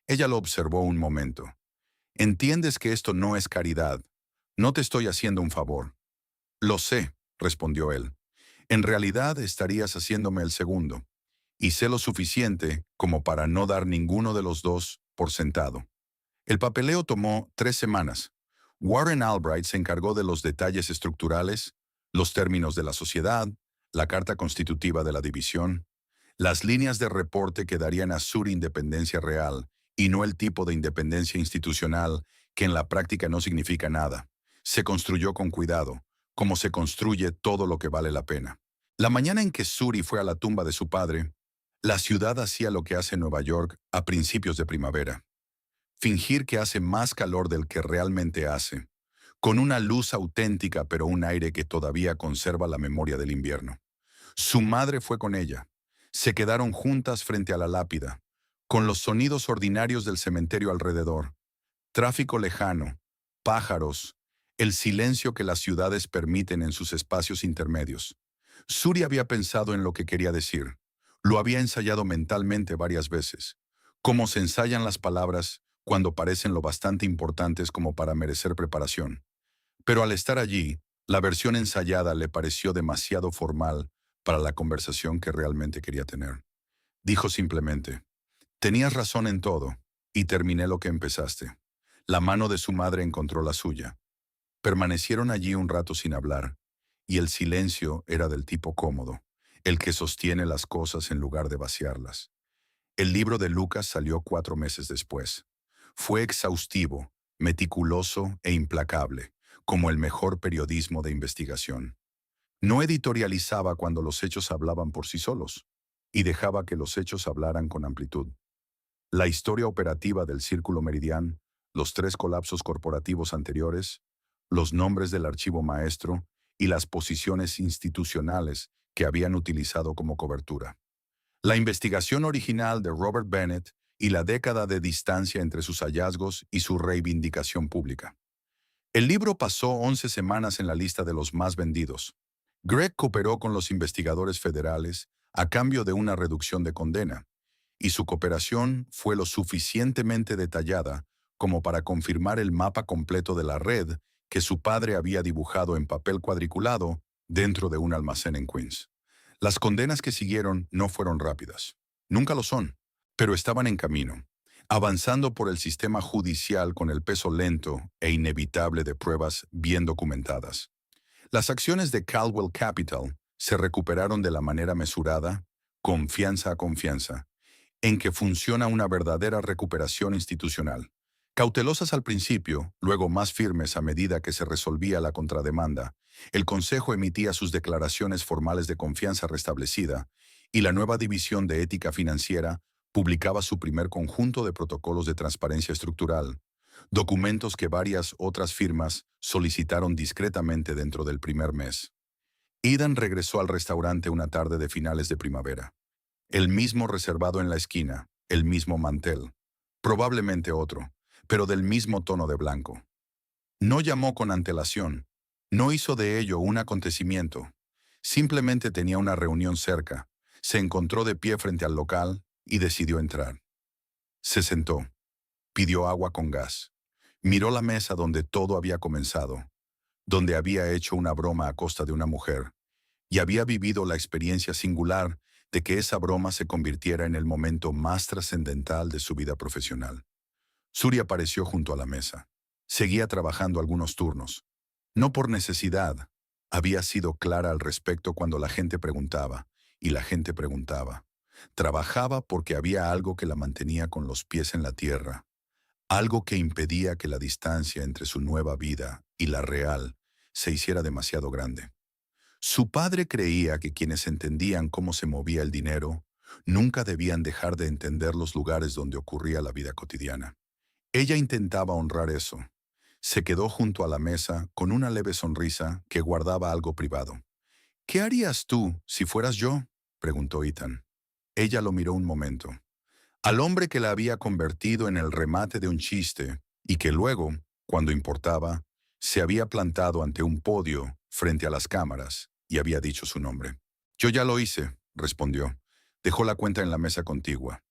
ella lo observó un momento. Entiendes que esto no es caridad. No te estoy haciendo un favor. Lo sé, respondió él. En realidad estarías haciéndome el segundo. Y sé lo suficiente como para no dar ninguno de los dos por sentado. El papeleo tomó 3 semanas. Warren Albright se encargó de los detalles estructurales, los términos de la sociedad, la carta constitutiva de la división. Las líneas de reporte que darían a Suri independencia real y no el tipo de independencia institucional que en la práctica no significa nada. Se construyó con cuidado, como se construye todo lo que vale la pena. La mañana en que Suri fue a la tumba de su padre, la ciudad hacía lo que hace Nueva York a principios de primavera. Fingir que hace más calor del que realmente hace, con una luz auténtica pero un aire que todavía conserva la memoria del invierno. Su madre fue con ella. Se quedaron juntas frente a la lápida, con los sonidos ordinarios del cementerio alrededor, tráfico lejano, pájaros, el silencio que las ciudades permiten en sus espacios intermedios. Suri había pensado en lo que quería decir. Lo había ensayado mentalmente varias veces. Cómo se ensayan las palabras cuando parecen lo bastante importantes como para merecer preparación. Pero al estar allí, la versión ensayada le pareció demasiado formal para la conversación que realmente quería tener. Dijo simplemente, tenías razón en todo, y terminé lo que empezaste. La mano de su madre encontró la suya. Permanecieron allí un rato sin hablar, y el silencio era del tipo cómodo, el que sostiene las cosas en lugar de vaciarlas. El libro de Lucas salió 4 meses después. Fue exhaustivo, meticuloso e implacable, como el mejor periodismo de investigación. No editorializaba cuando los hechos hablaban por sí solos, y dejaba que los hechos hablaran con amplitud. La historia operativa del Círculo Meridian, los 3 colapsos corporativos anteriores, los nombres del archivo maestro y las posiciones institucionales que habían utilizado como cobertura. La investigación original de Robert Bennett y la década de distancia entre sus hallazgos y su reivindicación pública. El libro pasó 11 semanas en la lista de los más vendidos. Greg cooperó con los investigadores federales a cambio de una reducción de condena, y su cooperación fue lo suficientemente detallada como para confirmar el mapa completo de la red que su padre había dibujado en papel cuadriculado dentro de un almacén en Queens. Las condenas que siguieron no fueron rápidas. Nunca lo son, pero estaban en camino, avanzando por el sistema judicial con el peso lento e inevitable de pruebas bien documentadas. Las acciones de Caldwell Capital se recuperaron de la manera mesurada, confianza a confianza, en que funciona una verdadera recuperación institucional. Cautelosas al principio, luego más firmes a medida que se resolvía la contrademanda, el Consejo emitía sus declaraciones formales de confianza restablecida y la nueva División de Ética Financiera publicaba su primer conjunto de protocolos de transparencia estructural, documentos que varias otras firmas solicitaron discretamente dentro del primer mes. Eden regresó al restaurante una tarde de finales de primavera. El mismo reservado en la esquina, el mismo mantel, probablemente otro, pero del mismo tono de blanco. No llamó con antelación, no hizo de ello un acontecimiento, simplemente tenía una reunión cerca, se encontró de pie frente al local y decidió entrar. Se sentó, pidió agua con gas, miró la mesa donde todo había comenzado, donde había hecho una broma a costa de una mujer, y había vivido la experiencia singular de que esa broma se convirtiera en el momento más trascendental de su vida profesional. Suri apareció junto a la mesa. Seguía trabajando algunos turnos. No por necesidad. Había sido clara al respecto cuando la gente preguntaba, y la gente preguntaba. Trabajaba porque había algo que la mantenía con los pies en la tierra, algo que impedía que la distancia entre su nueva vida y la real se hiciera demasiado grande. Su padre creía que quienes entendían cómo se movía el dinero nunca debían dejar de entender los lugares donde ocurría la vida cotidiana. Ella intentaba honrar eso. Se quedó junto a la mesa con una leve sonrisa que guardaba algo privado. ¿Qué harías tú si fueras yo?, preguntó Ethan. Ella lo miró un momento. Al hombre que la había convertido en el remate de un chiste y que luego, cuando importaba, se había plantado ante un podio frente a las cámaras y había dicho su nombre. Yo ya lo hice, respondió. Dejó la cuenta en la mesa contigua.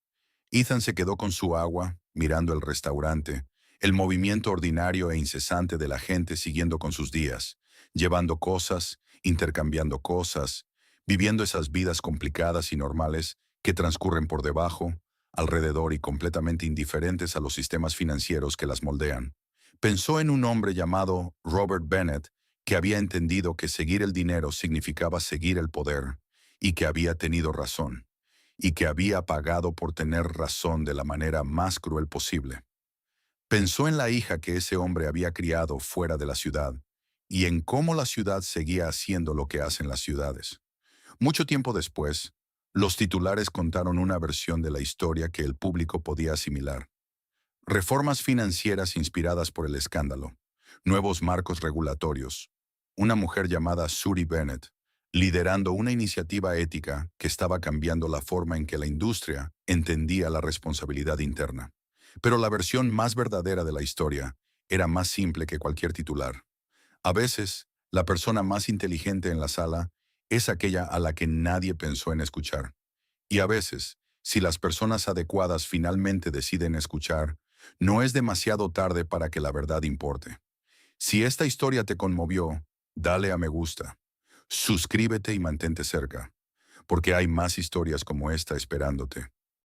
Ethan se quedó con su agua, mirando el restaurante, el movimiento ordinario e incesante de la gente siguiendo con sus días, llevando cosas, intercambiando cosas, viviendo esas vidas complicadas y normales que transcurren por debajo, alrededor y completamente indiferentes a los sistemas financieros que las moldean. Pensó en un hombre llamado Robert Bennett que había entendido que seguir el dinero significaba seguir el poder y que había tenido razón. y que había pagado por tener razón de la manera más cruel posible. Pensó en la hija que ese hombre había criado fuera de la ciudad y en cómo la ciudad seguía haciendo lo que hacen las ciudades. Mucho tiempo después, los titulares contaron una versión de la historia que el público podía asimilar. Reformas financieras inspiradas por el escándalo, nuevos marcos regulatorios, una mujer llamada Suri Bennett, liderando una iniciativa ética que estaba cambiando la forma en que la industria entendía la responsabilidad interna. Pero la versión más verdadera de la historia era más simple que cualquier titular. A veces, la persona más inteligente en la sala es aquella a la que nadie pensó en escuchar. Y a veces, si las personas adecuadas finalmente deciden escuchar, no es demasiado tarde para que la verdad importe. Si esta historia te conmovió, dale a me gusta. Suscríbete y mantente cerca, porque hay más historias como esta esperándote.